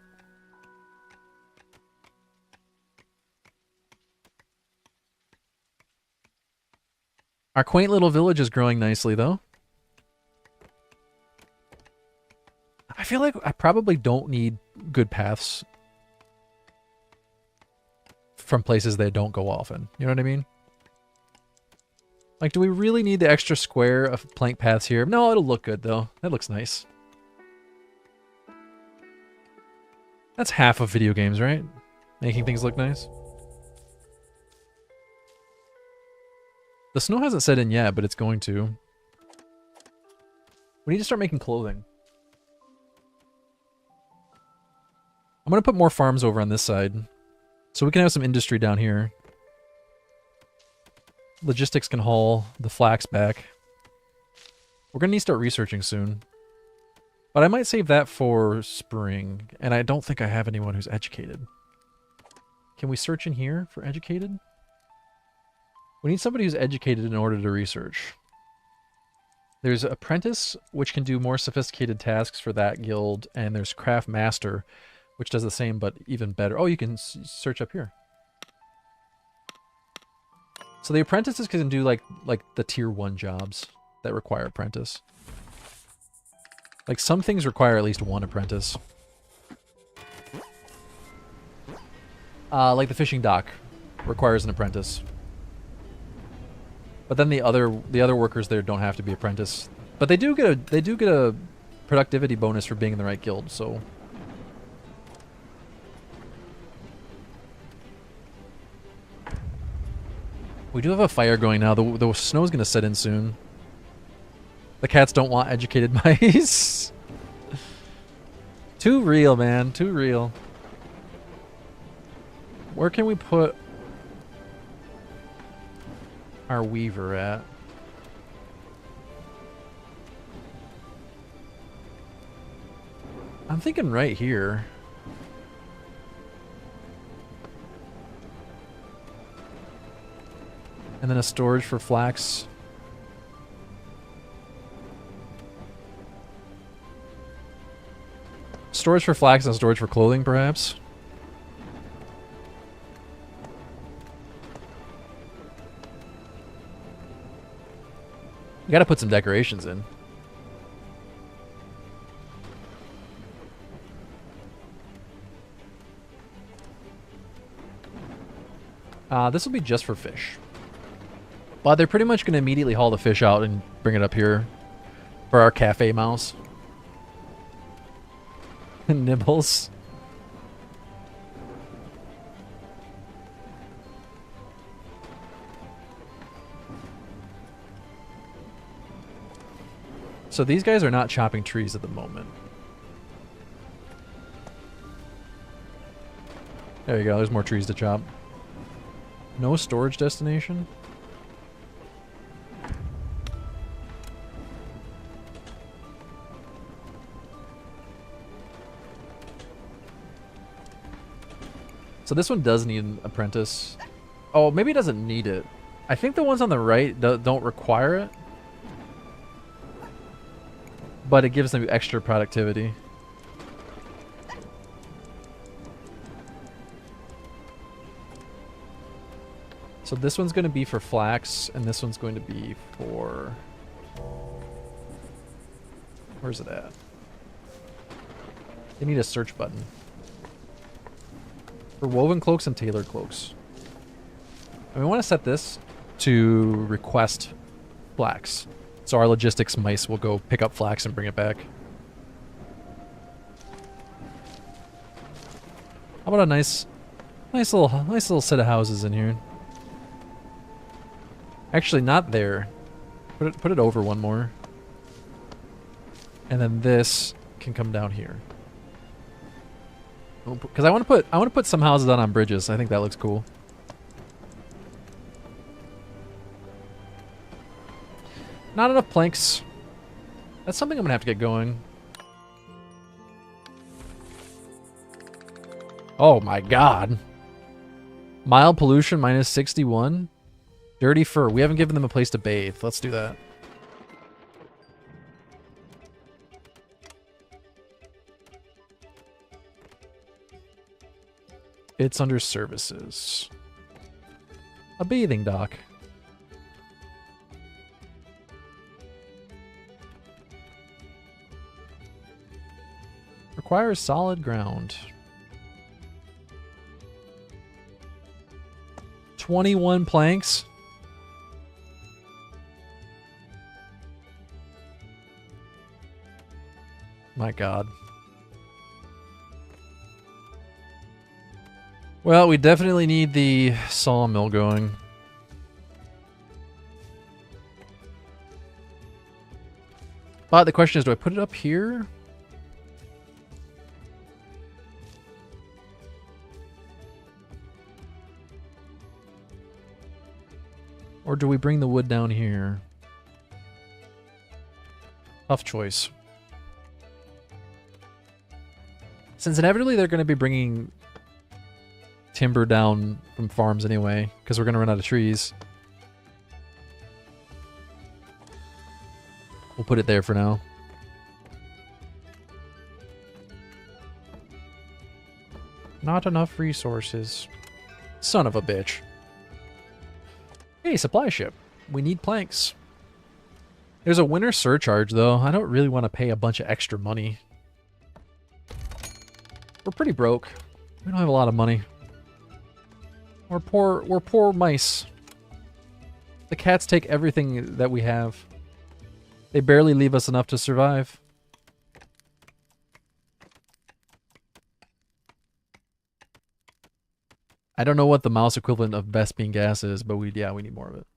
Our quaint little village is growing nicely, though. I feel like I probably don't need good paths from places they don't go often. You know what I mean? Like, do we really need the extra square of plank paths here? No, it'll look good, though. That looks nice. That's half of video games, right? Making things look nice. The snow hasn't set in yet, but it's going to. We need to start making clothing. I'm going to put more farms over on this side, so we can have some industry down here. Logistics can haul the flax back. We're going to need to start researching soon. But I might save that for spring, and I don't think I have anyone who's educated. Can we search in here for educated? We need somebody who's educated in order to research. There's apprentice, which can do more sophisticated tasks for that guild, and there's craft master, which does the same but even better. Oh, you can search up here. So the apprentices can do like the tier 1 jobs that require apprentice. Like some things require at least one apprentice. Like the fishing dock requires an apprentice. But then the other workers there don't have to be apprentice. But they do get a productivity bonus for being in the right guild, so we do have a fire going now. The snow's gonna set in soon. The cats don't want educated mice. Too real, man. Too real. Where can we put our weaver at? I'm thinking right here. And then a storage for flax. Storage for flax and storage for clothing, perhaps? We gotta put some decorations in. This will be just for fish. But they're pretty much going to immediately haul the fish out and bring it up here for our cafe mouse. Nibbles. So these guys are not chopping trees at the moment. There you go, there's more trees to chop. No storage destination? So this one does need an apprentice. Oh, maybe it doesn't need it. I think the ones on the right don't require it. But it gives them extra productivity. So this one's going to be for flax, and this one's going to be for... Where's it at? They need a search button. For woven cloaks and tailored cloaks. And we want to set this to request flax. So our logistics mice will go pick up flax and bring it back. How about a nice little set of houses in here? Actually, not there. Put it over one more. And then this can come down here. Because I want to put some houses on bridges. I think that looks cool. Not enough planks. That's something I'm gonna have to get going. Oh my god. Mild pollution minus 61. Dirty fur. We haven't given them a place to bathe. Let's do that. It's under services. A bathing dock. Requires solid ground. 21 planks. My god. Well, we definitely need the sawmill going. But the question is, do I put it up here? Or do we bring the wood down here? Tough choice. Since inevitably they're going to be bringing timber down from farms anyway, because we're going to run out of trees. We'll put it there for now. Not enough resources. Son of a bitch. Hey, supply ship. We need planks. There's a winter surcharge, though. I don't really want to pay a bunch of extra money. We're pretty broke. We don't have a lot of money. We're poor mice. The cats take everything that we have. They barely leave us enough to survive. I don't know what the mouse equivalent of Vespine gas is, but we need more of it.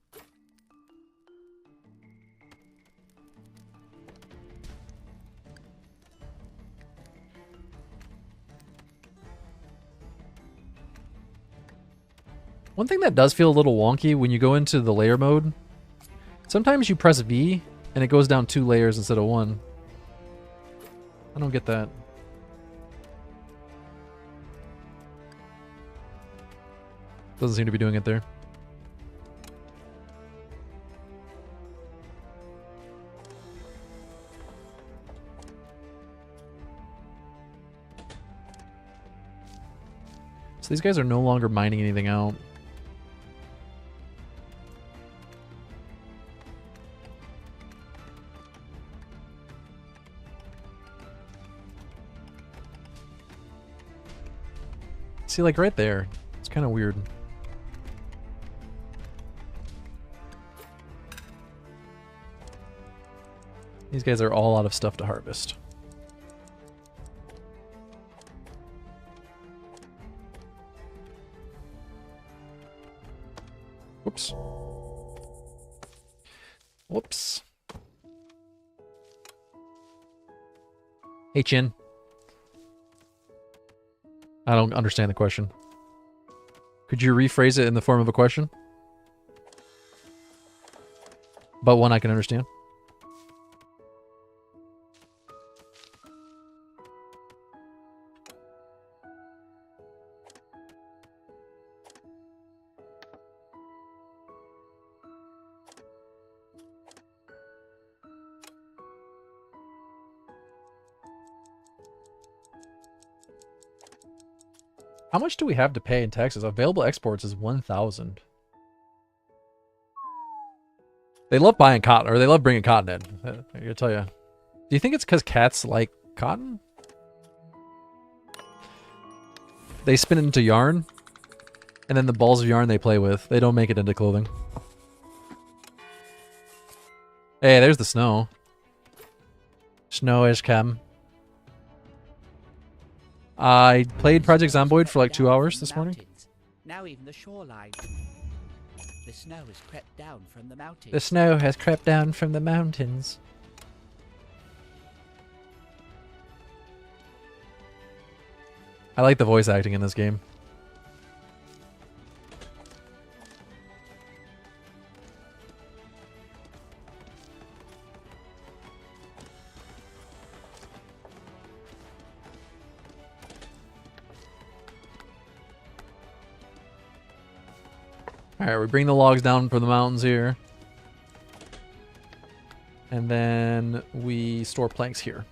One thing that does feel a little wonky when you go into the layer mode, sometimes you press V and it goes down 2 layers instead of 1. I don't get that. Doesn't seem to be doing it there. So these guys are no longer mining anything out. See, like right there. It's kind of weird. These guys are all out of stuff to harvest. Whoops. Whoops. Hey, Chin. I don't understand the question. Could you rephrase it in the form of a question? But one I can understand. How much do we have to pay in taxes? Available exports is 1,000. They love buying cotton, or they love bringing cotton in. I gotta tell you. Do you think it's because cats like cotton? They spin it into yarn, and then the balls of yarn they play with, they don't make it into clothing. Hey, there's the snow. Snow has come. I played Project Zomboid for like 2 hours this morning. Now even the shoreline. The snow has crept down from the mountains. The snow has crept down from the mountains. I like the voice acting in this game. Alright, we bring the logs down from the mountains here. And then we store planks here.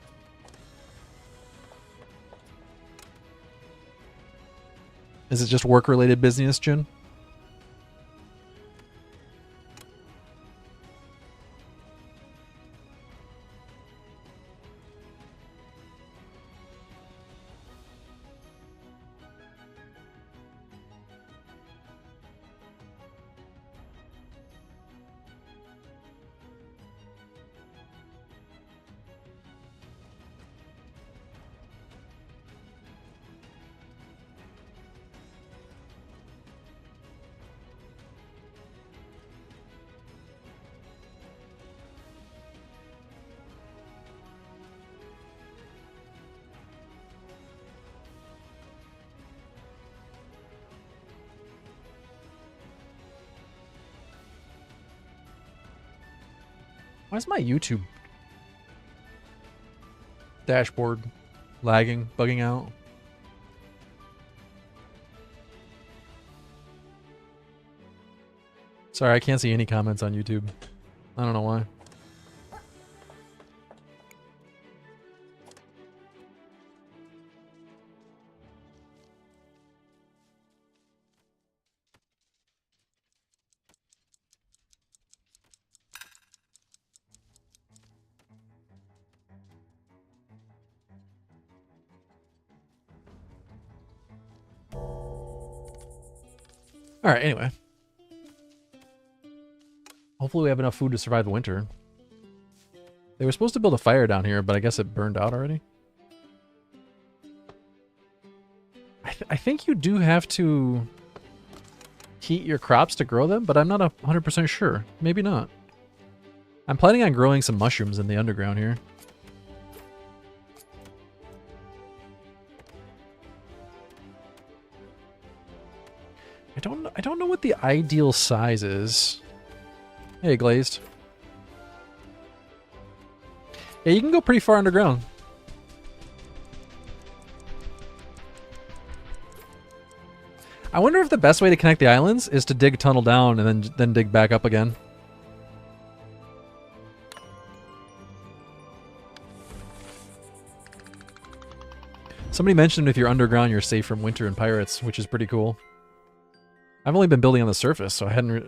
Is it just work-related business, Jin? Why is my YouTube dashboard lagging, bugging out? Sorry, I can't see any comments on YouTube. I don't know why. All right, anyway. Hopefully we have enough food to survive the winter. They were supposed to build a fire down here, but I guess it burned out already. I think you do have to heat your crops to grow them, but I'm not 100% sure. Maybe not. I'm planning on growing some mushrooms in the underground here. I don't know what the ideal size is. Hey, Glazed. Yeah, you can go pretty far underground. I wonder if the best way to connect the islands is to dig a tunnel down and then dig back up again. Somebody mentioned if you're underground, you're safe from winter and pirates, which is pretty cool. I've only been building on the surface, so I hadn't.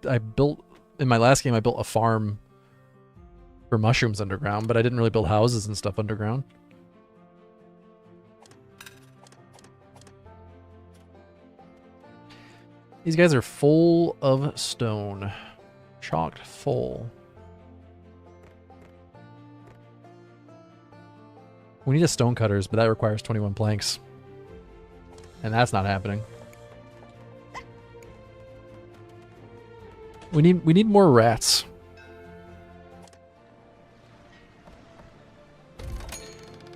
I built in my last game. I built a farm for mushrooms underground, but I didn't really build houses and stuff underground. These guys are full of stone, chocked full. We need a stone cutters, but that requires 21 planks, and that's not happening. We need more rats.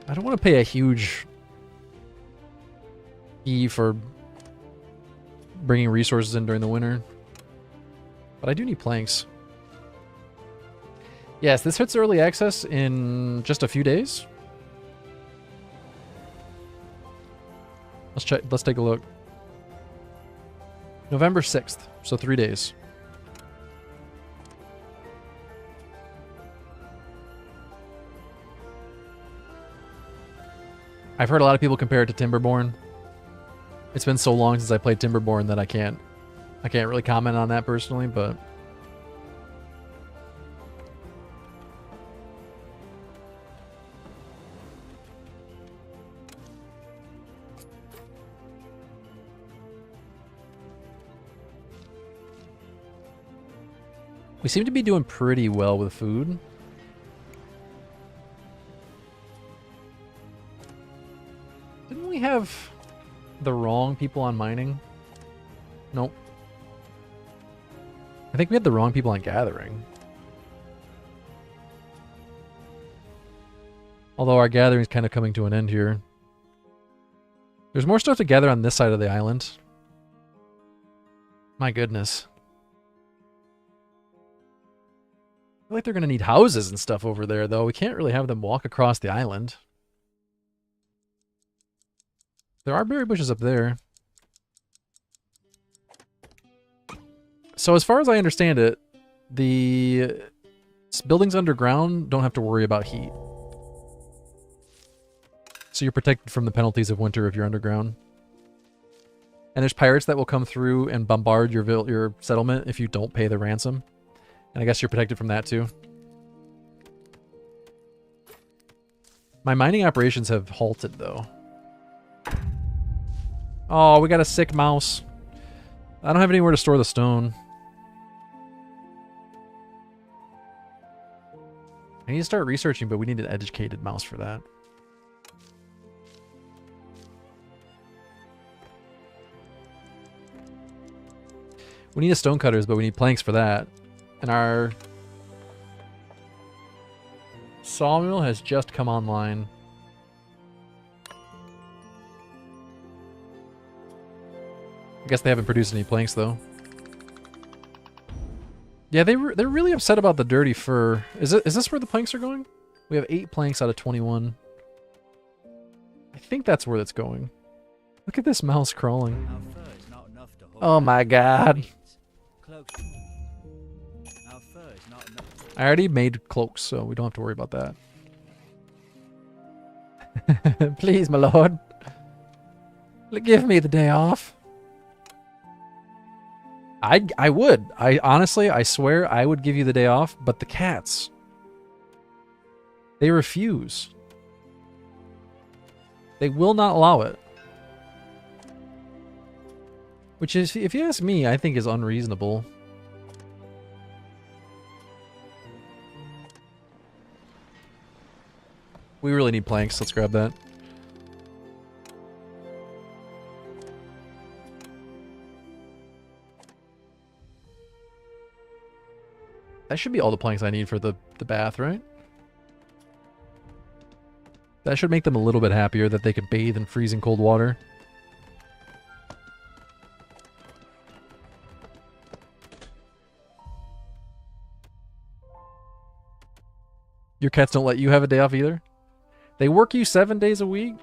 I don't want to pay a huge fee for bringing resources in during the winter, but I do need planks. Yes, this hits early access in just a few days. Let's check. Let's take a look. November 6th, so 3 days. I've heard a lot of people compare it to Timberborn. It's been so long since I played Timberborn that I can't really comment on that personally, but we seem to be doing pretty well with food. Didn't we have the wrong people on mining? Nope. I think we had the wrong people on gathering. Although our gathering is kind of coming to an end here. There's more stuff to gather on this side of the island. My goodness. I feel like they're going to need houses and stuff over there, though. We can't really have them walk across the island. There are berry bushes up there. So as far as I understand it, the buildings underground don't have to worry about heat. So you're protected from the penalties of winter if you're underground. And there's pirates that will come through and bombard your settlement if you don't pay the ransom. And I guess you're protected from that too. My mining operations have halted though. Oh, we got a sick mouse. I don't have anywhere to store the stone. I need to start researching, but we need an educated mouse for that. We need a stone cutters, but we need planks for that. And our sawmill has just come online. I guess they haven't produced any planks though. Yeah, they're really upset about the dirty fur. Is this where the planks are going? We have 8 planks out of 21. I think that's where that's going. Look at this mouse crawling. Oh my god. I already made cloaks, so we don't have to worry about that. Please, my lord. Give me the day off. I would. Honestly, I swear I would give you the day off, but the cats, they refuse. They will not allow it. Which is, if you ask me, I think is unreasonable. We really need planks. Let's grab that. That should be all the planks I need for the bath, right? That should make them a little bit happier that they could bathe in freezing cold water. Your cats don't let you have a day off either? They work you 7 days a week?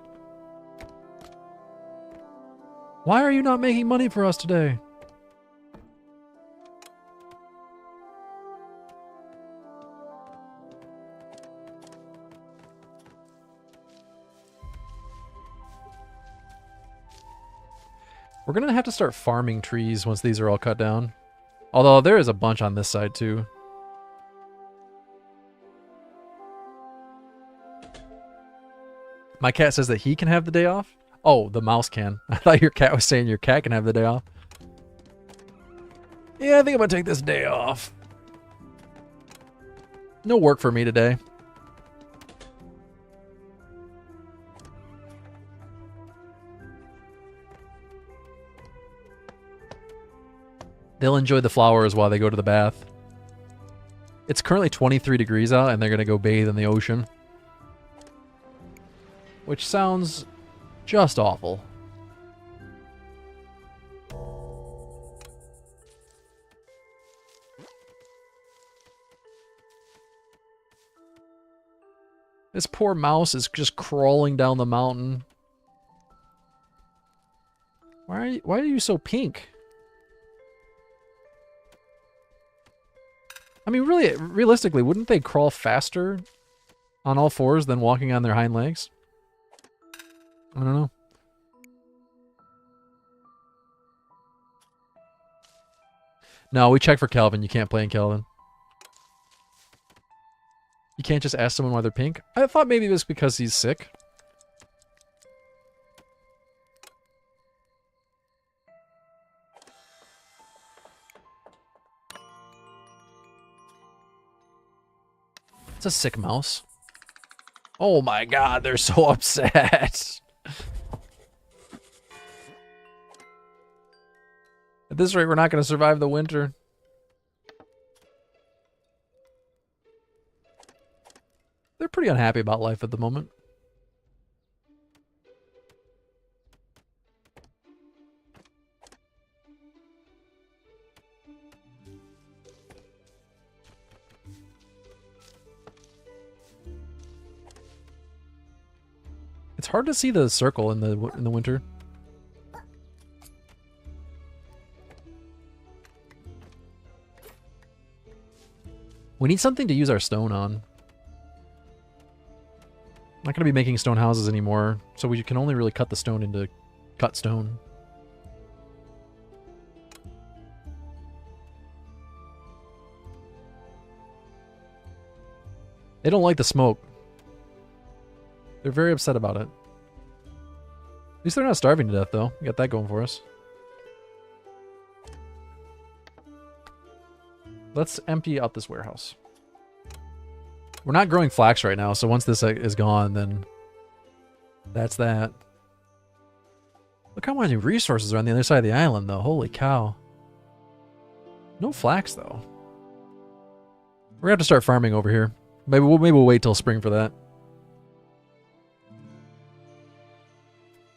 Why are you not making money for us today? We're going to have to start farming trees once these are all cut down. Although there is a bunch on this side too. My cat says that he can have the day off? Oh, the mouse can. I thought your cat was saying your cat can have the day off. Yeah, I think I'm going to take this day off. No work for me today. They'll enjoy the flowers while they go to the bath. It's currently 23 degrees out and they're going to go bathe in the ocean. Which sounds just awful. This poor mouse is just crawling down the mountain. Why are you so pink? I mean, really, realistically, wouldn't they crawl faster on all fours than walking on their hind legs? I don't know. No, we check for Calvin. You can't play in Calvin. You can't just ask someone why they're pink? I thought maybe it was because he's sick. It's a sick mouse. Oh my god, they're so upset. At this rate, we're not going to survive the winter. They're pretty unhappy about life at the moment. It's hard to see the circle in the winter. We need something to use our stone on. I'm not going to be making stone houses anymore, so we can only really cut the stone into cut stone. They don't like the smoke. They're very upset about it. At least they're not starving to death, though. We got that going for us. Let's empty out this warehouse. We're not growing flax right now, so once this is gone, then that's that. Look how many resources are on the other side of the island, though. Holy cow. No flax, though. We're going to have to start farming over here. Maybe we'll wait till spring for that.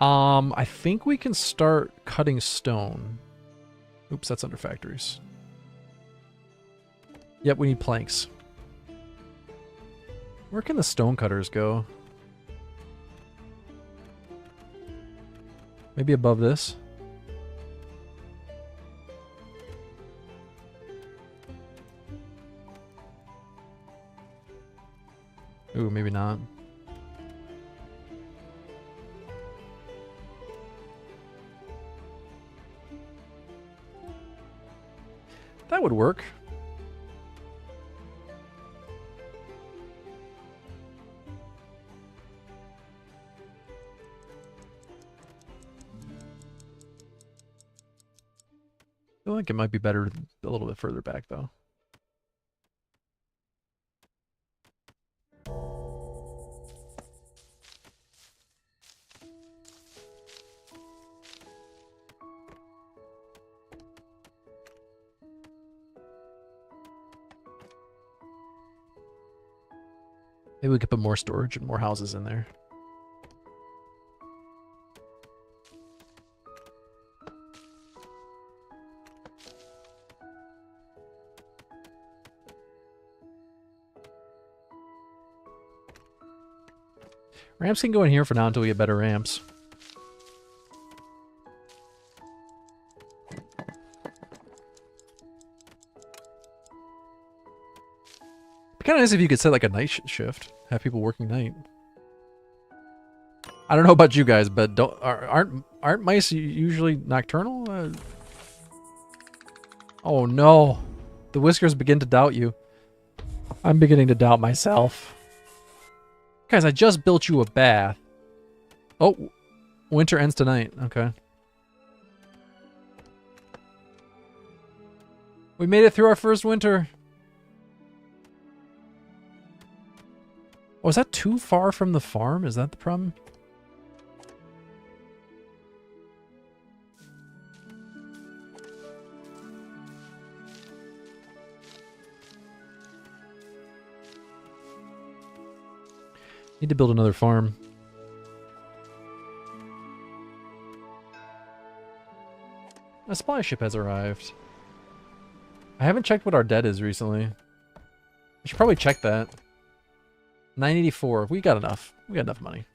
I think we can start cutting stone. Oops, that's under factories. Yep, we need planks. Where can the stone cutters go? Maybe above this? Ooh, maybe not. That would work. I feel like it might be better a little bit further back, though. Maybe we could put more storage and more houses in there. Ramps can go in here for now until we get better ramps. It'd be kind of nice if you could set like a night shift, have people working night. I don't know about you guys, but aren't mice usually nocturnal? Oh no, the whiskers begin to doubt you. I'm beginning to doubt myself. Guys, I just built you a bath. Oh, winter ends tonight. Okay. We made it through our first winter. Oh, is that too far from the farm? Is that the problem? Need to build another farm. A supply ship has arrived. I haven't checked what our debt is recently. I should probably check that. 984. We got enough. We got enough money.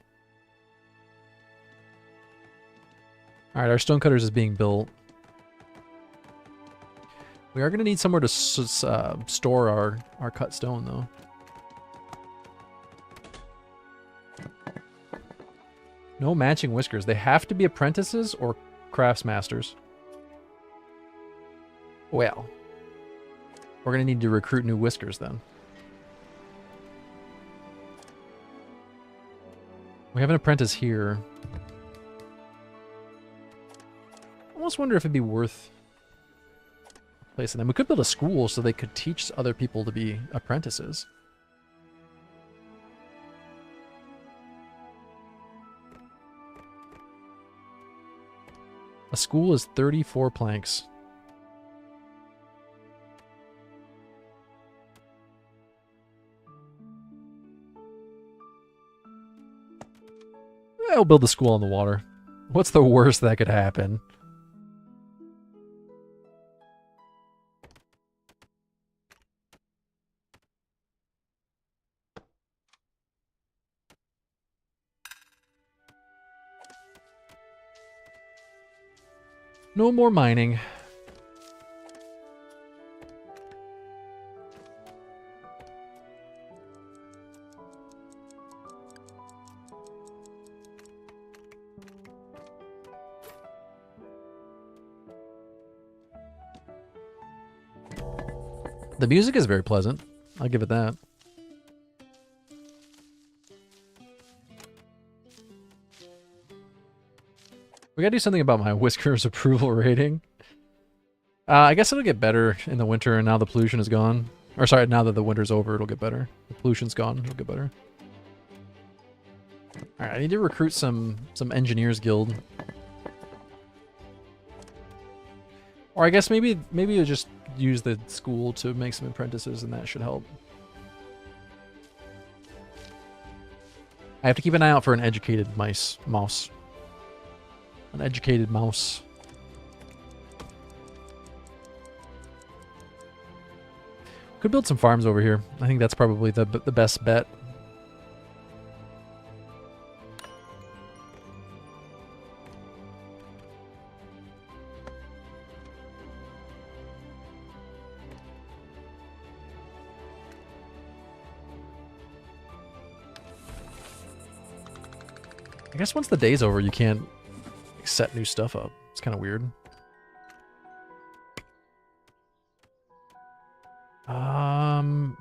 Alright, our stonecutters is being built. We are going to need somewhere to store our cut stone, though. No matching whiskers. They have to be apprentices or craftsmasters. Well, We're going to need to recruit new whiskers then. We have an apprentice here. I almost wonder if it'd be worth placing them. We could build a school so they could teach other people to be apprentices. A school is 34 planks. I'll build the school on the water. What's the worst that could happen? No more mining. The music is very pleasant. I'll give it that. We gotta do something about my Whisker's approval rating. I guess it'll get better in the winter, and now the pollution is gone. Or sorry, now that the winter's over, it'll get better. The pollution's gone, it'll get better. Alright, I need to recruit some engineers guild. Or I guess maybe you'll just use the school to make some apprentices, and that should help. I have to keep an eye out for an educated mouse. An educated mouse. Could build some farms over here. I think that's probably the best bet. I guess once the day's over, you can't set new stuff up. It's kind of weird.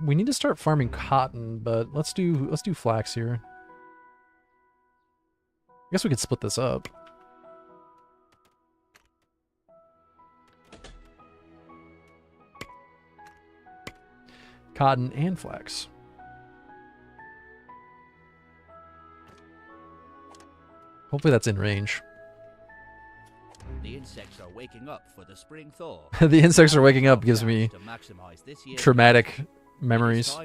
We need to start farming cotton, but let's do flax here. I guess we could split this up. Cotton and flax. Hopefully that's in range. The insects are waking up for the spring thaw. The insects are waking up gives me traumatic memories.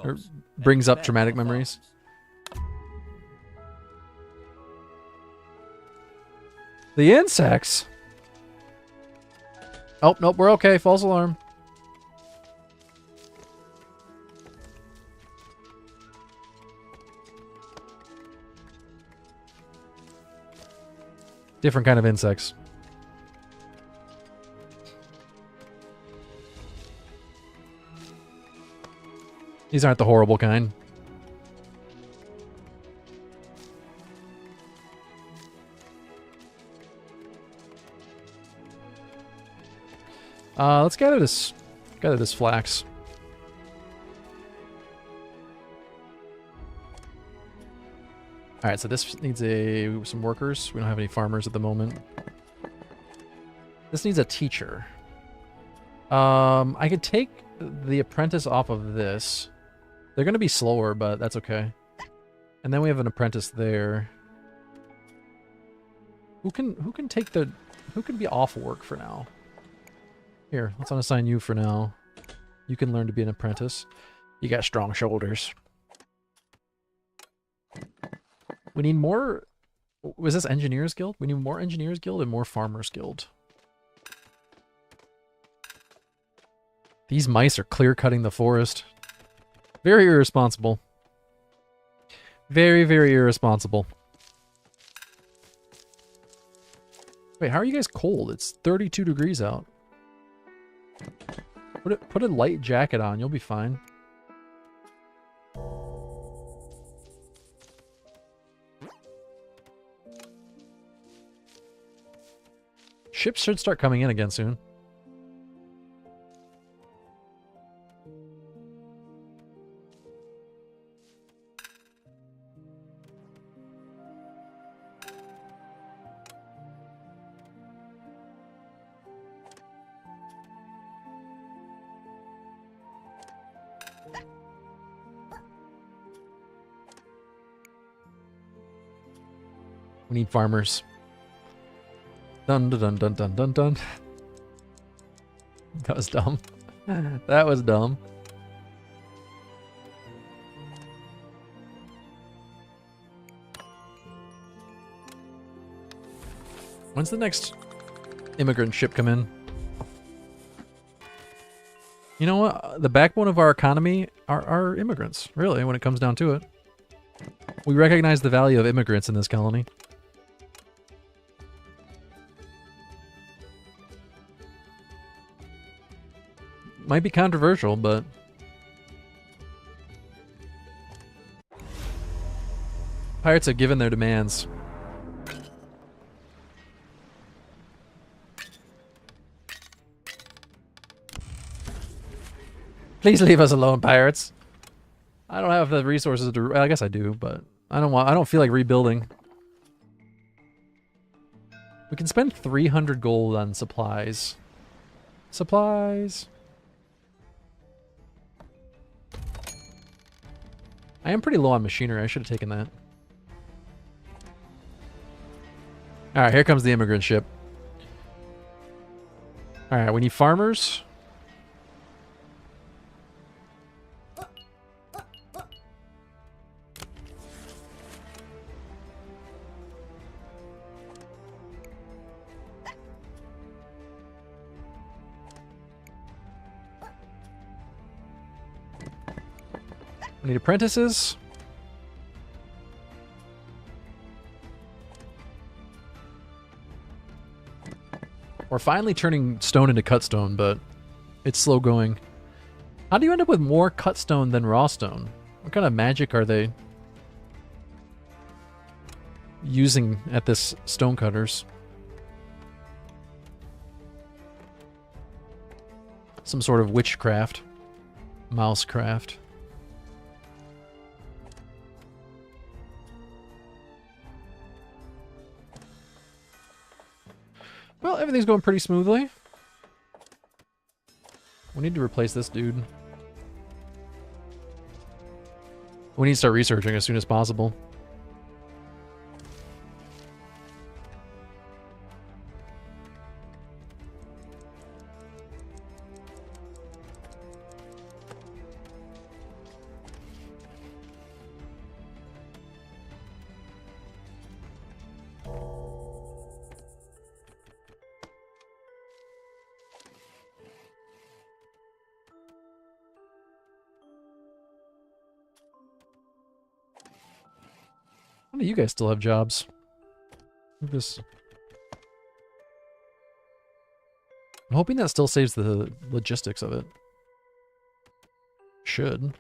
Or brings up traumatic memories. The insects? Oh, nope, we're okay. False alarm. Different kind of insects. These aren't the horrible kind. Let's gather this flax. All right, so this needs some workers. We don't have any farmers at the moment. This needs a teacher. I could take the apprentice off of this. They're going to be slower, but that's okay. And then we have an apprentice there. Who can be off work for now? Here, let's unassign you for now. You can learn to be an apprentice. You got strong shoulders. We need more... Was this Engineers Guild? We need more Engineers Guild and more Farmers Guild. These mice are clear-cutting the forest. Very irresponsible. Very, very irresponsible. Wait, how are you guys cold? It's 32 degrees out. Put a light jacket on. You'll be fine. Ships should start coming in again soon. We need farmers. Dun dun dun dun dun dun dun. That was dumb. That was dumb. When's the next immigrant ship come in? You know what? The backbone of our economy are immigrants, really, when it comes down to it. We recognize the value of immigrants in this colony. Might be controversial, but... Pirates have given their demands. Please leave us alone, pirates. I don't have the resources to... Well, I guess I do, but I don't feel like rebuilding. We can spend 300 gold on supplies. Supplies. I am pretty low on machinery. I should have taken that. Alright, here comes the immigrant ship. Alright, we need farmers. We need apprentices. We're finally turning stone into cut stone, but it's slow going. How do you end up with more cut stone than raw stone? What kind of magic are they using at this stone cutters? Some sort of witchcraft. Mousecraft. Well, everything's going pretty smoothly. We need to replace this dude. We need to start researching as soon as possible. How do you guys still have jobs? I'm hoping that still saves the logistics of it. Should,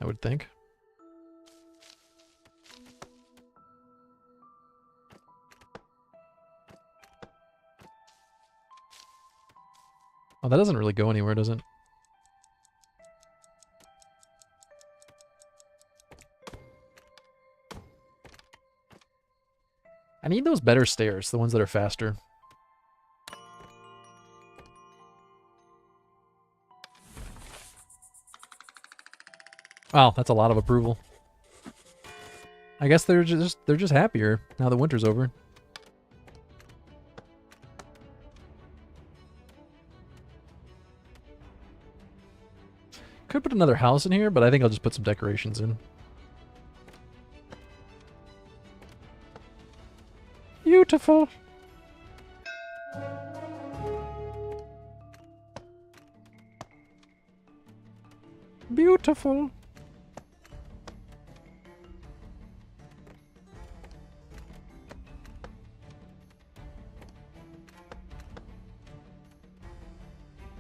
I would think. Oh, that doesn't really go anywhere, does it? I need those better stairs, the ones that are faster. Wow, that's a lot of approval. I guess they're just happier now that winter's over. Could put another house in here, but I think I'll just put some decorations in. Beautiful. Beautiful.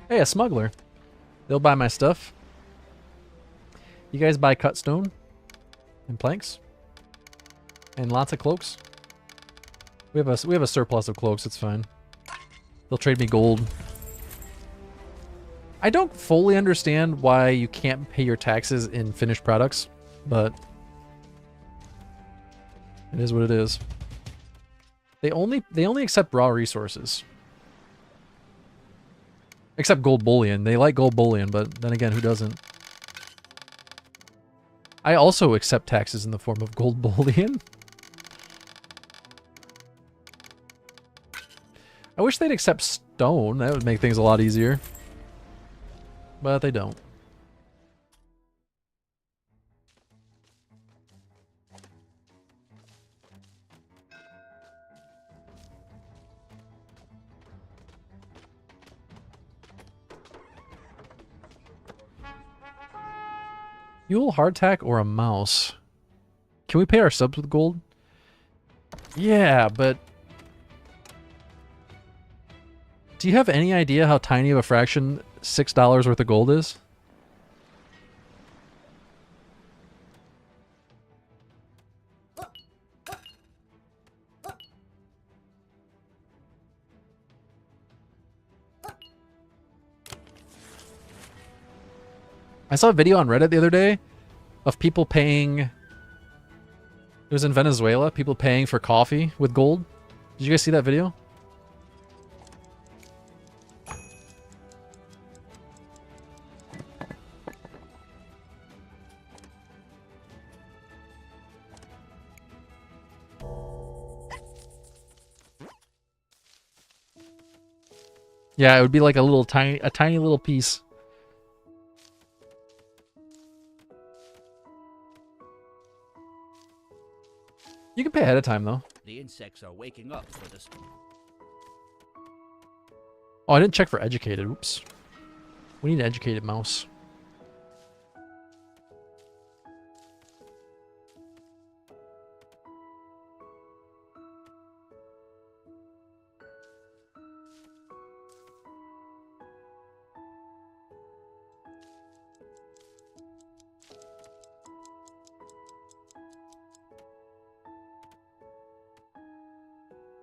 Hey, a smuggler. They'll buy my stuff. You guys buy cut stone and planks and lots of cloaks. We have a surplus of cloaks. It's fine. They'll trade me gold. I don't fully understand why you can't pay your taxes in finished products, but it is what it is. They only accept raw resources. Except gold bullion. They like gold bullion, but then again, who doesn't? I also accept taxes in the form of gold bullion. I wish they'd accept stone. That would make things a lot easier. But they don't. Fuel, hardtack, or a mouse? Can we pay our subs with gold? Yeah, but... Do you have any idea how tiny of a fraction $6 worth of gold is? I saw a video on Reddit the other day of people paying... It was in Venezuela, people paying for coffee with gold. Did you guys see that video? Yeah, it would be like a tiny little piece. You can pay ahead of time, though. The insects are waking up for this. Oh, I didn't check for educated. Oops. We need an educated mouse.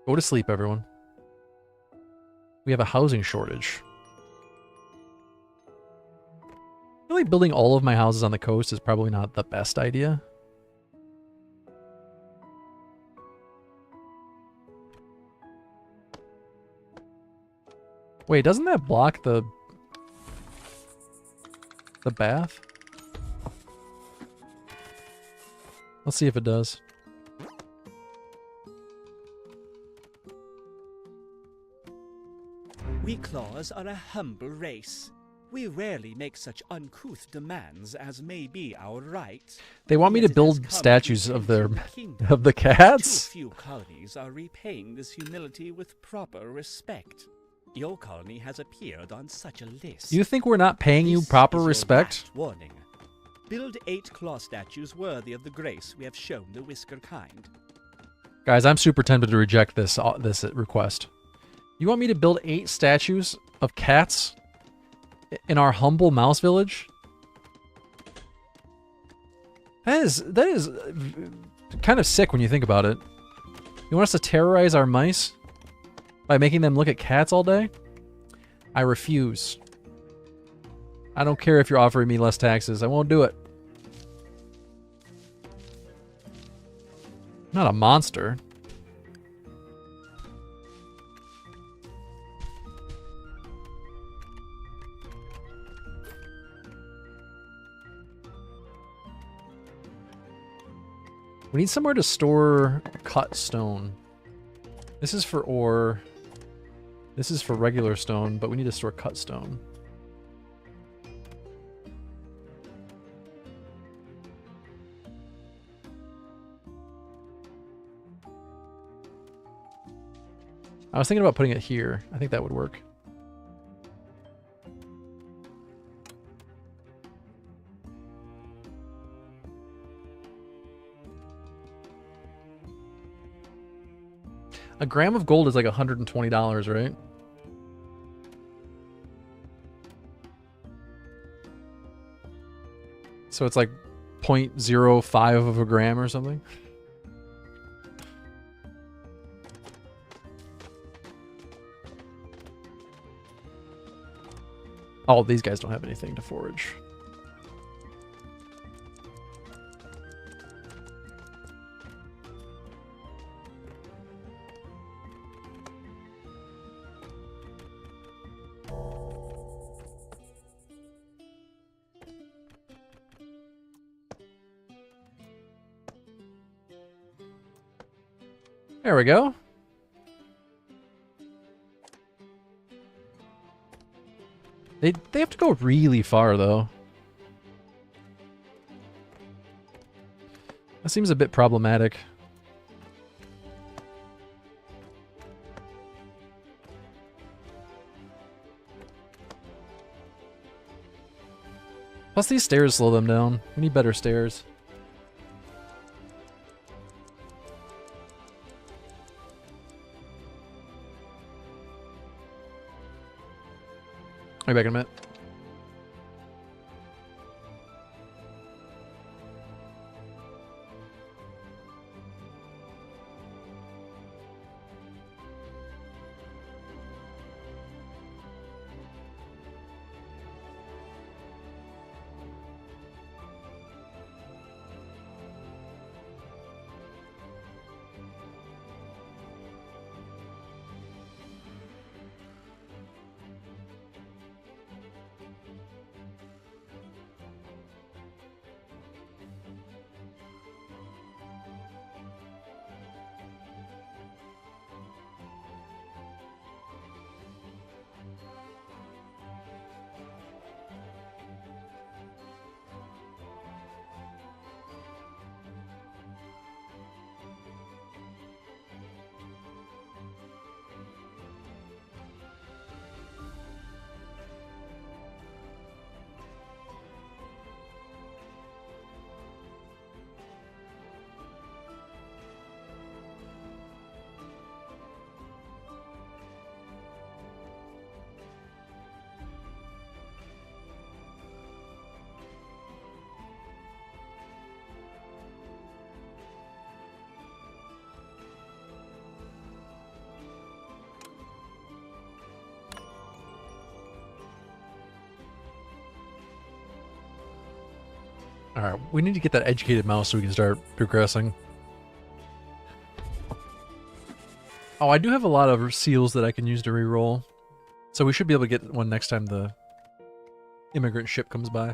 Go to sleep, everyone. We have a housing shortage. Really, building all of my houses on the coast is probably not the best idea. Wait, doesn't that block the bath? Let's see if it does. We claws are a humble race. We rarely make such uncouth demands as may be our right. They want me to Yet it has build come statues to of the their kingdom. of the cats. Too few colonies are repaying this humility with proper respect. Your colony has appeared on such a list. You think we're not paying you This proper is your respect? last warning. Build 8 claw statues worthy of the grace we have shown the Whisker kind. Guys, I'm super tempted to reject this request. You want me to build 8 statues of cats in our humble mouse village? That is kind of sick when you think about it. You want us to terrorize our mice by making them look at cats all day? I refuse. I don't care if you're offering me less taxes. I won't do it. I'm not a monster. We need somewhere to store cut stone. This is for ore. This is for regular stone, but we need to store cut stone. I was thinking about putting it here. I think that would work. A gram of gold is like $120, right? So it's like 0.05 of a gram or something. Oh, these guys don't have anything to forage. There we go. They have to go really far, though. That seems a bit problematic. Plus these stairs slow them down. We need better stairs. I'll be back in a minute. Alright, we need to get that educated mouse so we can start progressing. Oh, I do have a lot of seals that I can use to reroll. So we should be able to get one next time the immigrant ship comes by.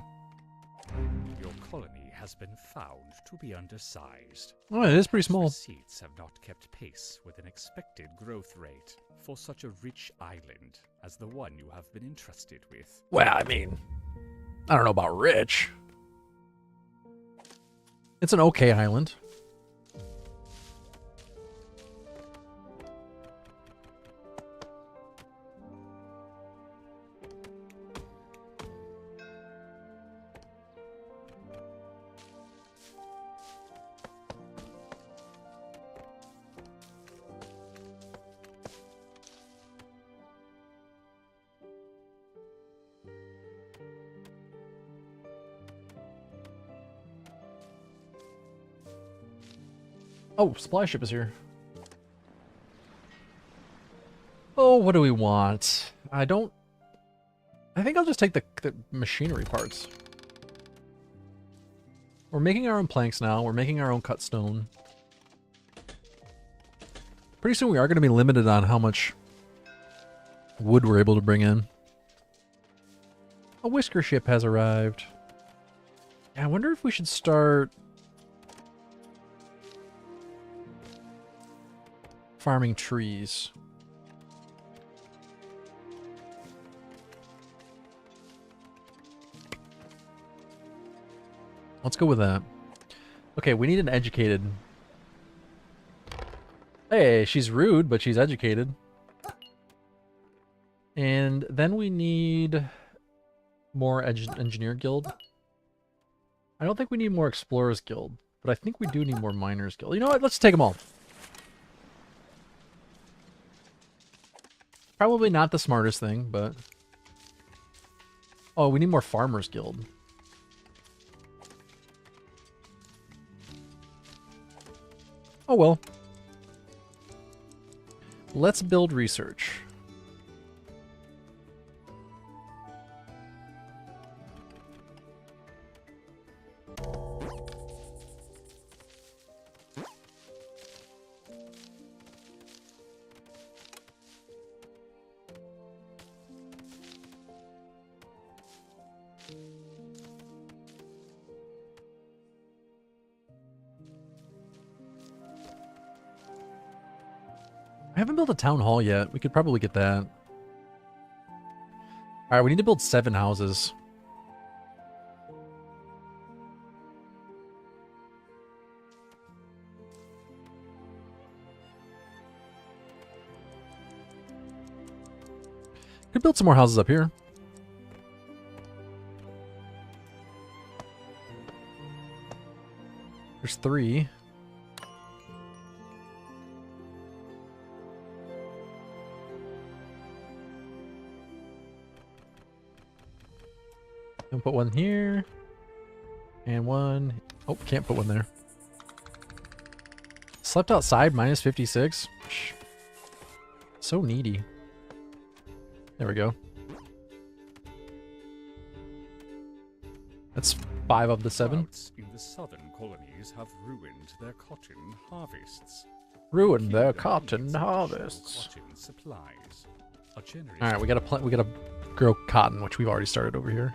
Your colony has been found to be undersized. Oh, it is pretty small. Receipts have not kept pace with an expected growth rate for such a rich island as the one you have been entrusted with. Well, I mean, I don't know about rich. It's an okay island. Oh, supply ship is here. Oh, what do we want? I think I'll just take the machinery parts. We're making our own planks now. We're making our own cut stone. Pretty soon we are going to be limited on how much wood we're able to bring in. A whisker ship has arrived. Yeah, I wonder if we should start farming trees. Let's go with that. Okay, we need an educated. Hey, she's rude, but she's educated. And then we need more engineer guild. I don't think we need more explorers guild, but I think we do need more miners guild. You know what? Let's take them all. Probably not the smartest thing, but... Oh, we need more farmers guild. Oh well. Let's build research. I haven't built a town hall yet. We could probably get that. Alright, we need to build 7 houses. Could build some more houses up here. There's 3. And put one here. And one. Oh, can't put one there. Slept outside, minus 56. So needy. There we go. That's 5 of the 7. Droughts in the southern colonies have ruined their cotton harvests. Ruined their Keep cotton needs harvests. Cotton supplies. A generous All right, we gotta grow cotton, which we've already started over here.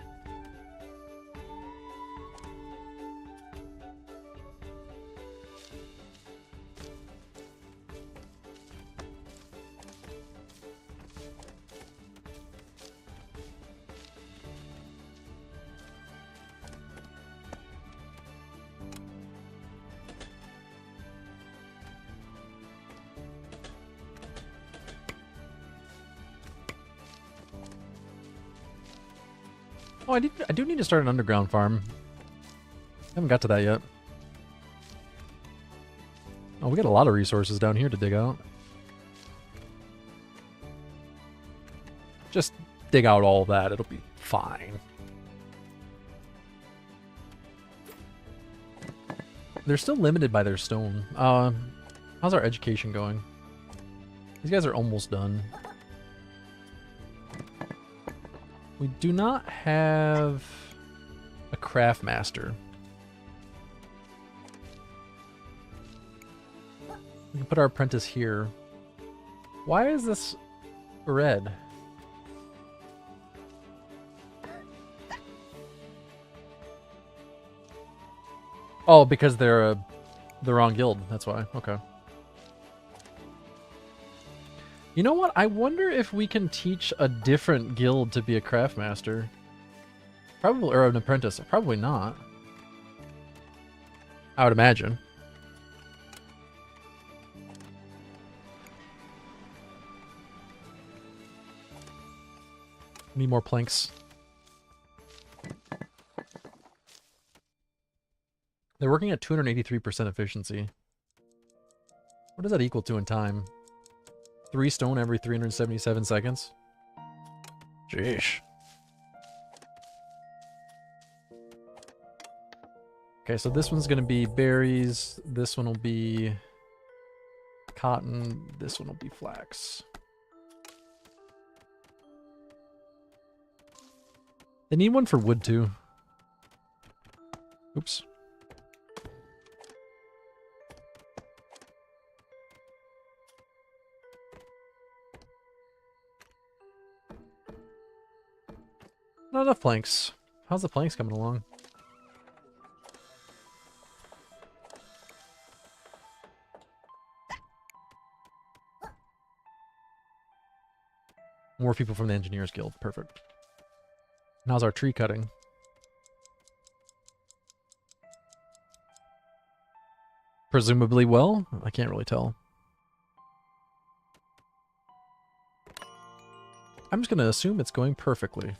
Oh, I do need to start an underground farm. Haven't got to that yet. Oh, we got a lot of resources down here to dig out. Just dig out all that. It'll be fine. They're still limited by their stone. How's our education going? These guys are almost done. We do not have a craft master. We can put our apprentice here. Why is this red? Oh, because they're the wrong guild. That's why. Okay. You know what? I wonder if we can teach a different guild to be a craft master. Probably, or an apprentice. Probably not. I would imagine. Need more planks. They're working at 283% efficiency. What does that equal to in time? 3 stone every 377 seconds? Jeez. Okay, so this one's gonna be berries. This one will be cotton. This one will be flax. They need one for wood too. Oops. Not enough planks. How's the planks coming along? More people from the Engineers Guild. Perfect. And how's our tree cutting? Presumably well? I can't really tell. I'm just going to assume it's going perfectly.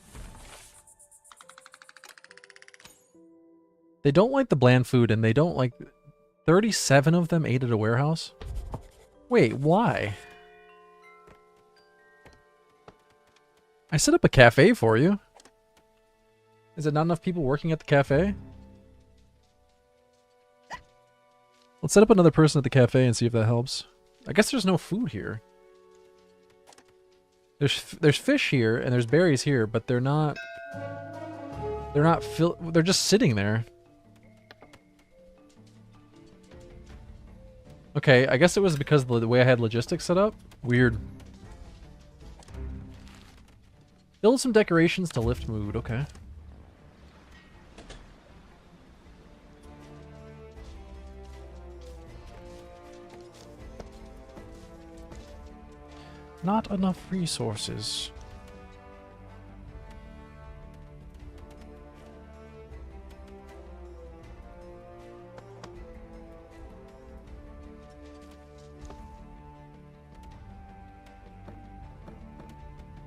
They don't like the bland food, and they don't like... 37 of them ate at a warehouse? Wait, why? I set up a cafe for you. Is it not enough people working at the cafe? Let's set up another person at the cafe and see if that helps. I guess there's no food here. There's fish here, and there's berries here, but they're not... They're just sitting there. Okay, I guess it was because of the way I had logistics set up. Weird. Build some decorations to lift mood. Okay. Not enough resources.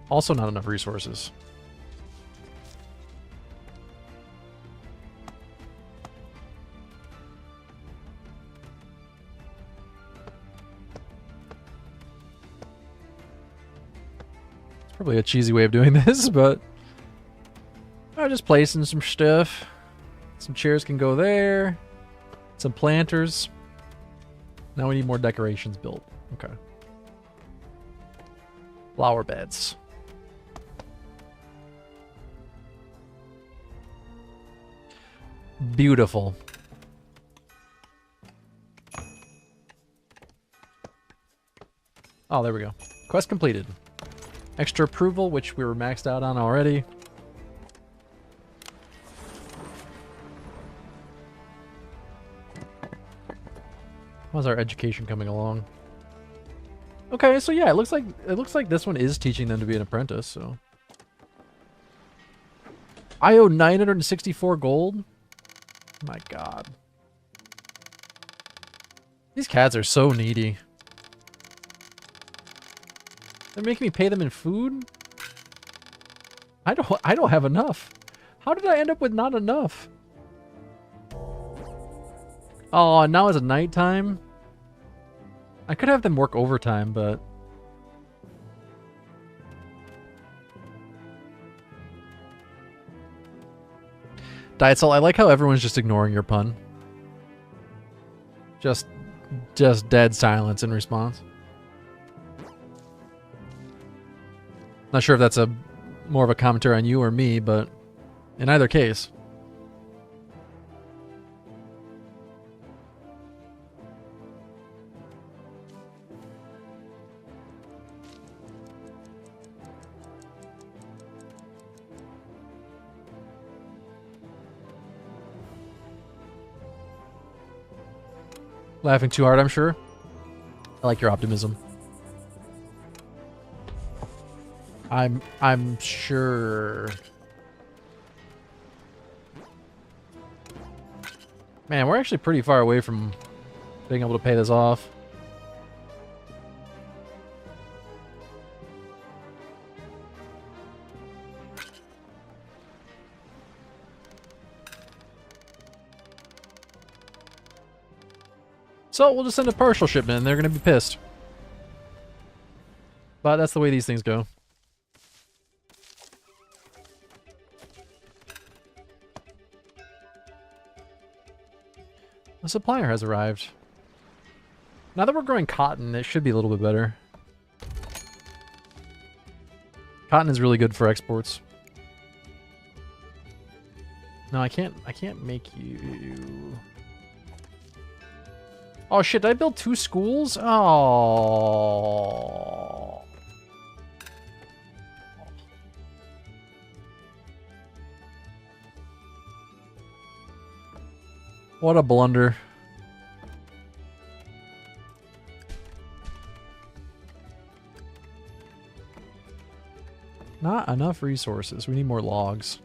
Also not enough resources. It's probably a cheesy way of doing this, but I'm just placing some stuff. Some chairs can go there. Some planters. Now we need more decorations built. Okay. Flower beds. Beautiful. Oh, there we go. Quest completed. Extra approval, which we were maxed out on already. How's our education coming along? Okay, so yeah, it looks like this one is teaching them to be an apprentice, so. I owe 964 gold. My god. These cats are so needy. They're making me pay them in food? I don't have enough. How did I end up with not enough? Oh, now it's nighttime. I could have them work overtime, but Diet Salt, I like how everyone's just ignoring your pun. Just dead silence in response. Not sure if that's more of a commentary on you or me, but in either case. Laughing too hard, I'm sure. I like your optimism. I'm sure. Man, we're actually pretty far away from being able to pay this off. So we'll just send a partial shipment and they're going to be pissed. But that's the way these things go. A supplier has arrived. Now that we're growing cotton, it should be a little bit better. Cotton is really good for exports. No, I can't make you. Oh shit, did I build 2 schools? Oh. What a blunder. Not enough resources. We need more logs.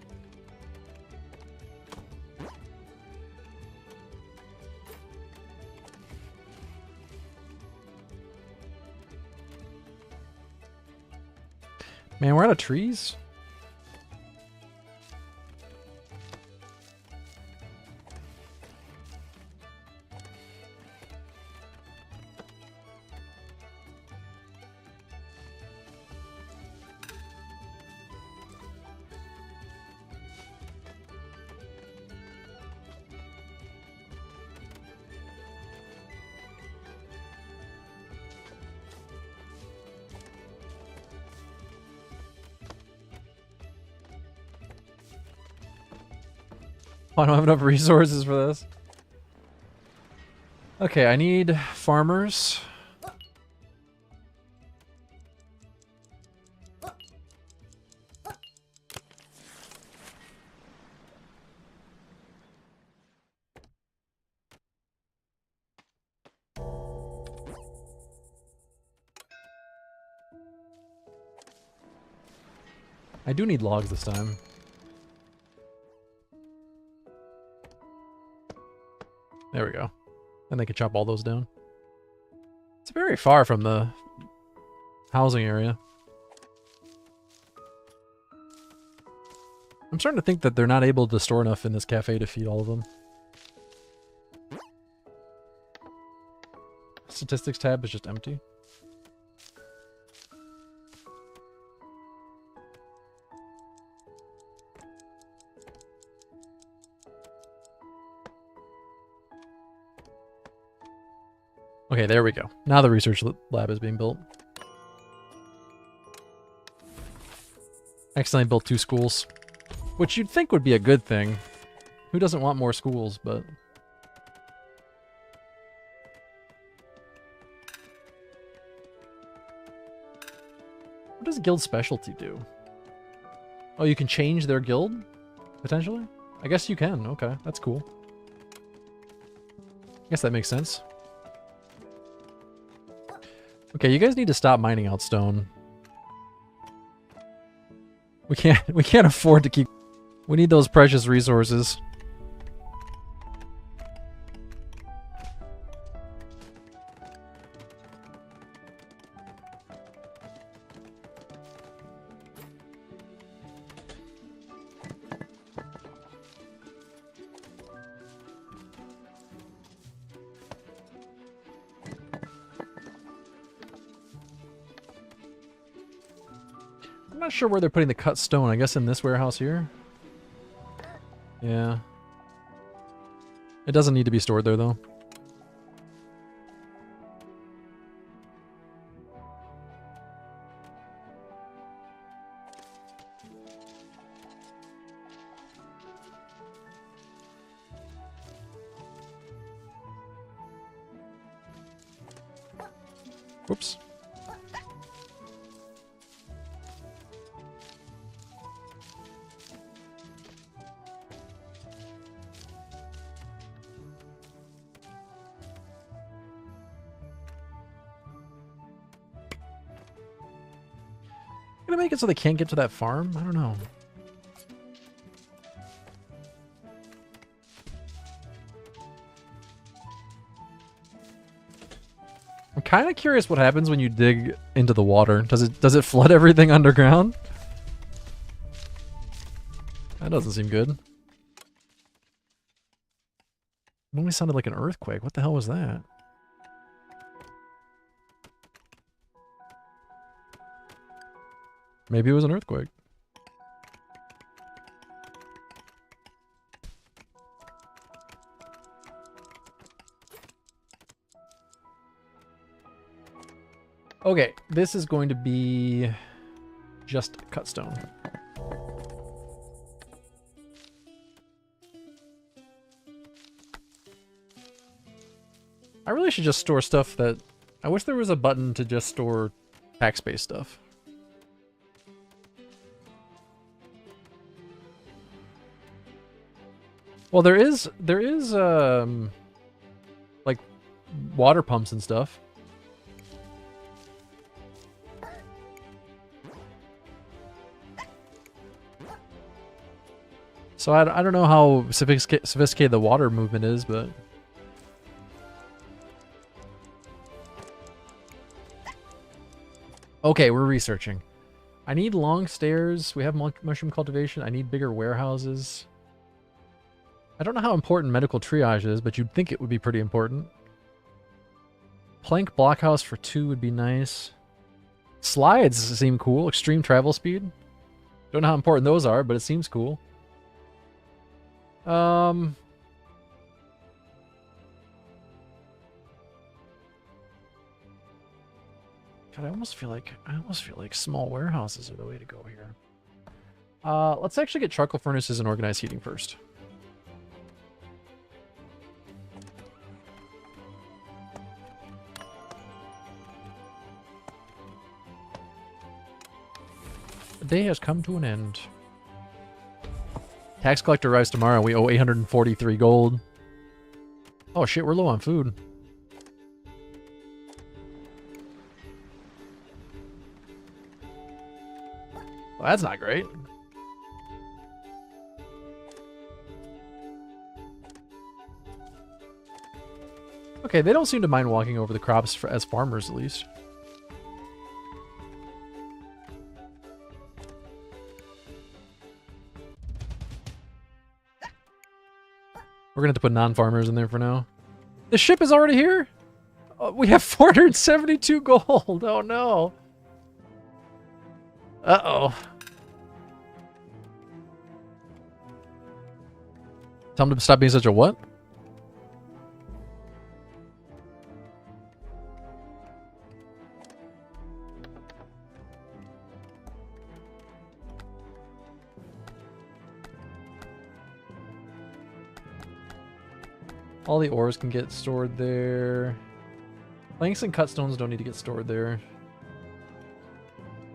Man, we're out of trees. I don't have enough resources for this. Okay, I need farmers. I do need logs this time. There we go. And they can chop all those down. It's very far from the housing area. I'm starting to think that they're not able to store enough in this cafe to feed all of them. Statistics tab is just empty. Okay, there we go. Now the research lab is being built. Accidentally built 2 schools. Which you'd think would be a good thing. Who doesn't want more schools, but... What does guild specialty do? Oh, you can change their guild? Potentially? I guess you can. Okay, that's cool. I guess that makes sense. Okay, you guys need to stop mining out stone. We can't afford to keep... We need those precious resources. I'm not sure where they're putting the cut stone. I guess in this warehouse here? Yeah. It doesn't need to be stored there, though. Whoops. Gonna make it so they can't get to that farm? I don't know. I'm kind of curious what happens when you dig into the water. Does it flood everything underground? That doesn't seem good. It only sounded like an earthquake. What the hell was that? Maybe it was an earthquake. Okay, this is going to be just cut stone. I really should just store stuff that... I wish there was a button to just store tax-based stuff. Well, there is like water pumps and stuff. So I don't know how sophisticated the water movement is, but... Okay, we're researching. I need long stairs. We have mushroom cultivation. I need bigger warehouses. I don't know how important medical triage is, but you'd think it would be pretty important. Plank blockhouse for 2 would be nice. Slides seem cool. Extreme travel speed. Don't know how important those are, but it seems cool. God, I almost feel like small warehouses are the way to go here. Let's actually get charcoal furnaces and organized heating first. The day has come to an end. Tax collector arrives tomorrow. We owe 843 gold. Oh shit, we're low on food. Well, that's not great. Okay, they don't seem to mind walking over the crops as farmers, at least. We're gonna have to put non-farmers in there for now. The ship is already here? We have 472 gold. Oh no. Uh-oh. Tell him to stop being such a what? All the ores can get stored there. Planks and cut stones don't need to get stored there.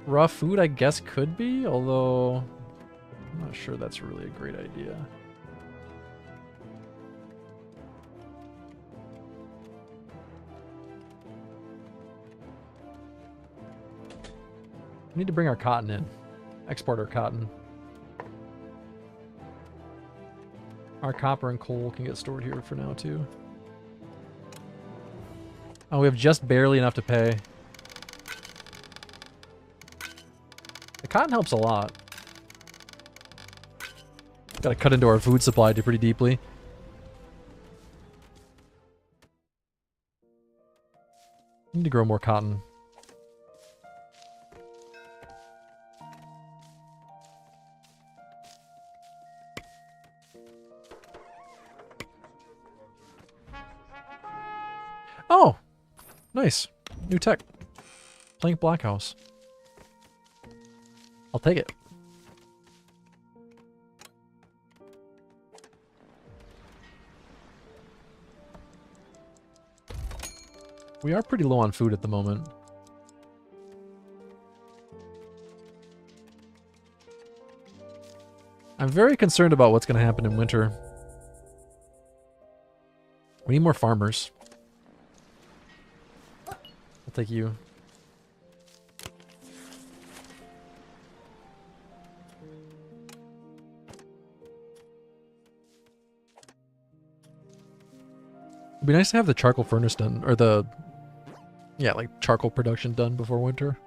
Raw food, I guess, could be, although I'm not sure that's really a great idea. We need to bring our cotton in. Export our cotton. Our copper and coal can get stored here for now, too. Oh, we have just barely enough to pay. The cotton helps a lot. Gotta cut into our food supply pretty deeply. Need to grow more cotton. Oh! Nice. New tech. Plank Blockhouse. I'll take it. We are pretty low on food at the moment. I'm very concerned about what's going to happen in winter. We need more farmers. I'll take you. It'd be nice to have the charcoal furnace done, or the, yeah, like charcoal production done before winter.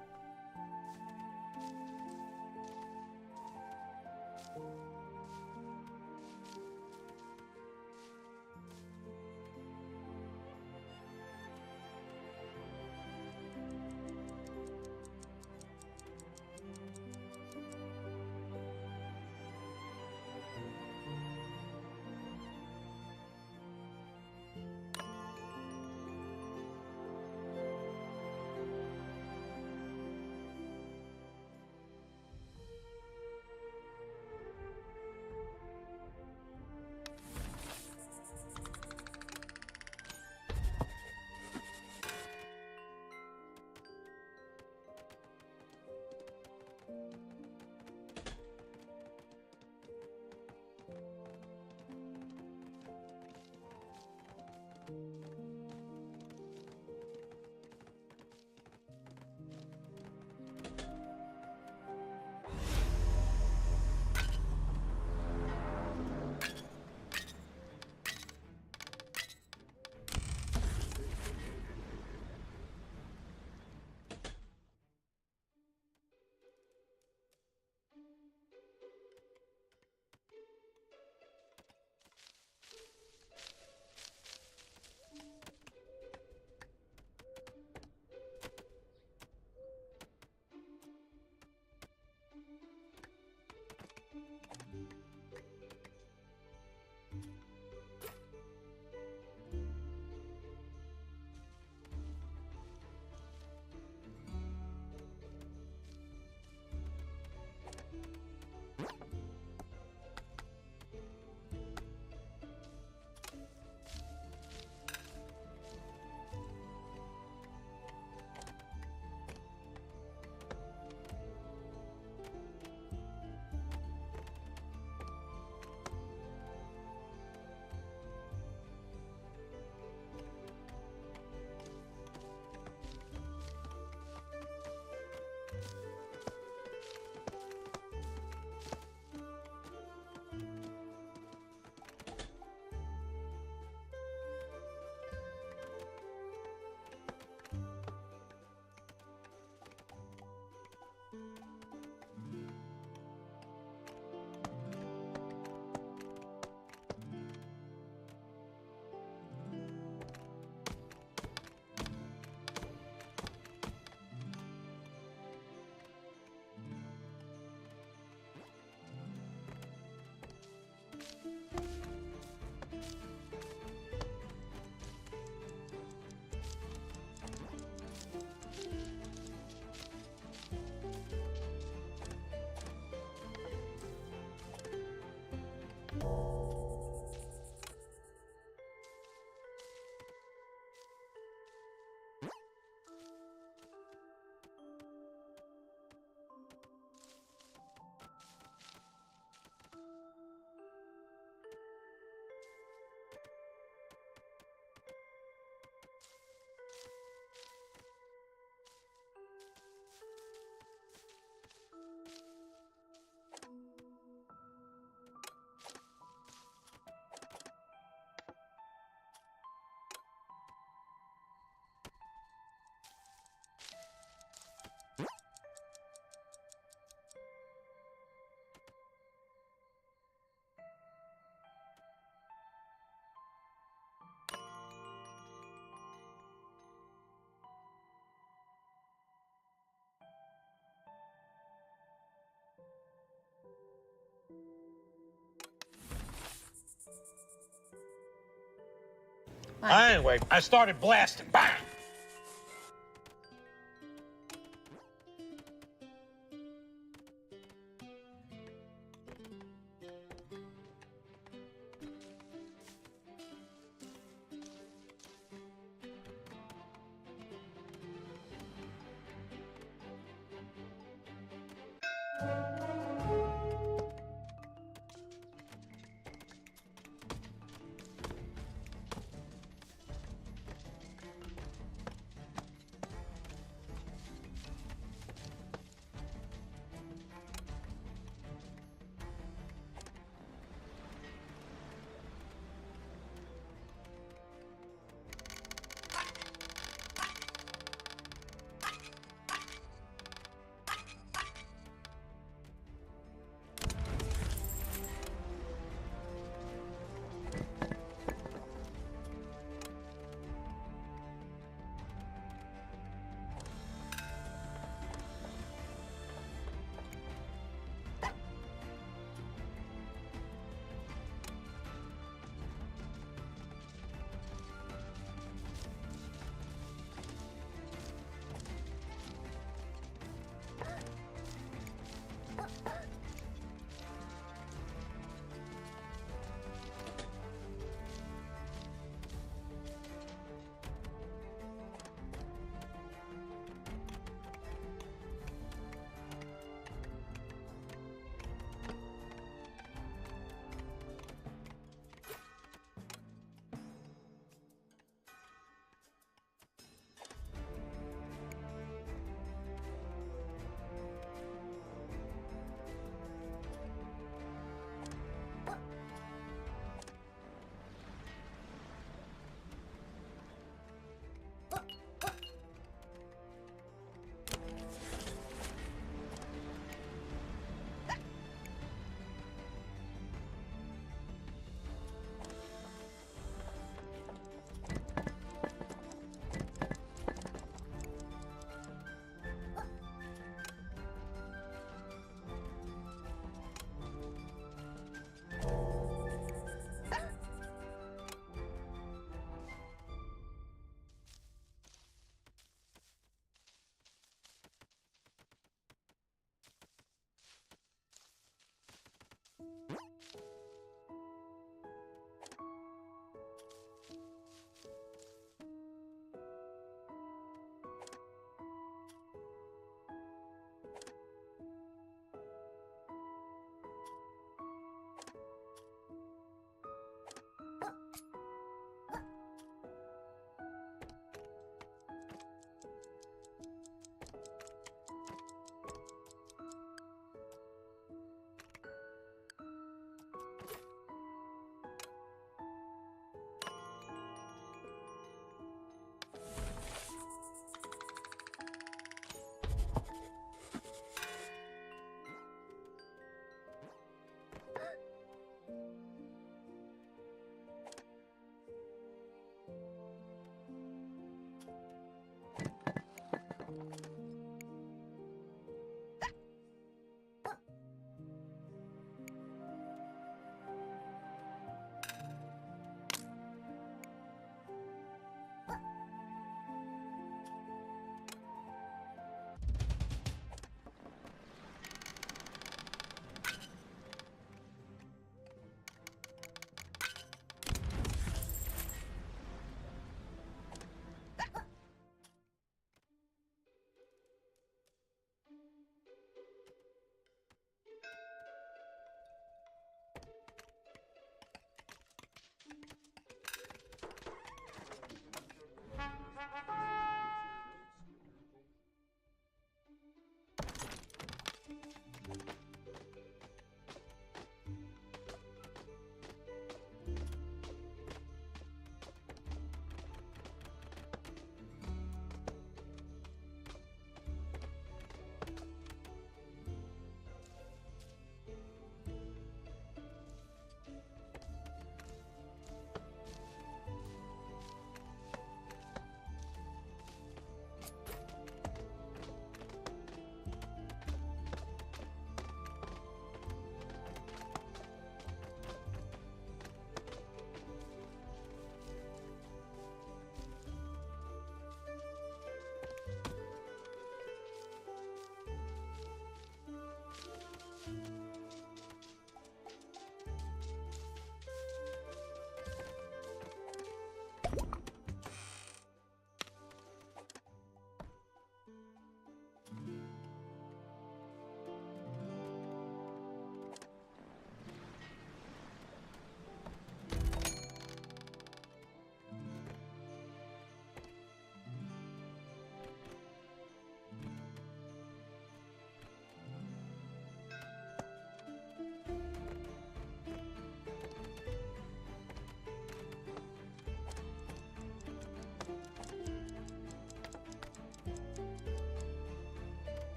Anyway, I started blasting. Bang!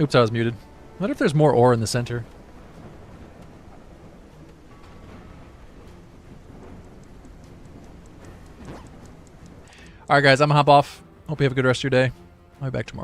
Oops, I was muted. I wonder if there's more ore in the center. Alright guys, I'm gonna hop off. Hope you have a good rest of your day. I'll be back tomorrow.